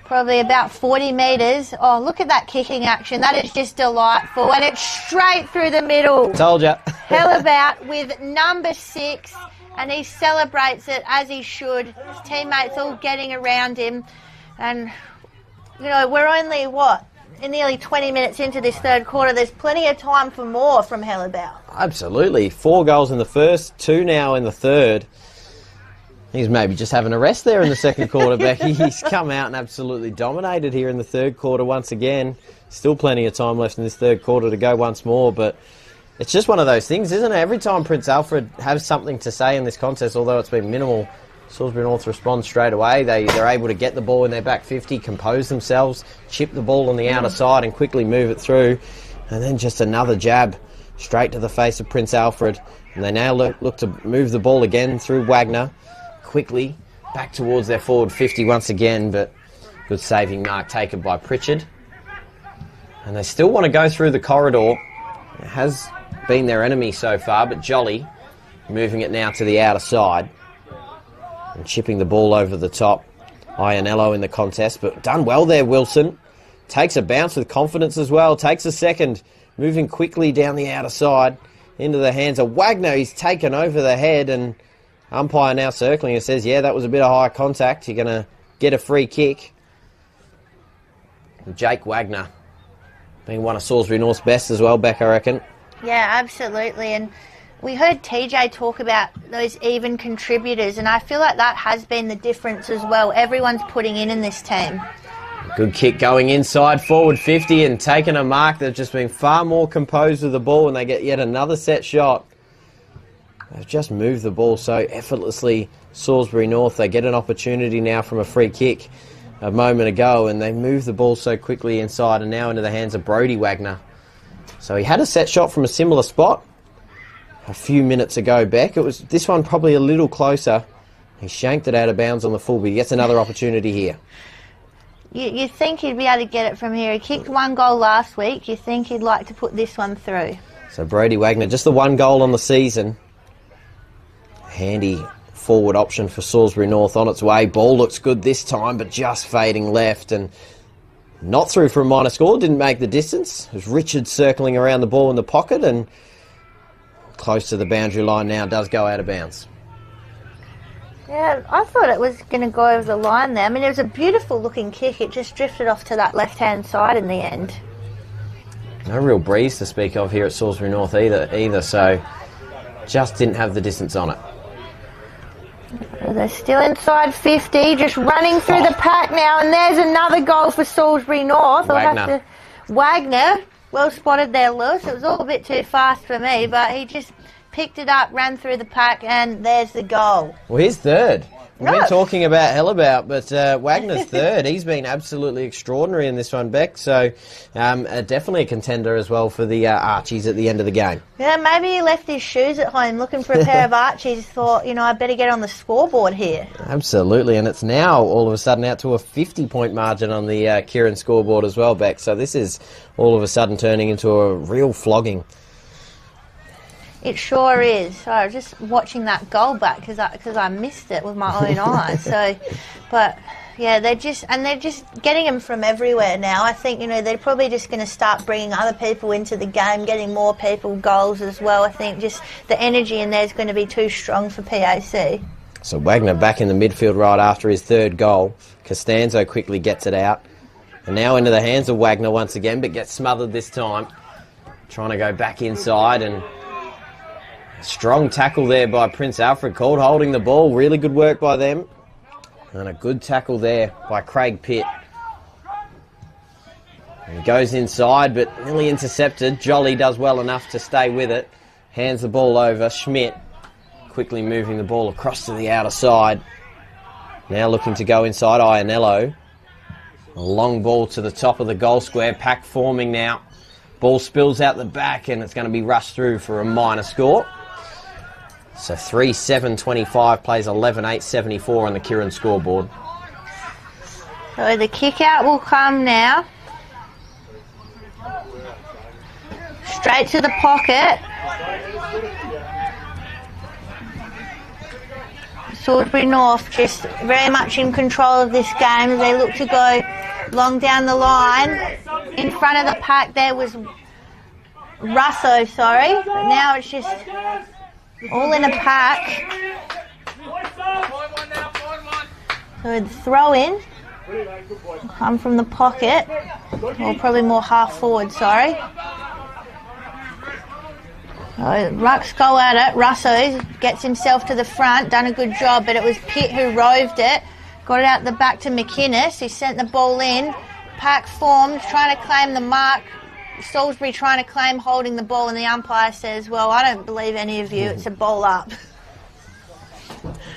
probably about 40 metres. Oh, look at that kicking action. That is just delightful. And it's straight through the middle. Told ya. Hell about with number 6. And he celebrates it as he should. His teammates all getting around him. And, you know, we're only, nearly 20 minutes into this third quarter. There's plenty of time for more from Hellabout. Absolutely. 4 goals in the first, 2 now in the third. He's maybe just having a rest there in the second quarter, Becky. He's come out and absolutely dominated here in the third quarter once again. Still plenty of time left in this third quarter to go once more, but it's just one of those things, isn't it? Every time Prince Alfred has something to say in this contest, although it's been minimal, Salisbury North responds straight away. They're able to get the ball in their back 50, compose themselves, chip the ball on the outer side and quickly move it through. And then just another jab straight to the face of Prince Alfred. And they now look to move the ball again through Wagner. Quickly back towards their forward 50 once again, but good saving mark taken by Pritchard. And they still want to go through the corridor. It has been their enemy so far, but Jolly moving it now to the outer side and chipping the ball over the top. Ionello in the contest, but done well there, Wilson. Takes a bounce with confidence as well. Takes a second, moving quickly down the outer side into the hands of Wagner. He's taken over the head, and umpire now circling and says, yeah, that was a bit of high contact. You're going to get a free kick. And Jake Wagner being one of Salisbury North's best as well, Beck, I reckon. Yeah, absolutely. And we heard TJ talk about those even contributors, and I feel like that has been the difference as well. Everyone's putting in this team. Good kick going inside, forward 50 and taking a mark. They've just been far more composed with the ball, and they get yet another set shot. They've just moved the ball so effortlessly. Salisbury North, they get an opportunity now from a free kick a moment ago, and they move the ball so quickly inside and now into the hands of Brodie Wagner. So he had a set shot from a similar spot a few minutes ago, Beck. It was this one probably a little closer. He shanked it out of bounds on the full, but he gets another opportunity here. You think he'd be able to get it from here. He kicked 1 goal last week. You think he'd like to put this one through. So Brodie Wagner, just the 1 goal on the season. Handy forward option for Salisbury North on its way. Ball looks good this time, but just fading left and not through for a minor score. Didn't make the distance. It was Richard circling around the ball in the pocket and close to the boundary line now. Does go out of bounds. Yeah, I thought it was going to go over the line there. I mean, it was a beautiful looking kick. It just drifted off to that left-hand side in the end. No real breeze to speak of here at Salisbury North either, so just didn't have the distance on it. They're still inside 50, just running through the pack now, and there's another goal for Salisbury North. Wagner, well spotted there, Lewis. It was all a bit too fast for me, but he just picked it up, ran through the pack, and there's the goal. Well, he's third. We've been talking about Hellabout, but Wagner's third. He's been absolutely extraordinary in this one, Beck. So definitely a contender as well for the Archies at the end of the game. Yeah, maybe he left his shoes at home looking for a pair of Archies. Thought, I better get on the scoreboard here. Absolutely, and it's now all of a sudden out to a 50-point margin on the Kieran scoreboard as well, Beck. So this is all of a sudden turning into a real flogging. It sure is. So I was just watching that goal back because I missed it with my own eyes. But yeah, they're just getting them from everywhere now. I think they're probably just going to start bringing other people into the game, getting more people goals as well. I think just the energy in there is going to be too strong for PAC. So Wagner back in the midfield right after his third goal. Costanzo quickly gets it out, and now into the hands of Wagner once again, but gets smothered this time. Trying to go back inside and. Strong tackle there by Prince Alfred called, holding the ball. Really good work by them. And a good tackle there by Craig Pitt. And he goes inside, but nearly intercepted. Jolly does well enough to stay with it. Hands the ball over. Schmidt quickly moving the ball across to the outer side. Now looking to go inside Ionello. A long ball to the top of the goal square. Pack forming now Ball spills out the back, and it's going to be rushed through for a minor score. So 3-7-25 plays 11-8-74 on the Kieran scoreboard. So the kick out will come now. Straight to the pocket. Salisbury North just very much in control of this game as they look to go long down the line. In front of the pack there was Russo, but now it's just all in a pack. So the throw in will come from the pocket, or probably more half forward, Rucks go at it. Russo gets himself to the front, done a good job, but it was Pitt who roved it. Got it out the back to McInnes, who sent the ball in. Pack formed, trying to claim the mark. Salisbury trying to claim holding the ball, and the umpire says, well, I don't believe any of you, it's a ball up.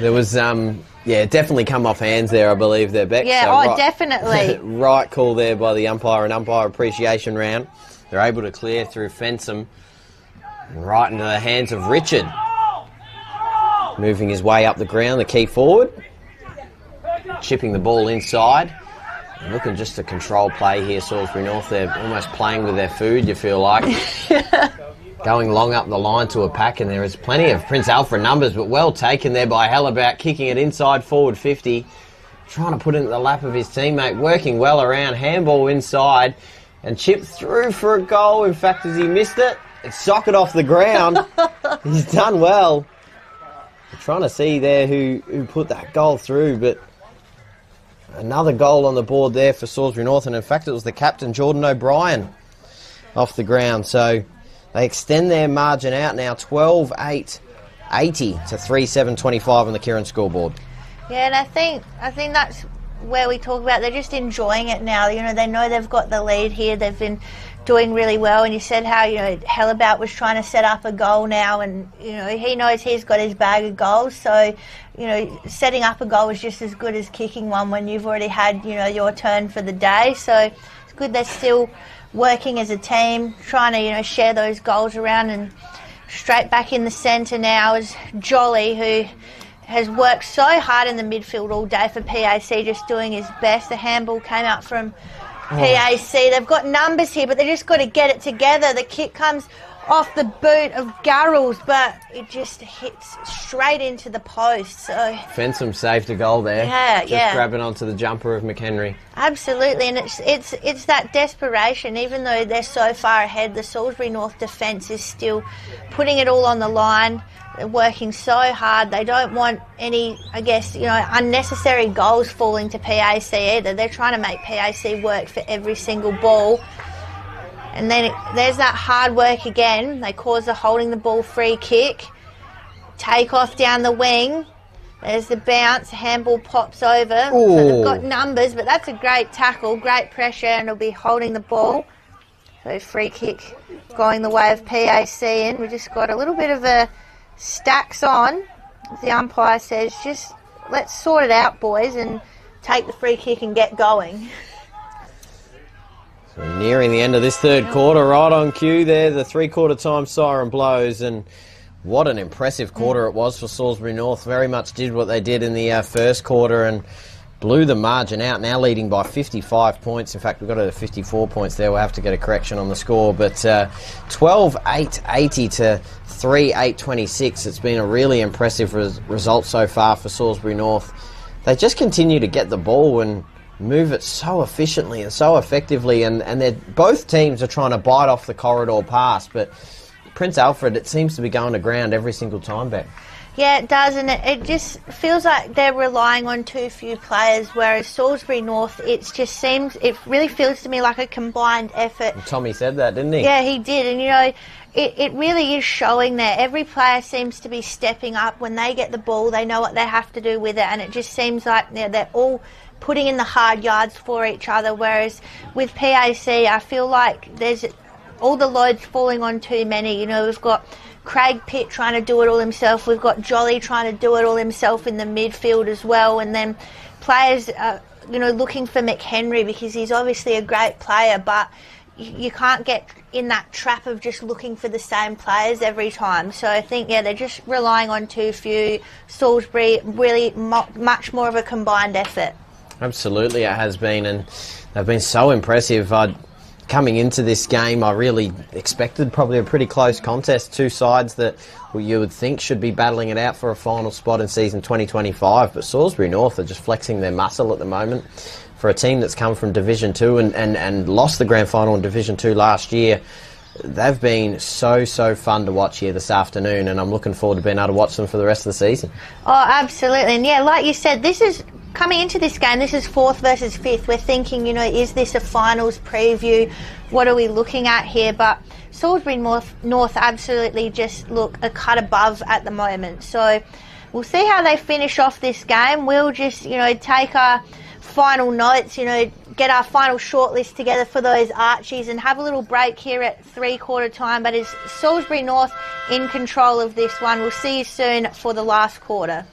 There was, definitely come off hands there, I believe, there, Beck. Yeah, so right, definitely. Right call there by the umpire, an umpire appreciation round. They're able to clear through Fensom. Right into the hands of Richard. Moving his way up the ground, the key forward. Chipping the ball inside. And looking just to control play here, Salisbury North. They're almost playing with their food, you feel like. Going long up the line to a pack, and there is plenty of Prince Alfred numbers, but well taken there by Hellabout, kicking it inside forward 50. Trying to put it into the lap of his teammate, working well around, handball inside, and chipped through for a goal. In fact, as he missed it, socket off the ground. He's done well. I'm trying to see there who put that goal through, but another goal on the board there for Salisbury North, and in fact it was the captain, Jordan O'Brien, off the ground. So they extend their margin out now, 12-8-80 to 3-7-25 on the Kieran scoreboard. Yeah, and I think that's where we talk about they're just enjoying it now. They know they've got the lead here. They've been doing really well, and you said how Hellabout was trying to set up a goal now, and he knows he's got his bag of goals, so setting up a goal is just as good as kicking one when you've already had your turn for the day. So it's good they're still working as a team, trying to share those goals around. And straight back in the centre now is Jolly, who has worked so hard in the midfield all day for PAC, just doing his best. The handball came out from PAC. They've got numbers here, but they just got to get it together. The kick comes off the boot of Garrels, but it just hits straight into the post. So Fensom saved a goal there. Just grabbing onto the jumper of McHenry. Absolutely, and it's that desperation. Even though they're so far ahead, the Salisbury North defence is still putting it all on the line. They're working so hard. They don't want any, unnecessary goals falling to PAC either. They're trying to make PAC work for every single ball. And then there's that hard work again. They cause a holding the ball free kick. Take off down the wing. There's the bounce. Handball pops over. Ooh. So they've got numbers, but that's a great tackle, great pressure, and it'll be holding the ball. So free kick going the way of PAC, and we just got a little bit of a stacks on. The umpire says, just let's sort it out, boys, and take the free kick and get going. So nearing the end of this third quarter, right on cue there, the three-quarter time siren blows, and what an impressive quarter it was for Salisbury North. Very much did what they did in the first quarter and blew the margin out, now leading by 55 points. In fact, we've got it at 54 points there. We'll have to get a correction on the score. But 12-8-80 to 3-8-26. It's been a really impressive result so far for Salisbury North. They just continue to get the ball and move it so efficiently and so effectively. And both teams are trying to bite off the corridor pass. But Prince Alfred, it seems to be going to ground every single time, Beck. Yeah, it does, and it just feels like they're relying on too few players, whereas Salisbury North, it really feels to me like a combined effort. Tommy said that, didn't he? Yeah, he did, and it really is showing there. Every player seems to be stepping up. When they get the ball, they know what they have to do with it, and it just seems like they're all putting in the hard yards for each other, whereas with PAC, I feel like there's all the loads falling on too many. We've got Craig Pitt trying to do it all himself. We've got Jolly trying to do it all himself in the midfield as well. And then players, looking for McHenry because he's obviously a great player, but you can't get in that trap of just looking for the same players every time. So I think, they're just relying on too few. Salisbury, really much more of a combined effort. Absolutely, it has been, and they've been so impressive. Coming into this game, I really expected probably a pretty close contest. Two sides that you would think should be battling it out for a final spot in season 2025, but Salisbury North are just flexing their muscle at the moment. For a team that's come from Division 2 and lost the grand final in Division 2 last year, they've been so fun to watch here this afternoon, and I'm looking forward to being able to watch them for the rest of the season. Oh, absolutely. And like you said, this is coming into this game, this is 4th versus 5th. We're thinking, is this a finals preview? What are we looking at here? But Salisbury North absolutely just look a cut above at the moment. So we'll see how they finish off this game. We'll just, take our final notes, get our final shortlist together for those Archies and have a little break here at 3/4 time. But it's Salisbury North in control of this one. We'll see you soon for the last quarter.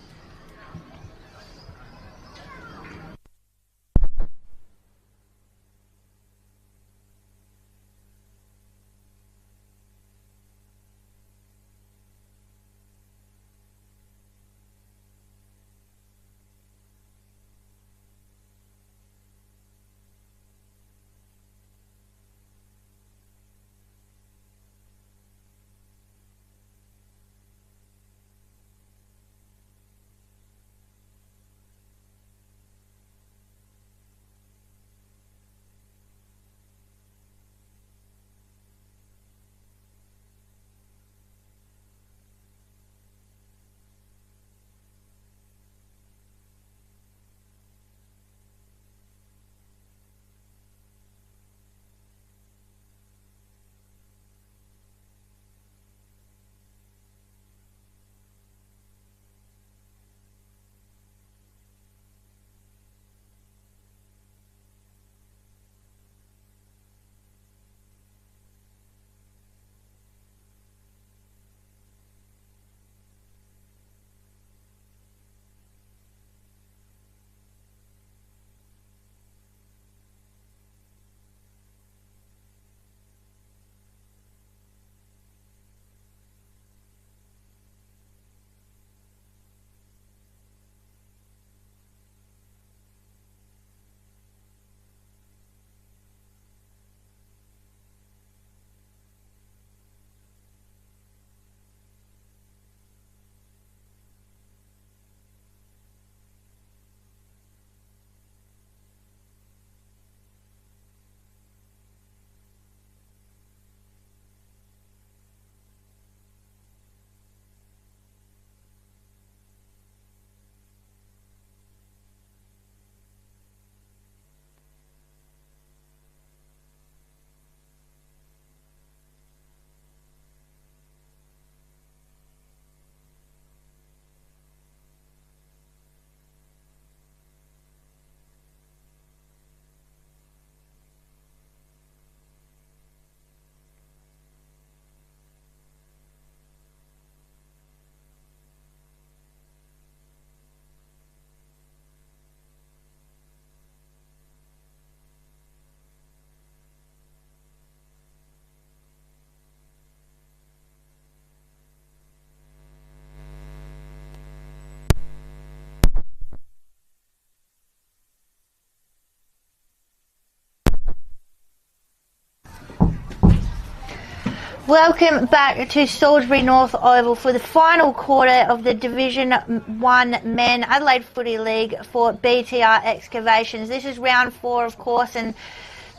Welcome back to Salisbury North Oval for the final quarter of the Division 1 Men Adelaide Footy League for BTR Excavations. This is round 4, of course, and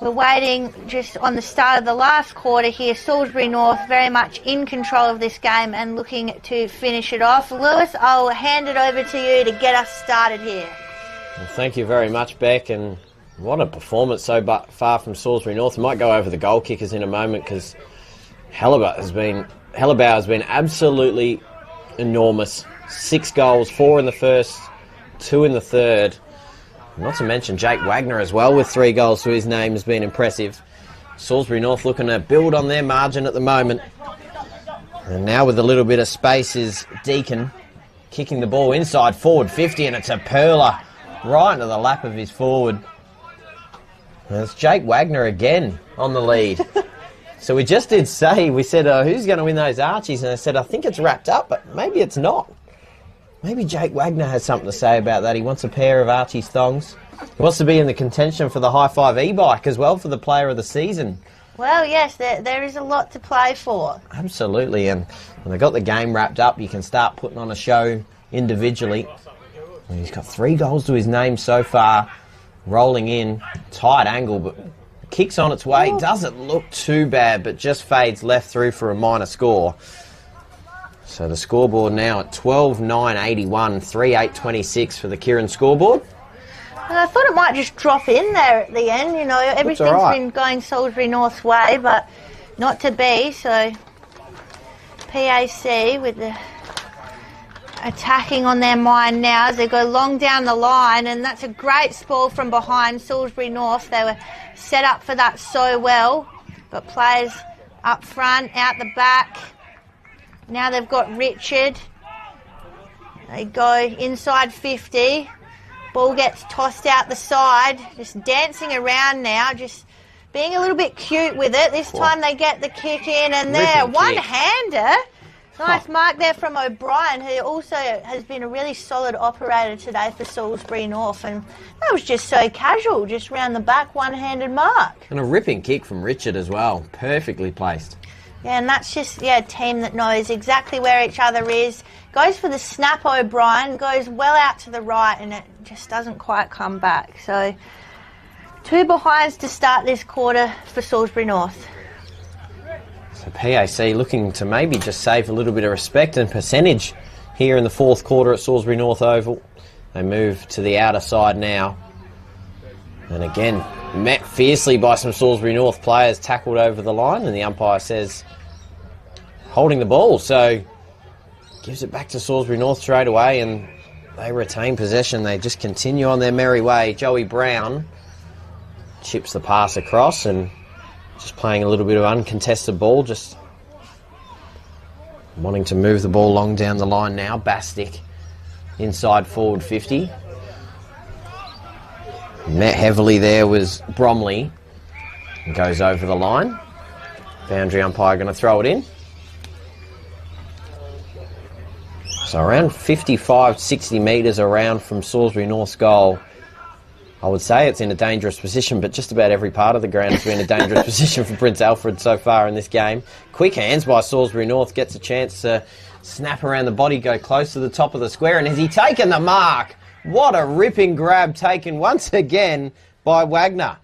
we're waiting just on the start of the last quarter here. Salisbury North very much in control of this game and looking to finish it off. Lewis, I'll hand it over to you to get us started here. Well, thank you very much, Beck, and what a performance so far from Salisbury North. We might go over the goal kickers in a moment because Hellebaugh has been absolutely enormous. 6 goals, 4 in the first, 2 in the third. Not to mention Jake Wagner as well with 3 goals to his name has been impressive. Salisbury North looking to build on their margin at the moment. And now with a little bit of space is Deacon kicking the ball inside forward 50, and it's a perler right into the lap of his forward. And it's Jake Wagner again on the lead. So we just did say, we said, who's going to win those Archies? And I said, I think it's wrapped up, but maybe it's not. Maybe Jake Wagner has something to say about that. He wants a pair of Archie's thongs. He wants to be in the contention for the High Five e-bike as well for the player of the season. Well, yes, there is a lot to play for. Absolutely, and when they got the game wrapped up, you can start putting on a show individually. And he's got 3 goals to his name so far, rolling in, tight angle, but kicks on its way. Doesn't look too bad, but just fades left through for a minor score. So the scoreboard now at 12-9-81, 3-8-26 for the Kieran scoreboard. And I thought it might just drop in there at the end. You know, everything's been going Salisbury North's way, but not to be. So PAC with the attacking on their mind now as they go long down the line, and that's a great spoil from behind Salisbury North. They were set up for that so well, but players up front, out the back. Now they've got Richard. They go inside 50. Ball gets tossed out the side, just dancing around now, just being a little bit cute with it. This time they get the kick in, and there, one-hander. Nice mark there from O'Brien, who also has been a really solid operator today for Salisbury North. And that was just so casual, just round the back, one-handed mark. And a ripping kick from Richard as well, perfectly placed. Yeah, and that's just, a team that knows exactly where each other is. Goes for the snap, O'Brien, goes well out to the right, and it just doesn't quite come back. So 2 behinds to start this quarter for Salisbury North. So PAC looking to maybe just save a little bit of respect and percentage here in the 4th quarter at Salisbury North Oval. They move to the outer side now. And again, met fiercely by some Salisbury North players, tackled over the line, and the umpire says holding the ball. So gives it back to Salisbury North straight away, and they retain possession. They just continue on their merry way. Joey Brown chips the pass across and just playing a little bit of uncontested ball, just wanting to move the ball long down the line now. Bastic inside forward 50. Met heavily there was Bromley. And goes over the line. Boundary umpire going to throw it in. So around 55, 60 metres around from Salisbury North's goal. I would say it's in a dangerous position, but just about every part of the ground has been a dangerous position for Prince Alfred so far in this game. Quick hands by Salisbury North, gets a chance to snap around the body, go close to the top of the square, and has he taken the mark? What a ripping grab taken once again by Wagner.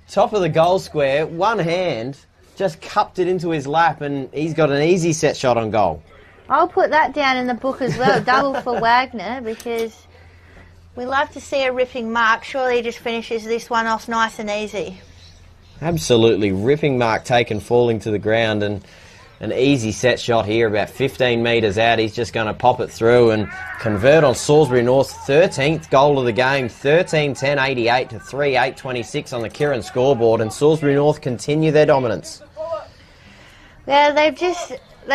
Top of the goal square, one hand, just cupped it into his lap, and he's got an easy set shot on goal. I'll put that down in the book as well, double for Wagner, because we love to see a ripping mark. Surely he just finishes this one off nice and easy. Absolutely, ripping mark taken, falling to the ground, and an easy set shot here, about 15 metres out. He's just going to pop it through and convert on Salisbury North's 13th goal of the game, 13-10-88 to 3-8-26 on the Kieran scoreboard, and Salisbury North continue their dominance. Yeah, they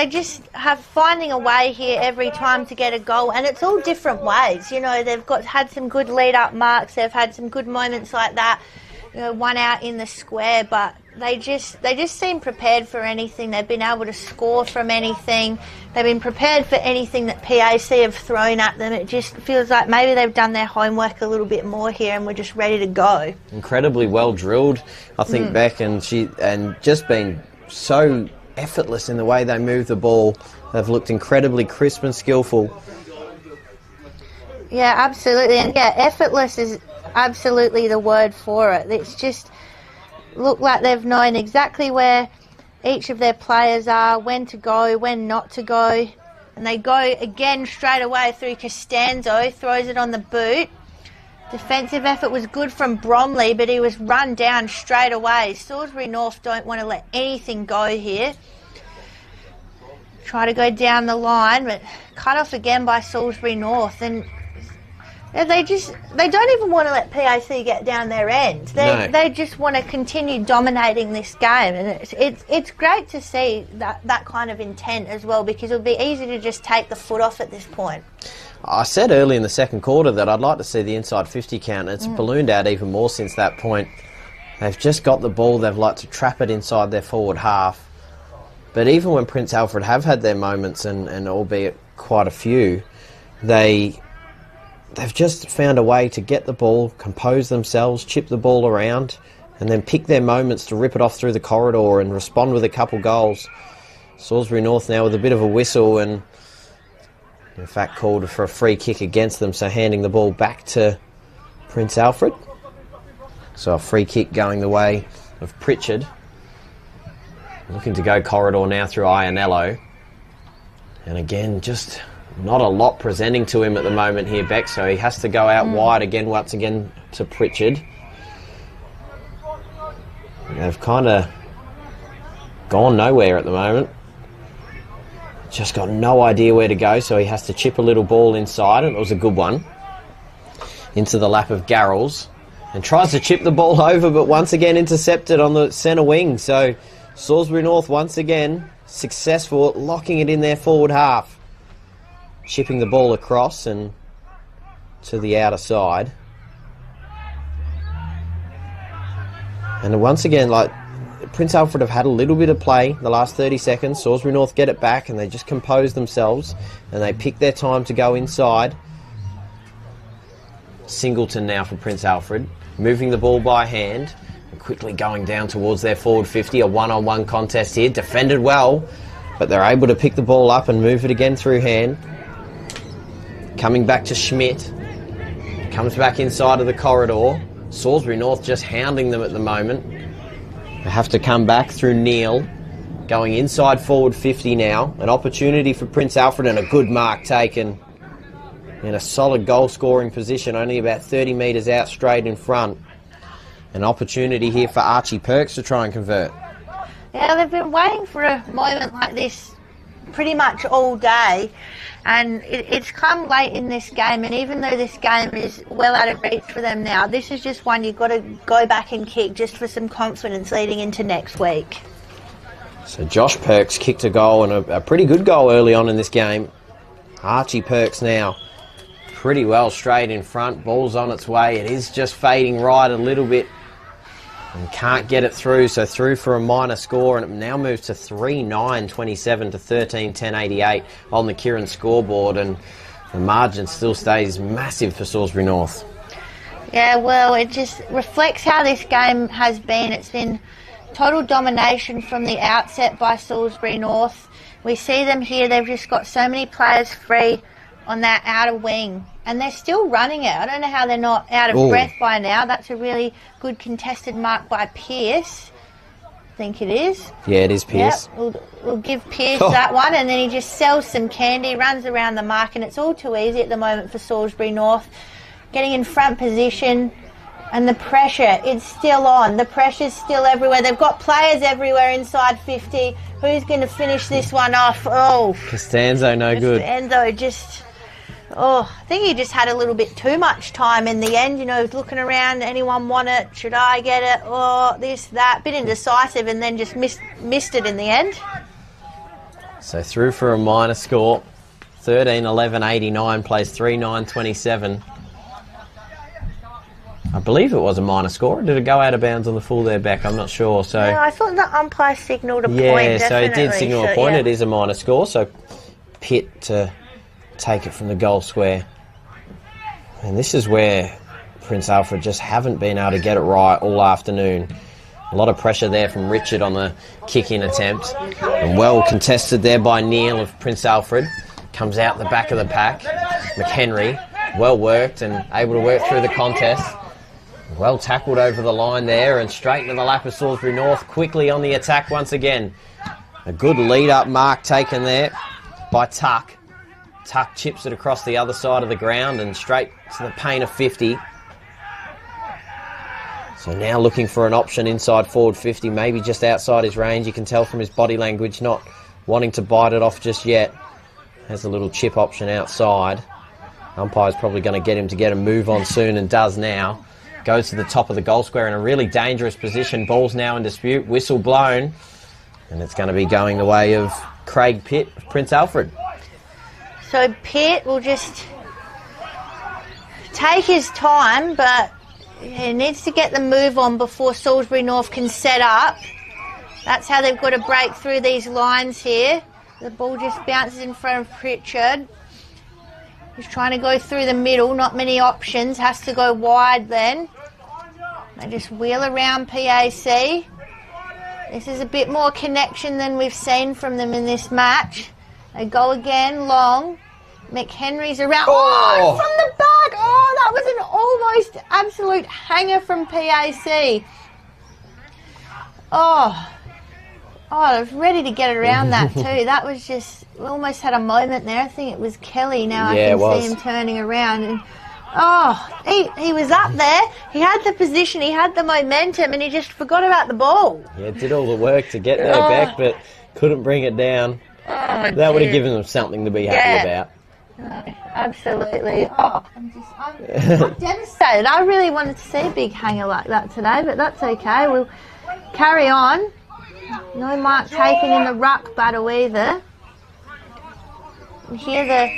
just have finding a way here every time to get a goal, and it's all different ways. You know, they've had some good lead-up marks, they've had some good moments like that, you know, one out in the square, but they just seem prepared for anything. They've been able to score from anything. They've been prepared for anything that PAC have thrown at them. It just feels like maybe they've done their homework a little bit more here, and we're just ready to go. Incredibly well drilled, I think, Beck, and just been so effortless in the way they move the ball. They've looked incredibly crisp and skillful. Yeah, absolutely. And yeah, effortless is absolutely the word for it. It's just looked like they've known exactly where each of their players are, when to go, when not to go. And they go again straight away through Costanzo, throws it on the boot. Defensive effort was good from Bromley, but he was run down straight away. Salisbury North don't want to let anything go here. Try to go down the line, but cut off again by Salisbury North. And they don't even want to let PAC get down their end. They just want to continue dominating this game, and it's great to see that kind of intent as well, because it would be easy to just take the foot off at this point. I said early in the second quarter that I'd like to see the inside 50 count. It's ballooned out even more since that point. They've just got the ball. They've liked to trap it inside their forward half. But even when Prince Alfred have had their moments, and albeit quite a few, they've just found a way to get the ball, compose themselves, chip the ball around, and then pick their moments to rip it off through the corridor and respond with a couple goals. Salisbury North now with a bit of a whistle, and in fact called for a free kick against them, so handing the ball back to Prince Alfred. So a free kick going the way of Pritchard. Looking to go corridor now through Ianello. And again, just not a lot presenting to him at the moment here, Beck, so he has to go out wide again, once again to Pritchard. They've kind of gone nowhere at the moment. Just got no idea where to go, so he has to chip a little ball inside, and it was a good one. Into the lap of Garrels. And tries to chip the ball over, but once again intercepted on the centre wing. So Salisbury North once again successful at locking it in their forward half. Chipping the ball across and to the outer side. And once again, like, Prince Alfred have had a little bit of play the last 30 seconds. Salisbury North get it back and they just compose themselves and they pick their time to go inside. Singleton now for Prince Alfred, moving the ball by hand and quickly going down towards their forward 50. A one-on-one contest here, defended well, but they're able to pick the ball up and move it again through hand. Coming back to Schmidt, comes back inside of the corridor. Salisbury North just hounding them at the moment. They have to come back through Neil, going inside forward 50 now. An opportunity for Prince Alfred and a good mark taken. In a solid goal-scoring position, only about 30 metres out straight in front. An opportunity here for Archie Perks to try and convert. Yeah, they've been waiting for a moment like this pretty much all day, and it's come late in this game, and even though this game is well out of reach for them now, this is just one you've got to go back and kick just for some confidence leading into next week. So Josh Perks kicked a goal, and a pretty good goal early on in this game. Archie Perks now pretty well straight in front. Ball's on its way. It is just fading right a little bit and can't get it through. So through for a minor score, and it now moves to 3-9-27 to 13-10-88 on the Kieran scoreboard, and the margin still stays massive for Salisbury North. Yeah, well, it just reflects how this game has been. It's been total domination from the outset by Salisbury North. We see them here. They've just got so many players free on that outer wing, and they're still running it. I don't know how they're not out of breath by now. That's a really good contested mark by Pearce. I think it is. Yeah, it is Pearce. Yep, we'll give Pearce that one, and then he just sells some candy, runs around the mark, and it's all too easy at the moment for Salisbury North. Getting in front position, and the pressure, it's still on. The pressure's still everywhere. They've got players everywhere inside 50. Who's going to finish this one off? Oh, Costanzo, no good. Costanzo just... Oh, I think he just had a little bit too much time in the end. You know, looking around, anyone want it? Should I get it? Oh, this, that. Bit indecisive, and then just missed it in the end. So through for a minor score. 13-11-89 plays 3-9-27. I believe it was a minor score. Did it go out of bounds on the full there, Beck? I'm not sure. So no, I thought the umpire signalled a point. Yeah, so it did signal a point. Yeah. It is a minor score. So Pitt to take it from the goal square. And this is where Prince Alfred just haven't been able to get it right all afternoon. A lot of pressure there from Richard on the kick-in attempt. And well contested there by Neil of Prince Alfred. Comes out the back of the pack. McHenry, well worked and able to work through the contest. Well tackled over the line there and straight into the lap of Salisbury North. Quickly on the attack once again. A good lead-up mark taken there by Tuck. Tuck chips it across the other side of the ground and straight to the paint of 50. So now looking for an option inside forward 50, maybe just outside his range. You can tell from his body language not wanting to bite it off just yet. Has a little chip option outside. Umpire's probably going to get him to get a move on soon, and does now. Goes to the top of the goal square in a really dangerous position. Ball's now in dispute. Whistle blown. And it's going to be going the way of Craig Pitt of Prince Alfred. So Pitt will just take his time, but he needs to get the move on before Salisbury North can set up. That's how they've got to break through these lines here. The ball just bounces in front of Pritchard. He's trying to go through the middle, not many options, has to go wide then. They just wheel around PAC. This is a bit more connection than we've seen from them in this match. They go again, long. McHenry's around. Oh, from the back. Oh, that was an almost absolute hanger from PAC. Oh, I was ready to get around that too. That was just, we almost had a moment there. I think it was Kelly now. Yeah, I can see him turning around. And he was up there. He had the position, he had the momentum, and he just forgot about the ball. Yeah, did all the work to get there, Beck, but couldn't bring it down. That would have given them something to be happy about. Absolutely. I'm devastated. I really wanted to see a big hanger like that today, but that's okay. We'll carry on. No mark taken in the ruck battle either. And here the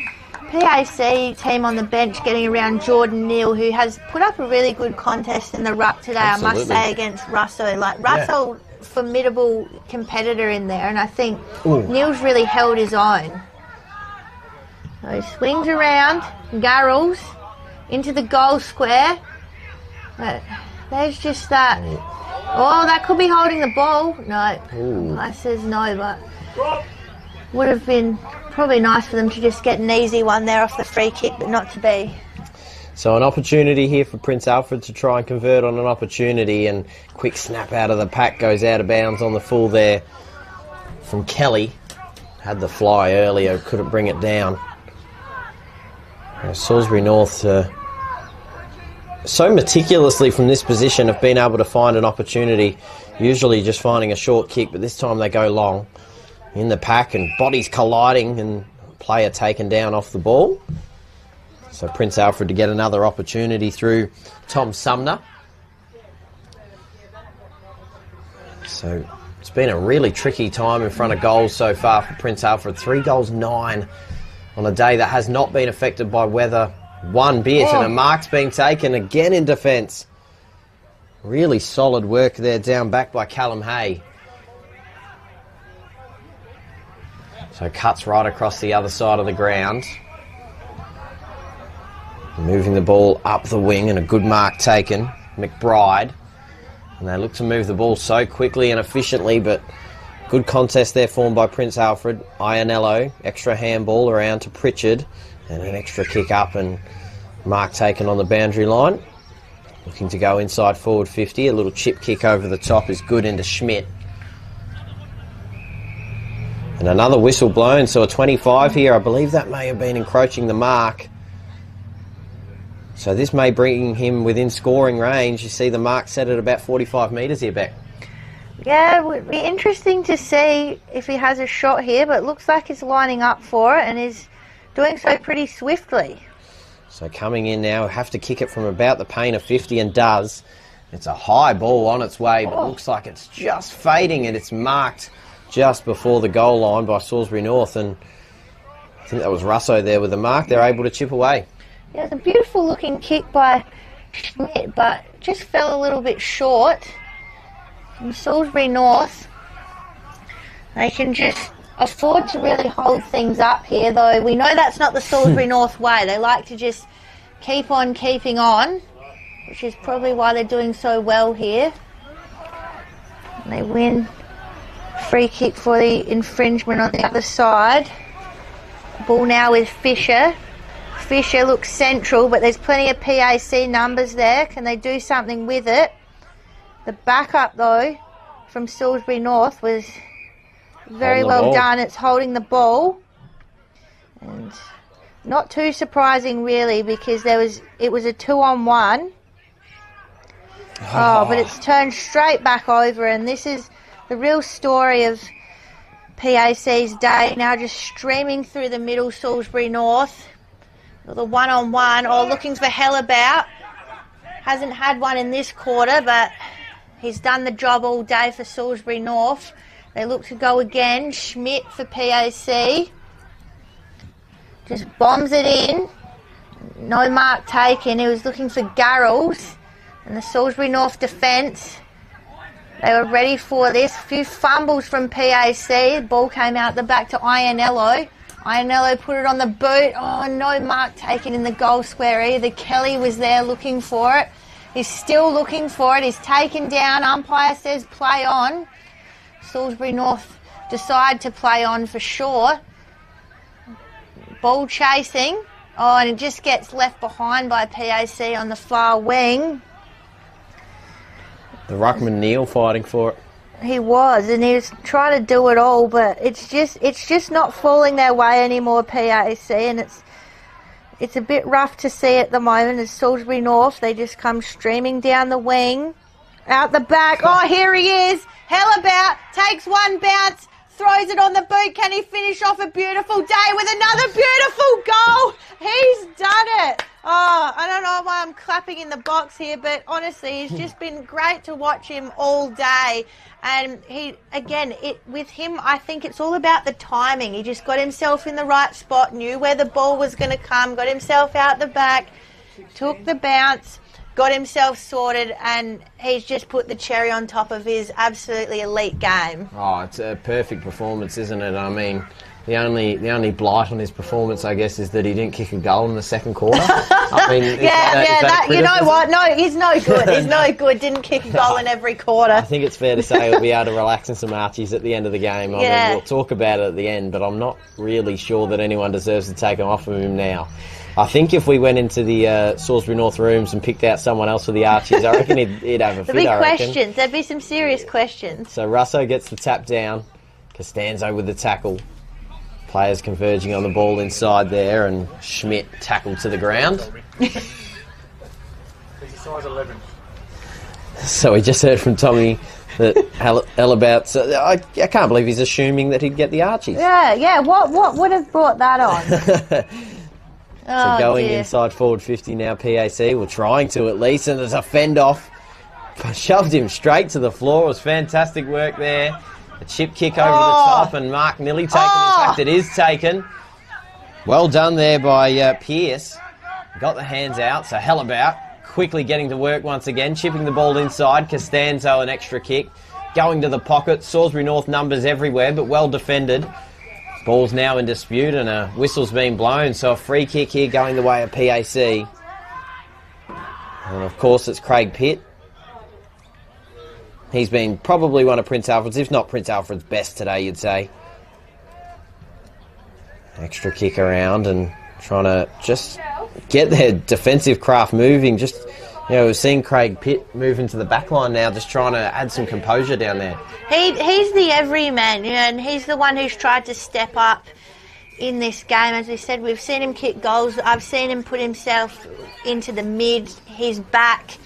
PAC team on the bench getting around Jordan Neal, who has put up a really good contest in the ruck today, Absolutely. I must say, against Russo. Like, Russo, formidable competitor in there, and I think Neal's really held his own. So he swings around, Garrels into the goal square. But there's just that. Oh, that could be holding the ball. No, I says no, but would have been probably nice for them to just get an easy one there off the free kick, but not to be. So an opportunity here for Prince Alfred to try and convert on an opportunity, and quick snap out of the pack goes out of bounds on the full there from Kelly. Had the fly earlier, couldn't bring it down. Salisbury North so meticulously from this position have been able to find an opportunity, usually just finding a short kick, but this time they go long in the pack and bodies colliding and player taken down off the ball. So Prince Alfred to get another opportunity through Tom Sumner. So it's been a really tricky time in front of goals so far for Prince Alfred. 3 goals, 9 on a day that has not been affected by weather one bit, and a mark's been taken again in defence. Really solid work there down back by Callum Hay. So cuts right across the other side of the ground. Moving the ball up the wing, and a good mark taken. McBride. And they look to move the ball so quickly and efficiently, but good contest there formed by Prince Alfred. Ianello, extra handball around to Pritchard, and an extra kick up, and mark taken on the boundary line. Looking to go inside forward 50. A little chip kick over the top is good into Schmidt. And another whistle blown, so a 25 here. I believe that may have been encroaching the mark. So this may bring him within scoring range. You see the mark set at about 45 metres here, Beck. Yeah, it would be interesting to see if he has a shot here, but it looks like he's lining up for it and is doing so pretty swiftly. So coming in now, have to kick it from about the paint of 50, and does. It's a high ball on its way, but looks like it's just fading, and it's marked just before the goal line by Salisbury North, and I think that was Russo there with the mark. They're able to chip away. Yeah, it's a beautiful looking kick by Schmidt, but just fell a little bit short. From Salisbury North, they can just afford to really hold things up here, though we know that's not the Salisbury North way. They like to just keep on keeping on, which is probably why they're doing so well here. And they win. Free kick for the infringement on the other side. Ball now with Fisher. Fisher looks central, but there's plenty of PAC numbers there. Can they do something with it? The backup, though, from Salisbury North was very well done. It's holding the ball. And not too surprising, really, because it was a 2-on-1. Oh, but it's turned straight back over, and this is the real story of PAC's day. Now just streaming through the middle, Salisbury North. The 1-on-1, or looking for Hellabout. Hasn't had one in this quarter, but he's done the job all day for Salisbury North. They look to go again. Schmidt for PAC. Just bombs it in. No mark taken. He was looking for Garrels and the Salisbury North defence. They were ready for this. A few fumbles from PAC. The ball came out the back to Ianello. Ianello put it on the boot. Oh, no mark taken in the goal square either. Kelly was there looking for it. He's still looking for it. He's taken down. Umpire says play on. Salisbury North decide to play on for sure. Ball chasing. Oh, and it just gets left behind by PAC on the far wing. The ruckman Neil fighting for it. He was, and he was trying to do it all, but it's just not falling their way anymore, PAC, and it's a bit rough to see at the moment as Salisbury North, they just come streaming down the wing, out the back. Oh, here he is. Hellabout takes one bounce, throws it on the boot. Can he finish off a beautiful day with another beautiful goal? He's done it. Oh, I don't know why I'm clapping in the box here, but honestly, it's just been great to watch him all day. And with him, I think it's all about the timing. He just got himself in the right spot, knew where the ball was going to come, got himself out the back, took the bounce, got himself sorted, and he's just put the cherry on top of his absolutely elite game. Oh, it's a perfect performance, isn't it? I mean, the only blight on his performance, I guess, is that he didn't kick a goal in the second quarter. I mean, is that you know what? No, he's no good. He's no good. Didn't kick a goal in every quarter. I think it's fair to say he'll be able to relax in some Archies at the end of the game. I mean, we'll talk about it at the end, but I'm not really sure that anyone deserves to take him off of him now. I think if we went into the Salisbury North rooms and picked out someone else for the Archies, I reckon he'd have a fit. There'd be questions. There'd be some serious questions. So Russo gets the tap down. Costanzo with the tackle. Players converging on the ball inside there, and Schmidt tackled to the ground. He's a size 11. So we just heard from Tommy that Hellabout. So I can't believe he's assuming that he'd get the Archies. Yeah. What would have brought that on? So going inside forward 50 now, PAC. We're trying to at least, and there's a fend off. Shoved him straight to the floor. It was fantastic work there. A chip kick over the top, and Mark nearly taken. In fact, it is taken. Well done there by Pearce. Got the hands out, so Hellabout quickly getting to work once again, chipping the ball inside. Costanzo an extra kick. Going to the pocket. Salisbury North numbers everywhere, but well defended. Ball's now in dispute, and a whistle's been blown, so a free kick here going the way of PAC. And of course, it's Craig Pitt. He's been probably one of Prince Alfred's, if not Prince Alfred's best today, you'd say. Extra kick around and trying to just get their defensive craft moving. Just, we've seen Craig Pitt move into the back line now, just trying to add some composure down there. He's the everyman, and he's the one who's tried to step up in this game. As we said, we've seen him kick goals. I've seen him put himself into the mid, his back.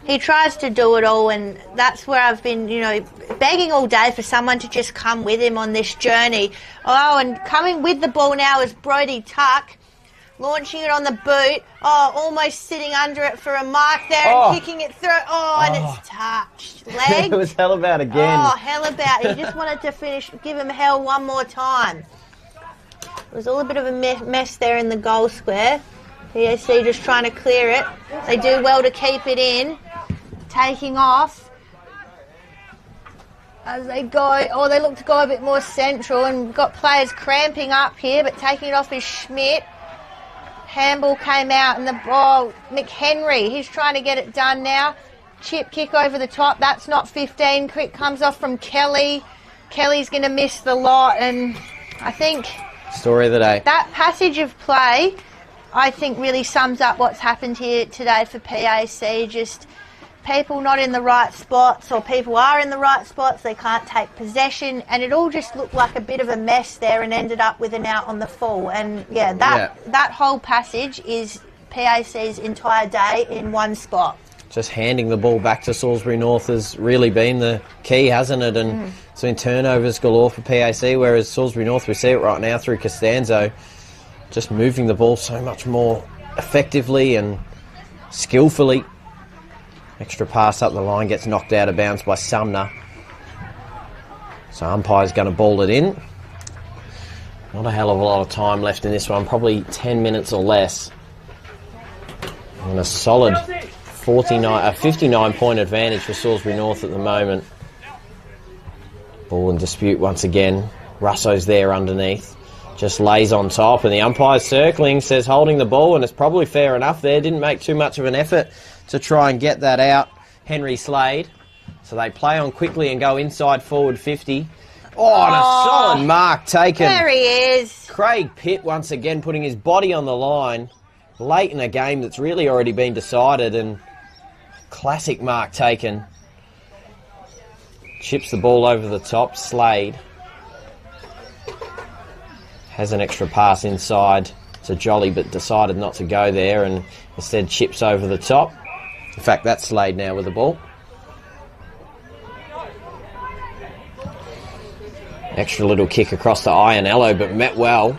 He tries to do it all, and that's where I've been, begging all day for someone to just come with him on this journey. Oh, and coming with the ball now is Brodie Tuck, launching it on the boot. Oh, almost sitting under it for a mark there and kicking it through. And it's touched. Leg. It was Hellabout again. Oh, Hellabout. He just wanted to finish, give him hell one more time. It was all a bit of a mess there in the goal square. PAC just trying to clear it. They do well to keep it in. Taking off as they go. Oh, they look to go a bit more central, and we've got players cramping up here, but taking it off is Schmidt. Handball came out, and McHenry, he's trying to get it done now. Chip kick over the top. That's not 15. Quick comes off from Kelly. Kelly's going to miss the lot, and I think story of the day. That passage of play, I think, really sums up what's happened here today for PAC. Just people not in the right spots, or people are in the right spots, they can't take possession, and it all just looked like a bit of a mess there and ended up with an out on the full. And that whole passage is PAC's entire day in one spot. Just handing the ball back to Salisbury North has really been the key, hasn't it? And it's been turnovers galore for PAC, whereas Salisbury North, we see it right now through Costanzo, just moving the ball so much more effectively and skillfully. Extra pass up the line, gets knocked out of bounds by Sumner. So umpire's going to ball it in. Not a hell of a lot of time left in this one, probably 10 minutes or less. And a solid 59-point advantage for Salisbury North at the moment. Ball in dispute once again. Russo's there underneath. Just lays on top, and the umpire's circling, says holding the ball, and it's probably fair enough there. Didn't make too much of an effort to try and get that out, Henry Slade. So they play on quickly and go inside forward 50. Oh, and a solid mark taken. There he is. Craig Pitt once again putting his body on the line late in a game that's really already been decided, and classic mark taken. Chips the ball over the top. Slade has an extra pass inside to Jolly, but decided not to go there and instead chips over the top. In fact, that's Slade now with the ball. Extra little kick across to Ionello, but met well.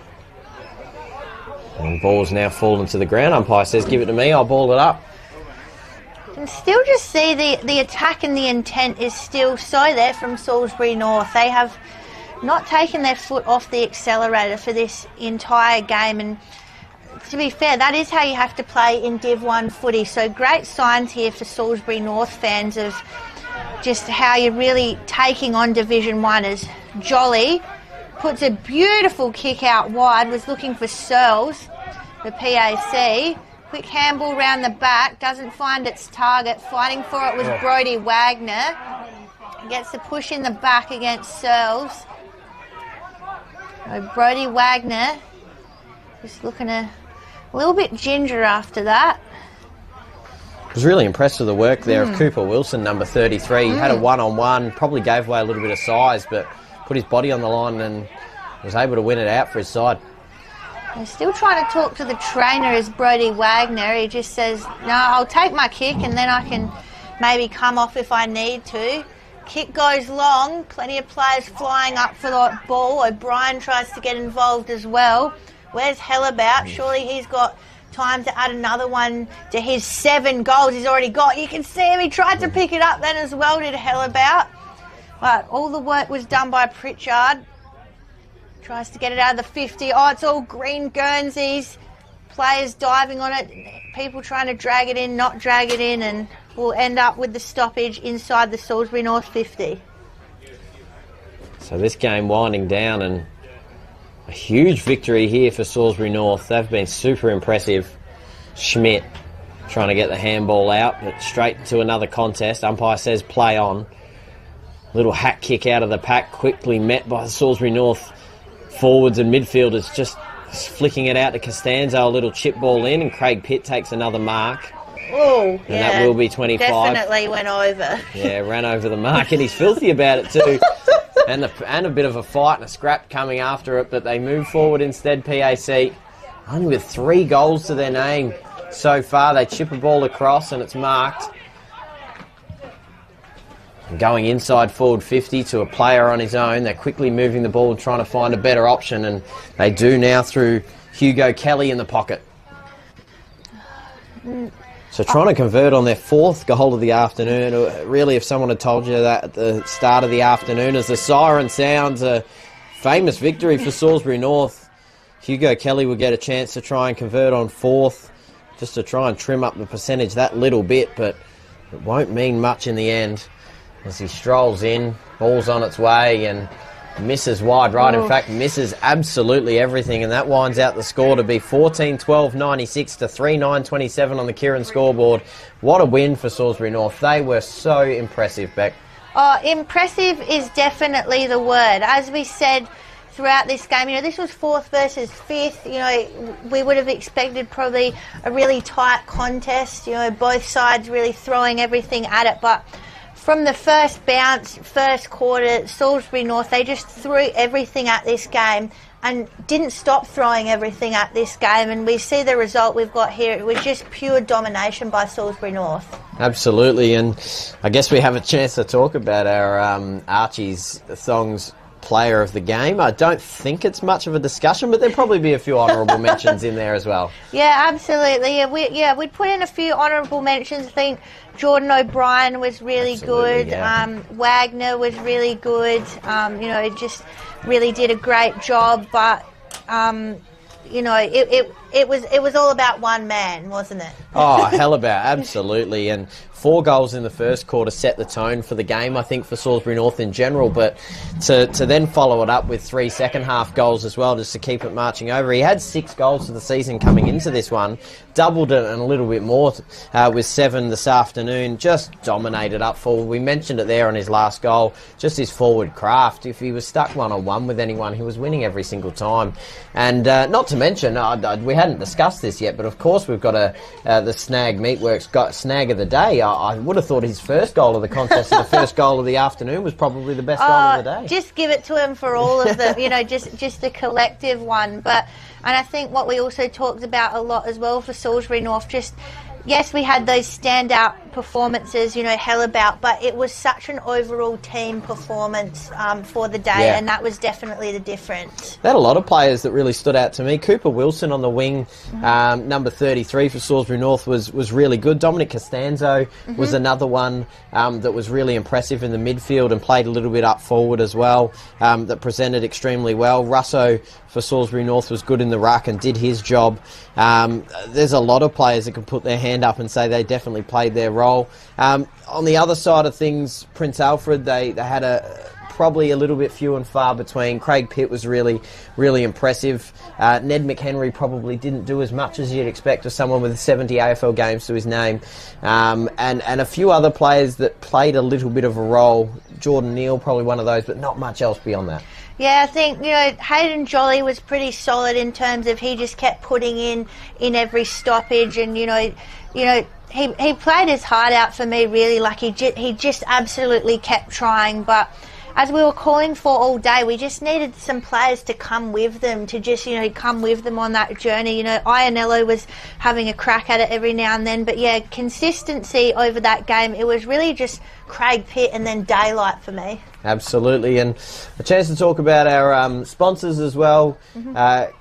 And ball's now fallen to the ground. Umpire says, give it to me, I'll ball it up. And still just see the attack and the intent is still so there from Salisbury North. They have not taken their foot off the accelerator for this entire game, and to be fair, that is how you have to play in Div 1 footy. So great signs here for Salisbury North fans of just how you're really taking on Division 1 as Jolly puts a beautiful kick out wide, was looking for Searles, the PAC. Quick handball round the back, doesn't find its target. Fighting for it was Brodie Wagner. Gets the push in the back against Searles. So Brodie Wagner just looking a little bit ginger after that. I was really impressed with the work there of Cooper Wilson, number 33. He had a one-on-one, probably gave away a little bit of size, but put his body on the line and was able to win it out for his side. I'm still trying to talk to the trainer as Brodie Wagner. He just says, no, I'll take my kick and then I can maybe come off if I need to. Kick goes long, plenty of players flying up for the ball. O'Brien tries to get involved as well. Where's Hellabout? Surely he's got time to add another one to his 7 goals he's already got. You can see him, he tried to pick it up then as well, did Hellabout. But all the work was done by Pritchard. Tries to get it out of the 50. Oh, it's all green Guernseys. Players diving on it. People trying to drag it in, not drag it in, and we'll end up with the stoppage inside the Salisbury North 50. So this game winding down, and a huge victory here for Salisbury North. They've been super impressive. Schmidt trying to get the handball out, but straight to another contest. Umpire says play on. Little hat kick out of the pack, quickly met by the Salisbury North forwards and midfielders, just flicking it out to Costanzo, a little chip ball in, and Craig Pitt takes another mark. Oh, and that will be 25. Definitely went over. Yeah, ran over the mark, and he's filthy about it too. and a bit of a fight and a scrap coming after it, but they move forward instead, PAC. Only with 3 goals to their name so far. They chip a ball across and it's marked. Going inside forward 50 to a player on his own. They're quickly moving the ball and trying to find a better option, and they do now through Hugo Kelly in the pocket. So trying to convert on their 4th goal of the afternoon. Really, if someone had told you that at the start of the afternoon, as the siren sounds, a famous victory for Salisbury North. Hugo Kelly will get a chance to try and convert on 4th, just to try and trim up the percentage that little bit, but it won't mean much in the end. As he strolls in, ball's on its way and misses wide right. In fact, misses absolutely everything, and that winds out the score to be 14-12-96 to 3-9-27 on the Kieran scoreboard. What a win for Salisbury North. They were so impressive, Beck. Oh, impressive is definitely the word. As we said throughout this game, this was 4th versus 5th. We would have expected probably a really tight contest. Both sides really throwing everything at it, but from the first bounce, first quarter, Salisbury North, they just threw everything at this game and didn't stop throwing everything at this game. And we see the result we've got here. It was just pure domination by Salisbury North. Absolutely. And I guess we have a chance to talk about our Archie's Thongs player of the game. I don't think it's much of a discussion, but there'll probably be a few honourable mentions in there as well. Yeah, absolutely. We'd put in a few honourable mentions. I think Jordan O'Brien was really good. Yeah. Wagner was really good. Just really did a great job. But it was all about one man, wasn't it? Oh, hell about, absolutely. And 4 goals in the first quarter set the tone for the game, I think, for Salisbury North in general. But to then follow it up with 3 second-half goals as well, just to keep it marching over. He had 6 goals for the season coming into this one, doubled it and a little bit more with 7 this afternoon. Just dominated up forward. We mentioned it there on his last goal, just his forward craft. If he was stuck one-on-one with anyone, he was winning every single time. And not to mention, we hadn't discussed this yet, but of course we've got the Snag Meatworks snag of the day. I would have thought his first goal of the contest and the first goal of the afternoon was probably the best goal of the day. Just give it to him for all of them, just the collective one. And I think what we also talked about a lot as well for Salisbury North, yes, we had those standout performances, hell about, but it was such an overall team performance for the day, and that was definitely the difference. They had a lot of players that really stood out to me. Cooper Wilson on the wing, number 33 for Salisbury North, was really good. Dominic Costanzo was another one that was really impressive in the midfield and played a little bit up forward as well, that presented extremely well. Russo for Salisbury North was good in the ruck and did his job. There's a lot of players that can put their hand up and say they definitely played their role. On the other side of things, Prince Alfred, they had probably a little bit few and far between. Craig Pitt was really, really impressive. Ned McHenry probably didn't do as much as you'd expect of someone with 70 AFL games to his name. And a few other players that played a little bit of a role. Jordan Neal, probably one of those, but not much else beyond that. Yeah, I think, Hayden Jolly was pretty solid in terms of he just kept putting in every stoppage, and, he played his heart out for me, really. Like, he just absolutely kept trying. But as we were calling for all day, we just needed some players to come with them, to just, come with them on that journey. Ionello was having a crack at it every now and then. But, yeah, consistency over that game, it was really just Craig Pitt and then daylight for me. Absolutely. And a chance to talk about our sponsors as well.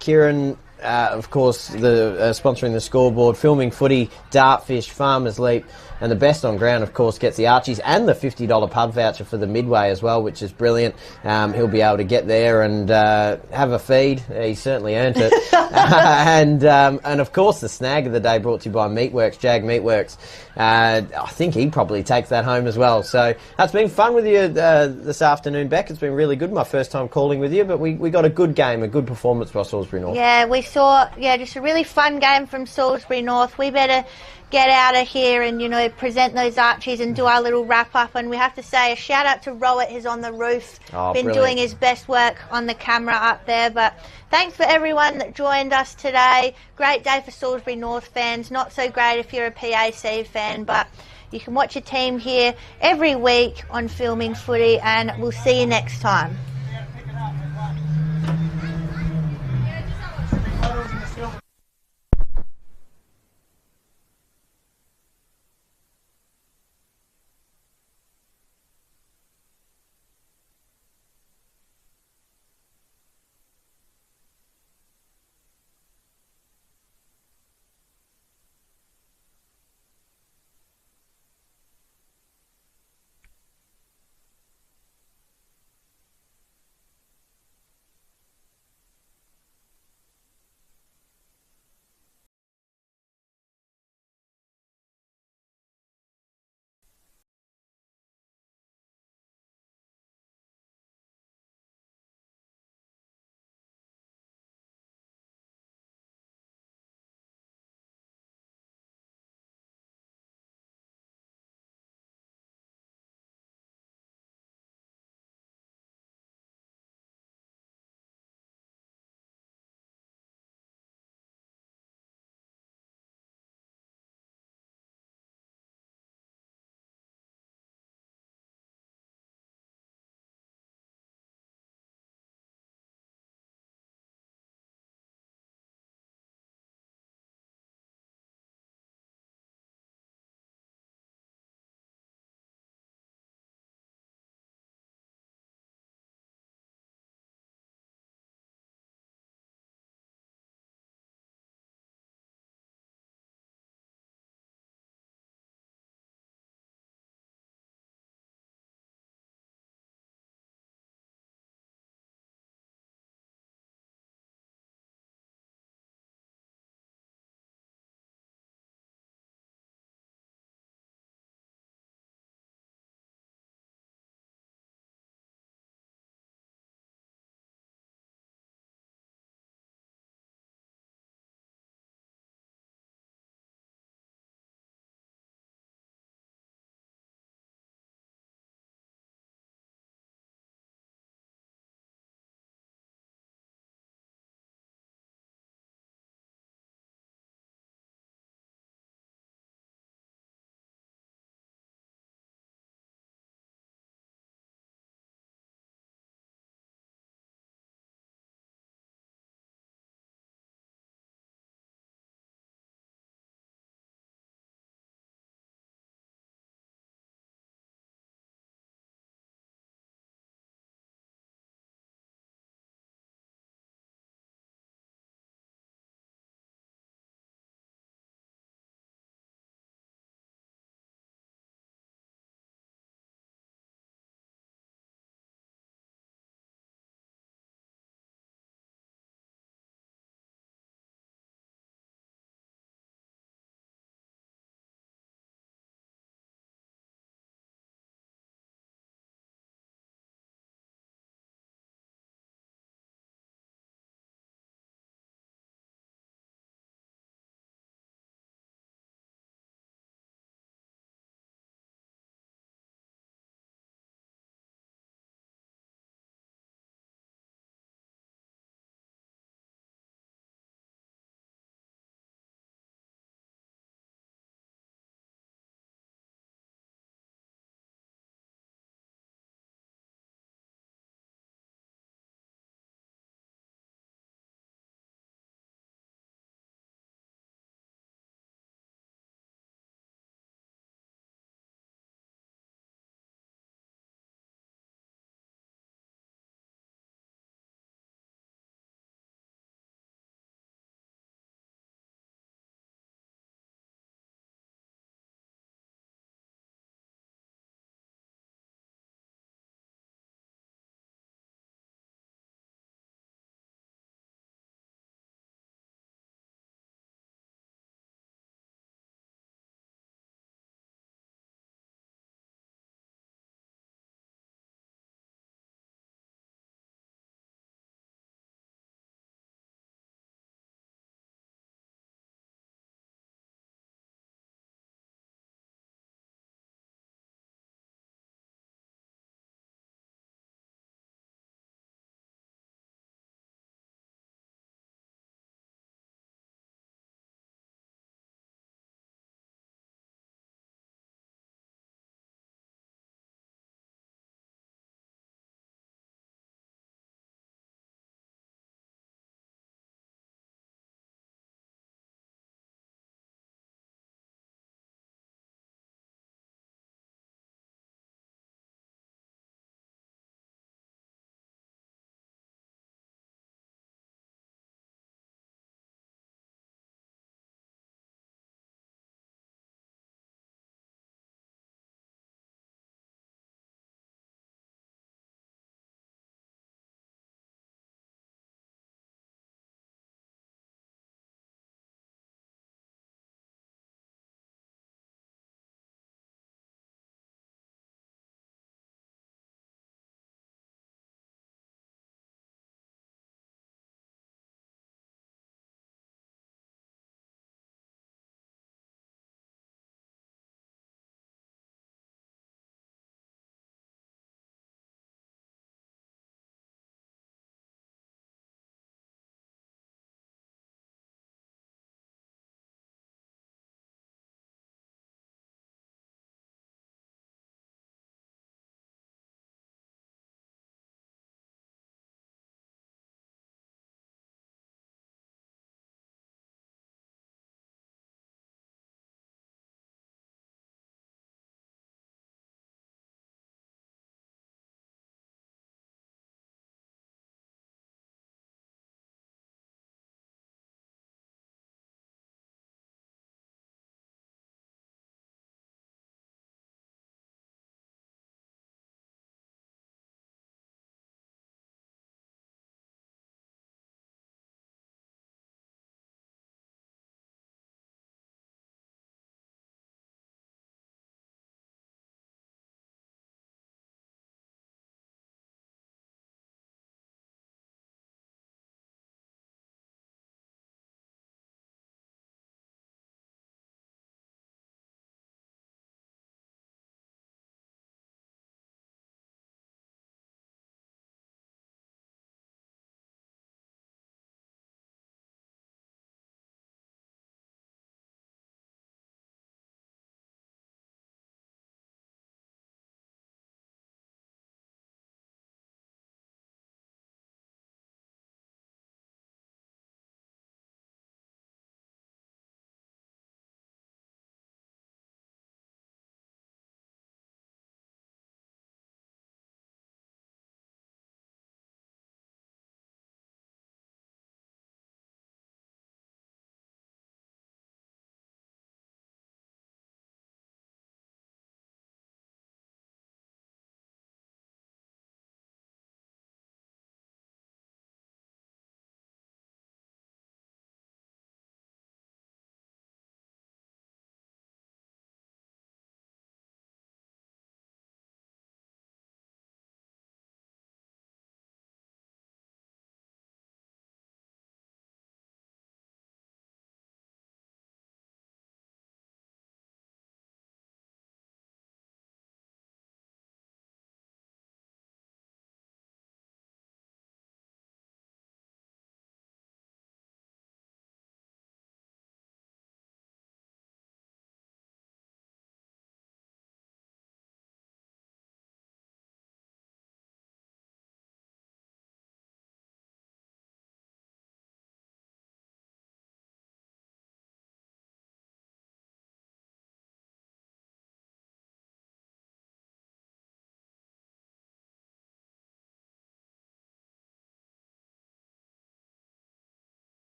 Kieran, of course, sponsoring the scoreboard, Filming Footy, Dartfish, Farmers Leap, and the best on ground, of course, gets the Archies and the $50 pub voucher for the Midway as well, which is brilliant. He'll be able to get there and have a feed. He certainly earned it. And of course, the snag of the day brought to you by Meatworks, Jag Meatworks. I think he probably takes that home as well. So that's been fun with you this afternoon, Beck. It's been really good. My first time calling with you, but we got a good game, a good performance by Salisbury North. Yeah, we saw just a really fun game from Salisbury North. We better get out of here and, present those Archies and do our little wrap-up. And we have to say a shout-out to Rowett, who's on the roof. Been brilliant. Doing his best work on the camera up there. But thanks for everyone that joined us today. Great day for Salisbury North fans. Not so great if you're a PAC fan, but you can watch your team here every week on Filming Footy, and we'll see you next time.